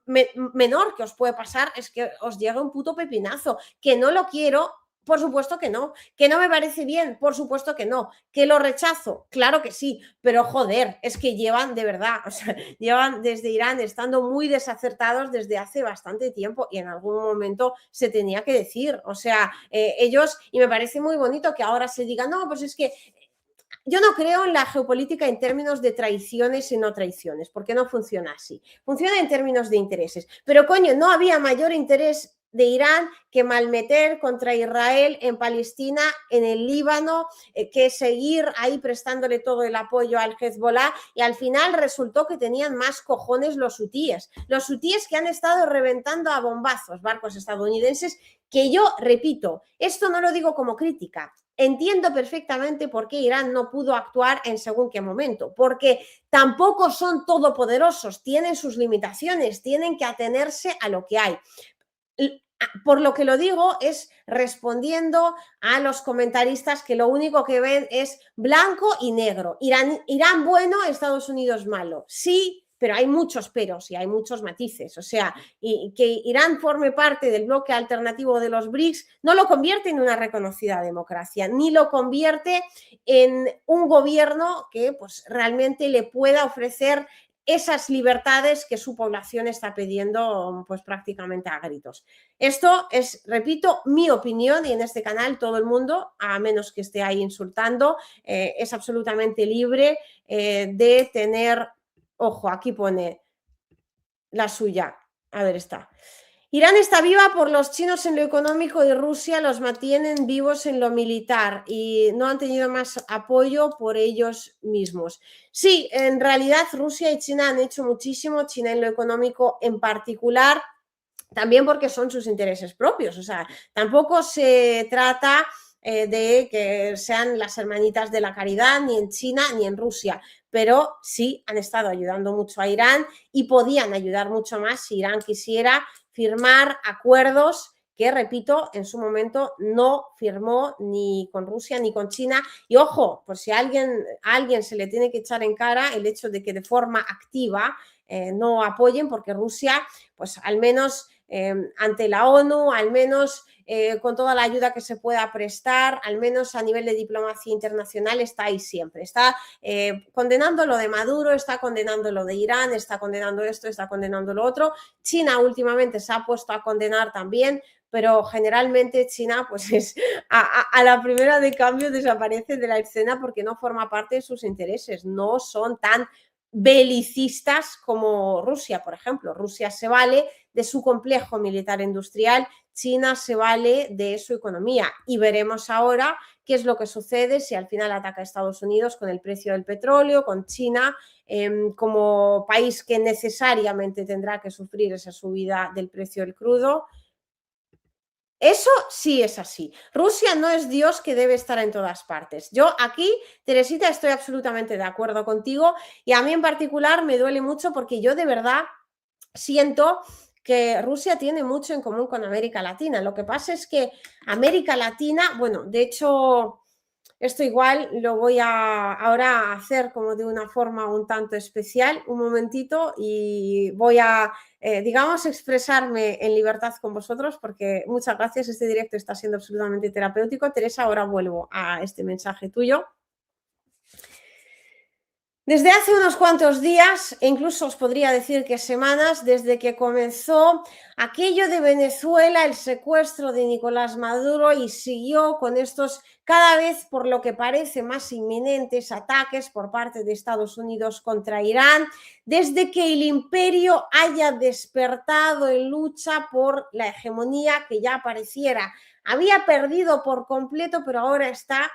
menor que os puede pasar es que os llegue un puto pepinazo, que no lo quiero. Por supuesto que no me parece bien, por supuesto que no, que lo rechazo, claro que sí, pero joder, es que llevan de verdad, o sea, llevan desde Irán estando muy desacertados desde hace bastante tiempo y en algún momento se tenía que decir, o sea, ellos, y me parece muy bonito que ahora se diga, no, pues es que yo no creo en la geopolítica en términos de traiciones y no traiciones, porque no funciona así, funciona en términos de intereses, pero coño, no había mayor interés de Irán que malmeter contra Israel en Palestina, en el Líbano, que seguir ahí prestándole todo el apoyo al Hezbollah y al final resultó que tenían más cojones los hutíes que han estado reventando a bombazos barcos estadounidenses, que yo repito, esto no lo digo como crítica, entiendo perfectamente por qué Irán no pudo actuar en según qué momento, porque tampoco son todopoderosos, tienen sus limitaciones, tienen que atenerse a lo que hay. Por lo que lo digo es respondiendo a los comentaristas que lo único que ven es blanco y negro. Irán bueno, Estados Unidos malo. Sí, pero hay muchos peros y hay muchos matices. O sea, y que Irán forme parte del bloque alternativo de los BRICS no lo convierte en una reconocida democracia, ni lo convierte en un gobierno que pues, realmente le pueda ofrecer esas libertades que su población está pidiendo pues prácticamente a gritos. Esto es, repito, mi opinión y en este canal todo el mundo, a menos que esté ahí insultando, es absolutamente libre de tener, ojo, aquí pone la suya, a ver está. Irán está viva por los chinos en lo económico y Rusia los mantienen vivos en lo militar y no han tenido más apoyo por ellos mismos. Sí, en realidad Rusia y China han hecho muchísimo, China en lo económico en particular, también porque son sus intereses propios. O sea, tampoco se trata de que sean las hermanitas de la caridad ni en China ni en Rusia, pero sí han estado ayudando mucho a Irán y podían ayudar mucho más si Irán quisiera firmar acuerdos que, repito, en su momento no firmó ni con Rusia ni con China. Y ojo, por si a alguien se le tiene que echar en cara el hecho de que de forma activa no apoyen, porque Rusia, pues al menos ante la ONU, al menos con toda la ayuda que se pueda prestar, al menos a nivel de diplomacia internacional, está ahí siempre. Está condenando lo de Maduro, está condenando lo de Irán, está condenando esto, está condenando lo otro. China últimamente se ha puesto a condenar también, pero generalmente China pues es a la primera de cambio desaparece de la escena porque no forma parte de sus intereses, no son tan belicistas como Rusia, por ejemplo. Rusia se vale de su complejo militar industrial, China se vale de su economía y veremos ahora qué es lo que sucede si al final ataca a Estados Unidos con el precio del petróleo, con China como país que necesariamente tendrá que sufrir esa subida del precio del crudo. Eso sí es así. Rusia no es Dios que debe estar en todas partes. Yo aquí, Teresita, estoy absolutamente de acuerdo contigo y a mí en particular me duele mucho porque yo de verdad siento que Rusia tiene mucho en común con América Latina. Lo que pasa es que América Latina, bueno, de hecho, esto igual lo voy a ahora hacer como de una forma un tanto especial, un momentito, y voy a, digamos, expresarme en libertad con vosotros porque muchas gracias, este directo está siendo absolutamente terapéutico. Teresa, ahora vuelvo a este mensaje tuyo. Desde hace unos cuantos días, e incluso os podría decir que semanas, desde que comenzó aquello de Venezuela, el secuestro de Nicolás Maduro y siguió con estos cada vez por lo que parece más inminentes ataques por parte de Estados Unidos contra Irán, desde que el imperio haya despertado en lucha por la hegemonía que ya pareciera había perdido por completo, pero ahora está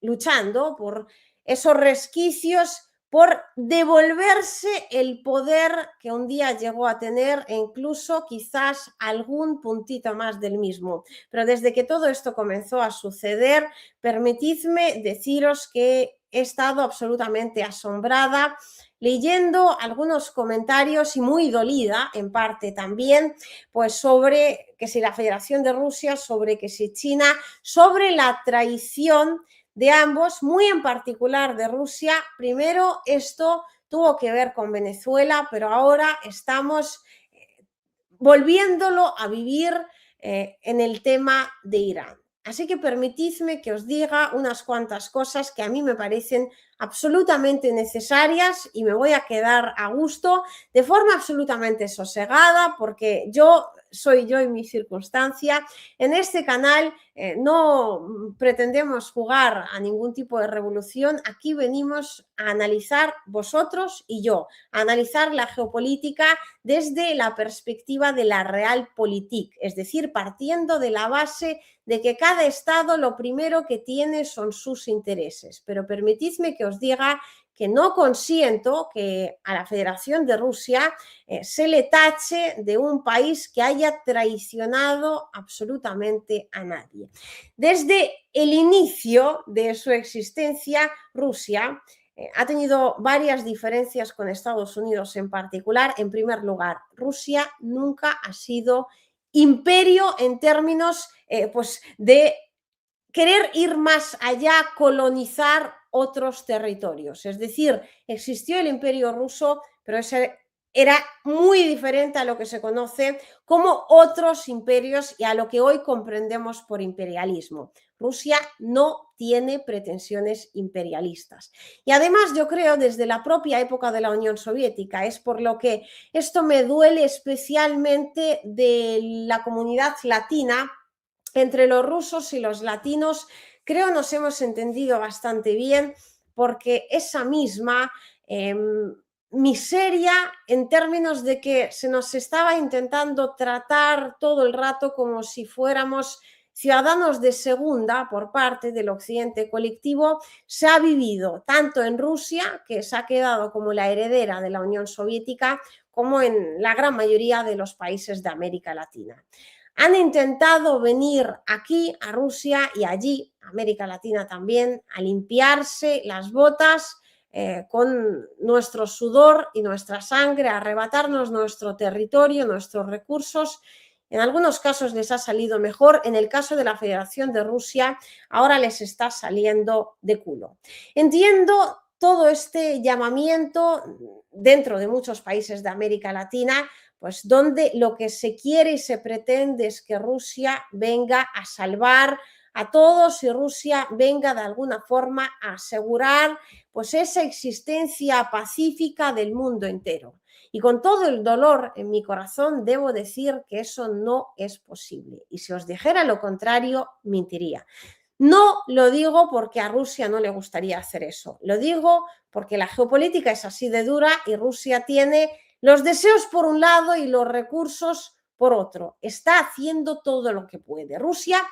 luchando por esos resquicios, por devolverse el poder que un día llegó a tener e incluso quizás algún puntito más del mismo. Pero desde que todo esto comenzó a suceder, permitidme deciros que he estado absolutamente asombrada leyendo algunos comentarios y muy dolida en parte también, pues sobre que si la Federación de Rusia, sobre que si China, sobre la traición de ambos, muy en particular de Rusia. Primero esto tuvo que ver con Venezuela, pero ahora estamos volviéndolo a vivir en el tema de Irán. Así que permitidme que os diga unas cuantas cosas que a mí me parecen absolutamente necesarias y me voy a quedar a gusto de forma absolutamente sosegada porque soy yo y mi circunstancia. En este canal no pretendemos jugar a ningún tipo de revolución. Aquí venimos a analizar vosotros y yo, a analizar la geopolítica desde la perspectiva de la realpolitik, es decir, partiendo de la base de que cada Estado lo primero que tiene son sus intereses. Pero permitidme que os diga que no consiento que a la Federación de Rusia se le tache de un país que haya traicionado absolutamente a nadie. Desde el inicio de su existencia, Rusia ha tenido varias diferencias con Estados Unidos en particular. En primer lugar, Rusia nunca ha sido imperio en términos pues de querer ir más allá, colonizar otros territorios. Es decir, existió el Imperio Ruso, pero ese era muy diferente a lo que se conoce como otros imperios y a lo que hoy comprendemos por imperialismo. Rusia no tiene pretensiones imperialistas. Y además yo creo desde la propia época de la Unión Soviética, es por lo que esto me duele especialmente de la comunidad latina. Entre los rusos y los latinos creo nos hemos entendido bastante bien porque esa misma miseria en términos de que se nos estaba intentando tratar todo el rato como si fuéramos ciudadanos de segunda por parte del occidente colectivo, se ha vivido tanto en Rusia, que se ha quedado como la heredera de la Unión Soviética, como en la gran mayoría de los países de América Latina. Han intentado venir aquí a Rusia y allí, América Latina también, a limpiarse las botas con nuestro sudor y nuestra sangre, a arrebatarnos nuestro territorio, nuestros recursos. En algunos casos les ha salido mejor, en el caso de la Federación de Rusia ahora les está saliendo de culo. Entiendo todo este llamamiento dentro de muchos países de América Latina pues donde lo que se quiere y se pretende es que Rusia venga a salvar a todos y Rusia venga de alguna forma a asegurar pues esa existencia pacífica del mundo entero. Y con todo el dolor en mi corazón debo decir que eso no es posible. Y si os dijera lo contrario, mentiría. No lo digo porque a Rusia no le gustaría hacer eso. Lo digo porque la geopolítica es así de dura y Rusia tiene los deseos por un lado y los recursos por otro. Está haciendo todo lo que puede. Rusia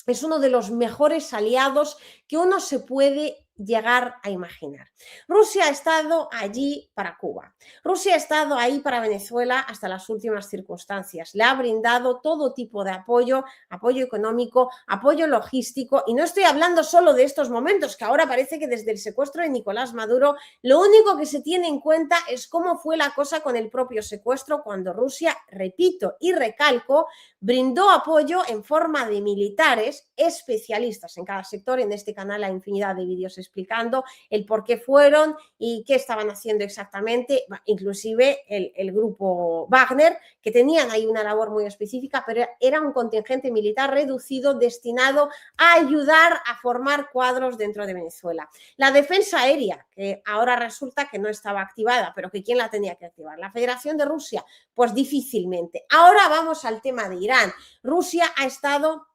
es uno de los mejores aliados que uno se puede llegar a imaginar. Rusia ha estado allí para Cuba. Rusia ha estado ahí para Venezuela hasta las últimas circunstancias. Le ha brindado todo tipo de apoyo, apoyo económico, apoyo logístico. Y no estoy hablando solo de estos momentos, que ahora parece que desde el secuestro de Nicolás Maduro, lo único que se tiene en cuenta es cómo fue la cosa con el propio secuestro, cuando Rusia, repito y recalco, brindó apoyo en forma de militares especialistas en cada sector. En este canal hay infinidad de vídeos explicando el por qué fueron y qué estaban haciendo exactamente, inclusive el grupo Wagner, que tenían ahí una labor muy específica, pero era un contingente militar reducido destinado a ayudar a formar cuadros dentro de Venezuela. La defensa aérea, que ahora resulta que no estaba activada, pero que ¿quién la tenía que activar? ¿La Federación de Rusia? Pues difícilmente. Ahora vamos al tema de Irán. Rusia ha estado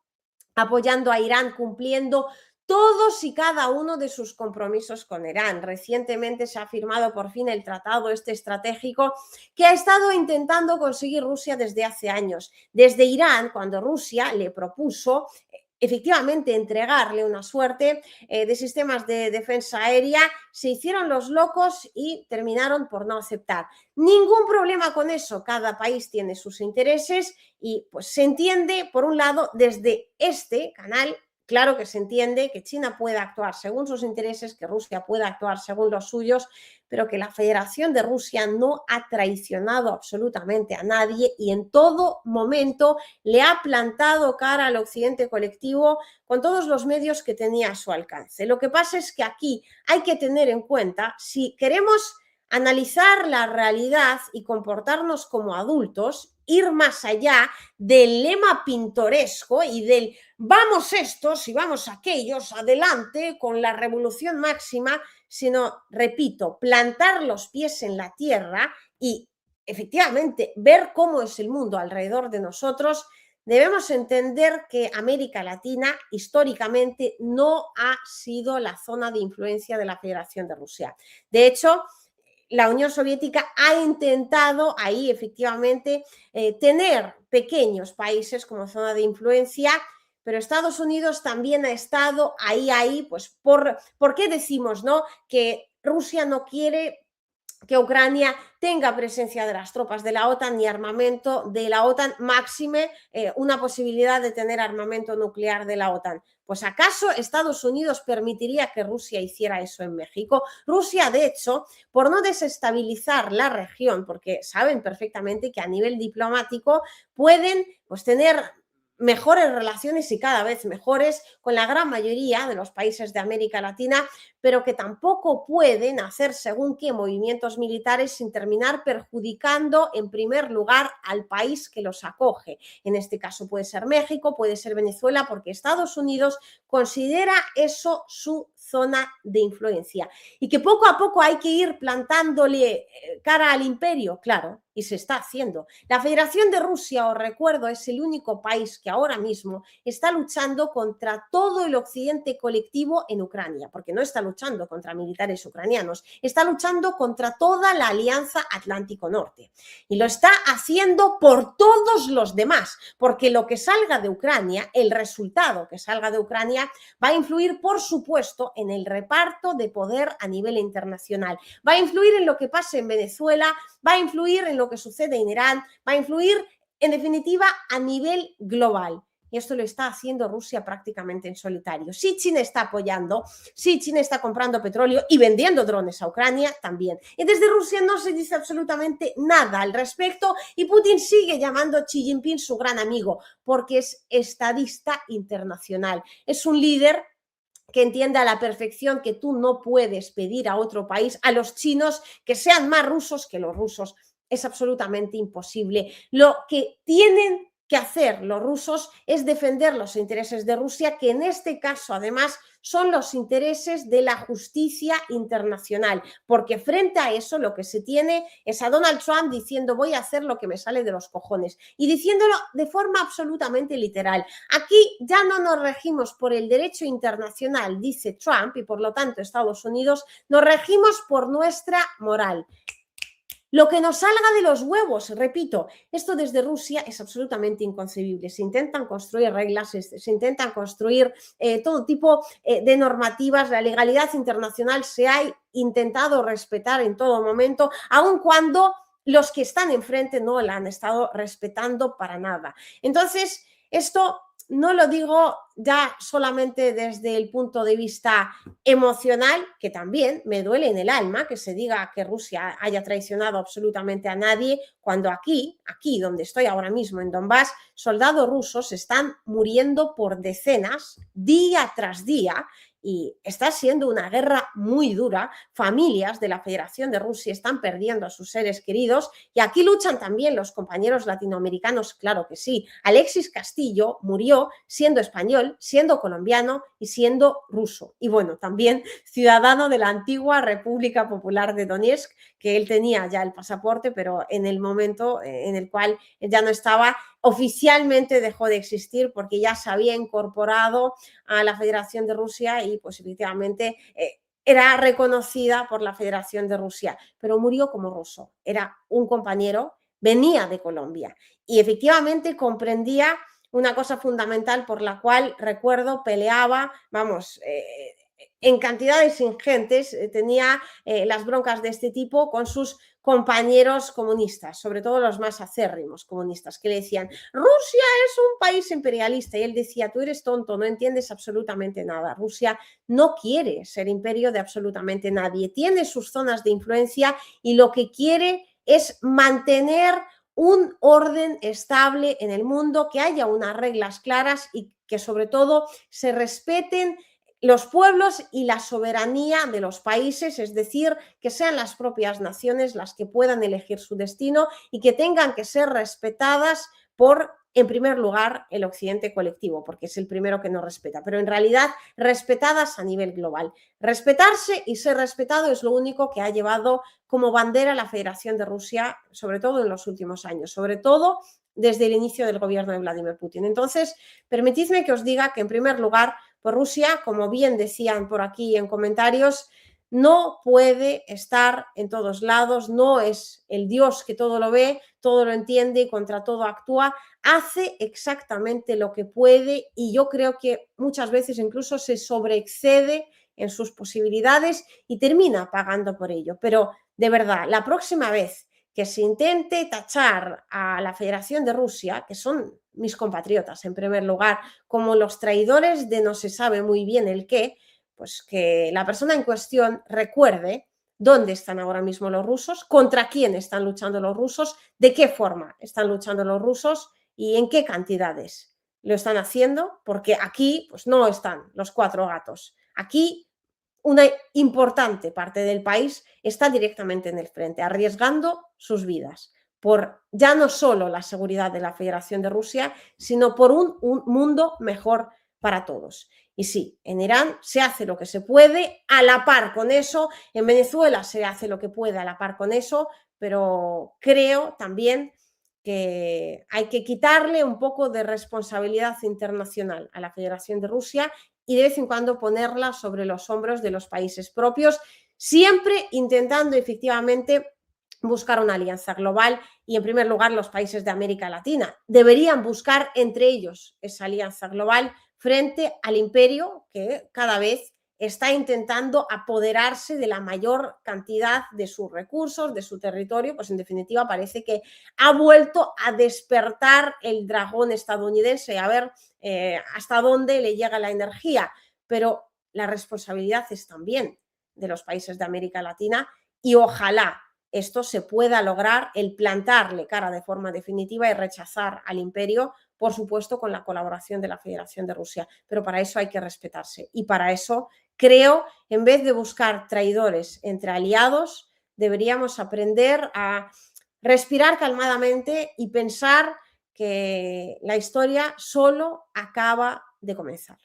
apoyando a Irán, cumpliendo todos y cada uno de sus compromisos con Irán. Recientemente se ha firmado por fin el tratado estratégico que ha estado intentando conseguir Rusia desde hace años. Desde Irán, cuando Rusia le propuso efectivamente entregarle una suerte de sistemas de defensa aérea, se hicieron los locos y terminaron por no aceptar. Ningún problema con eso, cada país tiene sus intereses y pues se entiende, por un lado, desde este canal. Claro que se entiende que China pueda actuar según sus intereses, que Rusia pueda actuar según los suyos, pero que la Federación de Rusia no ha traicionado absolutamente a nadie y en todo momento le ha plantado cara al occidente colectivo con todos los medios que tenía a su alcance. Lo que pasa es que aquí hay que tener en cuenta, si queremos analizar la realidad y comportarnos como adultos, ir más allá del lema pintoresco y del vamos estos y vamos aquellos, adelante con la revolución máxima, sino, repito, plantar los pies en la tierra y efectivamente ver cómo es el mundo alrededor de nosotros. Debemos entender que América Latina históricamente no ha sido la zona de influencia de la Federación de Rusia. De hecho, la Unión Soviética ha intentado ahí efectivamente tener pequeños países como zona de influencia, pero Estados Unidos también ha estado ahí, pues ¿por qué decimos, no, que Rusia no quiere que Ucrania tenga presencia de las tropas de la OTAN ni armamento de la OTAN, máxime una posibilidad de tener armamento nuclear de la OTAN? Pues ¿acaso Estados Unidos permitiría que Rusia hiciera eso en México? Rusia, de hecho, por no desestabilizar la región, porque saben perfectamente que a nivel diplomático pueden pues tener mejores relaciones y cada vez mejores con la gran mayoría de los países de América Latina, pero que tampoco pueden hacer según qué movimientos militares sin terminar perjudicando en primer lugar al país que los acoge. En este caso puede ser México, puede ser Venezuela, porque Estados Unidos considera eso su zona de influencia y que poco a poco hay que ir plantándole cara al imperio, claro, y se está haciendo. La Federación de Rusia, os recuerdo, es el único país que ahora mismo está luchando contra todo el occidente colectivo en Ucrania, porque no está luchando contra militares ucranianos, está luchando contra toda la Alianza Atlántico Norte y lo está haciendo por todos los demás, porque lo que salga de Ucrania, el resultado que salga de Ucrania va a influir, por supuesto, en el reparto de poder a nivel internacional, va a influir en lo que pase en Venezuela, va a influir en lo que sucede en Irán, va a influir en definitiva a nivel global. Y esto lo está haciendo Rusia prácticamente en solitario. Sí, China está apoyando, sí, China está comprando petróleo y vendiendo drones a Ucrania también. Y desde Rusia no se dice absolutamente nada al respecto y Putin sigue llamando a Xi Jinping su gran amigo porque es estadista internacional. Es un líder que entiende a la perfección que tú no puedes pedir a otro país, a los chinos, que sean más rusos que los rusos. es absolutamente imposible. Lo que tienen que hacer los rusos es defender los intereses de Rusia, que en este caso además son los intereses de la justicia internacional, porque frente a eso lo que se tiene es a Donald Trump diciendo voy a hacer lo que me sale de los cojones y diciéndolo de forma absolutamente literal. Aquí ya no nos regimos por el derecho internacional, dice Trump, y por lo tanto Estados Unidos, nos regimos por nuestra moral. Lo que nos salga de los huevos, repito, esto desde Rusia es absolutamente inconcebible. Se intentan construir reglas, se intentan construir todo tipo de normativas, la legalidad internacional se ha intentado respetar en todo momento, aun cuando los que están enfrente no la han estado respetando para nada. Entonces, esto no lo digo ya solamente desde el punto de vista emocional, que también me duele en el alma que se diga que Rusia haya traicionado absolutamente a nadie, cuando aquí donde estoy ahora mismo en Donbass, soldados rusos están muriendo por decenas, día tras día, y está siendo una guerra muy dura. Familias de la Federación de Rusia están perdiendo a sus seres queridos y aquí luchan también los compañeros latinoamericanos, claro que sí. Alexis Castillo murió siendo español, siendo colombiano y siendo ruso. Y bueno, también ciudadano de la antigua República Popular de Donetsk, que él tenía ya el pasaporte, pero en el momento en el cual ya no estaba, oficialmente dejó de existir porque ya se había incorporado a la Federación de Rusia y pues efectivamente era reconocida por la Federación de Rusia, pero murió como ruso. Era un compañero, venía de Colombia y efectivamente comprendía una cosa fundamental por la cual, recuerdo, peleaba, en cantidades ingentes, tenía las broncas de este tipo con sus compañeros comunistas, sobre todo los más acérrimos comunistas, que le decían, Rusia es un país imperialista, y él decía, tú eres tonto, no entiendes absolutamente nada. Rusia no quiere ser imperio de absolutamente nadie, tiene sus zonas de influencia y lo que quiere es mantener un orden estable en el mundo, que haya unas reglas claras y que sobre todo se respeten los pueblos y la soberanía de los países, es decir, que sean las propias naciones las que puedan elegir su destino y que tengan que ser respetadas por, en primer lugar, el occidente colectivo, porque es el primero que no respeta, pero en realidad respetadas a nivel global. Respetarse y ser respetado es lo único que ha llevado como bandera la Federación de Rusia, sobre todo en los últimos años, sobre todo desde el inicio del gobierno de Vladimir Putin. Entonces, permitidme que os diga que, en primer lugar, pues Rusia, como bien decían por aquí en comentarios, no puede estar en todos lados, no es el Dios que todo lo ve, todo lo entiende y contra todo actúa, hace exactamente lo que puede y yo creo que muchas veces incluso se sobreexcede en sus posibilidades y termina pagando por ello. Pero de verdad, la próxima vez que se intente tachar a la Federación de Rusia, que son mis compatriotas en primer lugar, como los traidores de no se sabe muy bien el qué, pues que la persona en cuestión recuerde dónde están ahora mismo los rusos, contra quién están luchando los rusos, de qué forma están luchando los rusos y en qué cantidades lo están haciendo, porque aquí pues no están los cuatro gatos. Aquí una importante parte del país está directamente en el frente, arriesgando sus vidas por ya no solo la seguridad de la Federación de Rusia, sino por un mundo mejor para todos. Y sí, en Irán se hace lo que se puede a la par con eso, en Venezuela se hace lo que puede a la par con eso, pero creo también que hay que quitarle un poco de responsabilidad internacional a la Federación de Rusia y de vez en cuando ponerla sobre los hombros de los países propios, siempre intentando efectivamente buscar una alianza global y en primer lugar los países de América Latina deberían buscar entre ellos esa alianza global frente al imperio que cada vez está intentando apoderarse de la mayor cantidad de sus recursos, de su territorio, pues en definitiva parece que ha vuelto a despertar el dragón estadounidense, a ver hasta dónde le llega la energía, pero la responsabilidad es también de los países de América Latina y ojalá esto se pueda lograr, el plantarle cara de forma definitiva y rechazar al imperio, por supuesto con la colaboración de la Federación de Rusia, pero para eso hay que respetarse y para eso creo, en vez de buscar traidores entre aliados, deberíamos aprender a respirar calmadamente y pensar que la historia solo acaba de comenzar.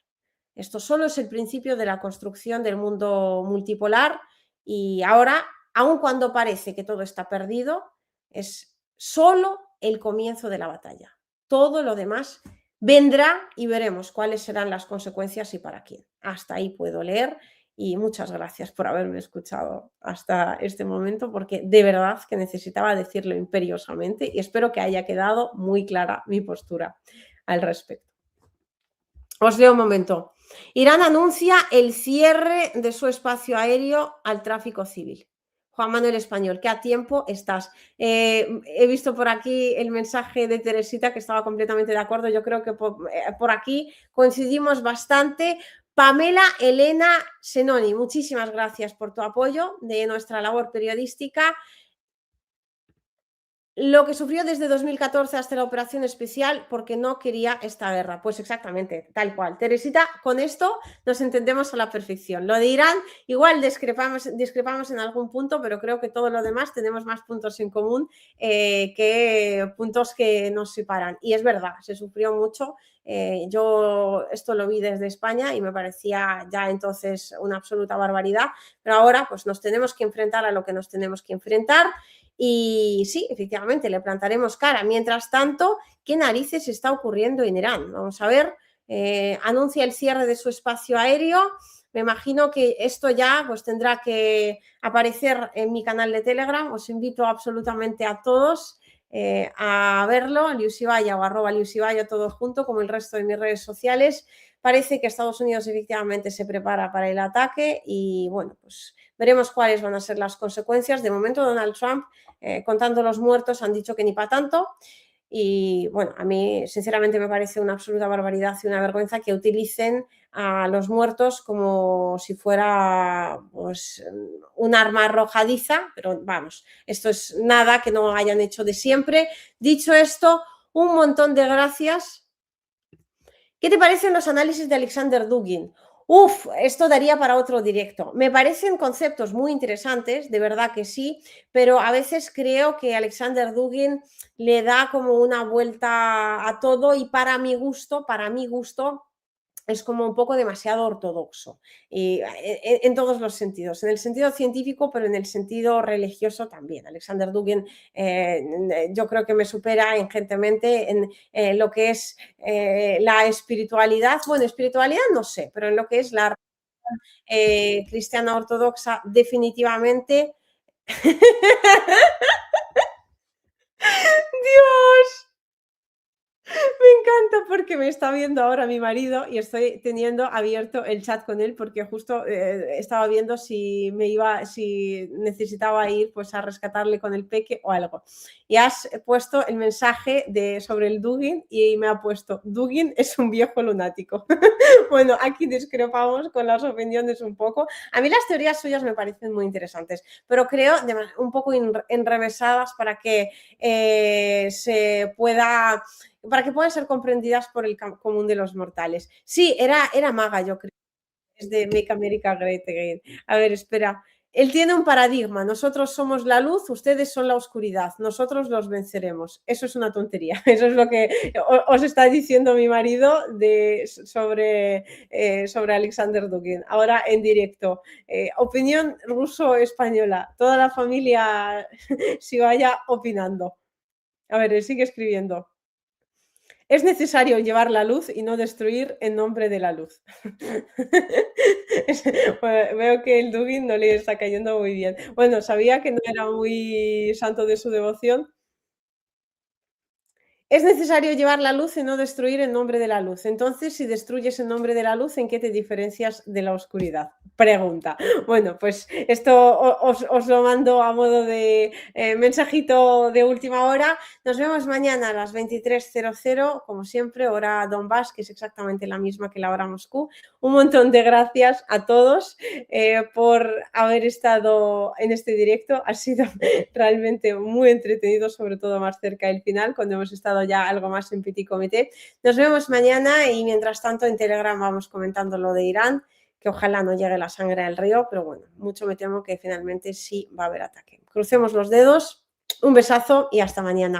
Esto solo es el principio de la construcción del mundo multipolar y ahora, aun cuando parece que todo está perdido, es solo el comienzo de la batalla. Todo lo demás vendrá y veremos cuáles serán las consecuencias y para quién. Hasta ahí puedo leer y muchas gracias por haberme escuchado hasta este momento porque de verdad que necesitaba decirlo imperiosamente y espero que haya quedado muy clara mi postura al respecto. Os leo un momento. Irán anuncia el cierre de su espacio aéreo al tráfico civil. Juan Manuel Español, ¿qué a tiempo estás? He visto por aquí el mensaje de Teresita que estaba completamente de acuerdo. Yo creo que por aquí coincidimos bastante. Pamela Elena Senoni, muchísimas gracias por tu apoyo de nuestra labor periodística. Lo que sufrió desde 2014 hasta la operación especial porque no quería esta guerra. Pues exactamente, tal cual. Teresita, con esto nos entendemos a la perfección. Lo de Irán, igual discrepamos en algún punto, pero creo que todo lo demás tenemos más puntos en común que puntos que nos separan. Y es verdad, se sufrió mucho. Yo esto lo vi desde España y me parecía ya entonces una absoluta barbaridad, pero ahora pues nos tenemos que enfrentar a lo que nos tenemos que enfrentar. Y sí, efectivamente, le plantaremos cara. Mientras tanto, ¿qué narices está ocurriendo en Irán? Vamos a ver, anuncia el cierre de su espacio aéreo. Me imagino que esto ya pues tendrá que aparecer en mi canal de Telegram. Os invito absolutamente a todos a verlo, Liusibaya o @Liusibaya, todo junto, como el resto de mis redes sociales. Parece que Estados Unidos efectivamente se prepara para el ataque y bueno, pues veremos cuáles van a ser las consecuencias. De momento, Donald Trump, contando los muertos, han dicho que ni para tanto. Y bueno, a mí sinceramente me parece una absoluta barbaridad y una vergüenza que utilicen a los muertos como si fuera pues, un arma arrojadiza, pero vamos, esto es nada que no hayan hecho de siempre. Dicho esto, un montón de gracias. ¿Qué te parecen los análisis de Alexander Dugin? Uf, esto daría para otro directo. Me parecen conceptos muy interesantes, de verdad que sí, pero a veces creo que Alexander Dugin le da como una vuelta a todo y para mi gusto, es como un poco demasiado ortodoxo y en todos los sentidos, en el sentido científico, pero en el sentido religioso también. Alexander Dugin yo creo que me supera ingentemente en lo que es la espiritualidad. Bueno, espiritualidad no sé, pero en lo que es la cristiana ortodoxa definitivamente. Dios. Me encanta porque me está viendo ahora mi marido y estoy teniendo abierto el chat con él porque justo estaba viendo si necesitaba ir pues a rescatarle con el peque o algo. Y has puesto el mensaje sobre el Dugin y me ha puesto: Dugin es un viejo lunático. Bueno, aquí discrepamos con las opiniones un poco. A mí las teorías suyas me parecen muy interesantes, pero creo un poco enrevesadas para que para que puedan ser comprendidas por el común de los mortales. Sí, era maga, yo creo, es de Make America Great Again. A ver, espera. Él tiene un paradigma. Nosotros somos la luz, ustedes son la oscuridad. Nosotros los venceremos. Eso es una tontería. Eso es lo que os está diciendo mi marido sobre Alexander Dugin. Ahora en directo. Opinión ruso-española. Toda la familia si vaya opinando. A ver, él sigue escribiendo. Es necesario llevar la luz y no destruir en nombre de la luz. Bueno, veo que el Dugin no le está cayendo muy bien. Bueno, sabía que no era muy santo de su devoción. Es necesario llevar la luz y no destruir en nombre de la luz. Entonces, si destruyes en nombre de la luz, ¿en qué te diferencias de la oscuridad? Pregunta. Bueno, pues esto os lo mando a modo de mensajito de última hora. Nos vemos mañana a las 23:00, como siempre, hora Donbass, que es exactamente la misma que la hora Moscú. Un montón de gracias a todos por haber estado en este directo. Ha sido realmente muy entretenido, sobre todo más cerca del final, cuando hemos estado ya algo más en petit comité. Nos vemos mañana y mientras tanto en Telegram vamos comentando lo de Irán, que ojalá no llegue la sangre al río, pero bueno, mucho me temo que finalmente sí va a haber ataque. Crucemos los dedos Un besazo y hasta mañana.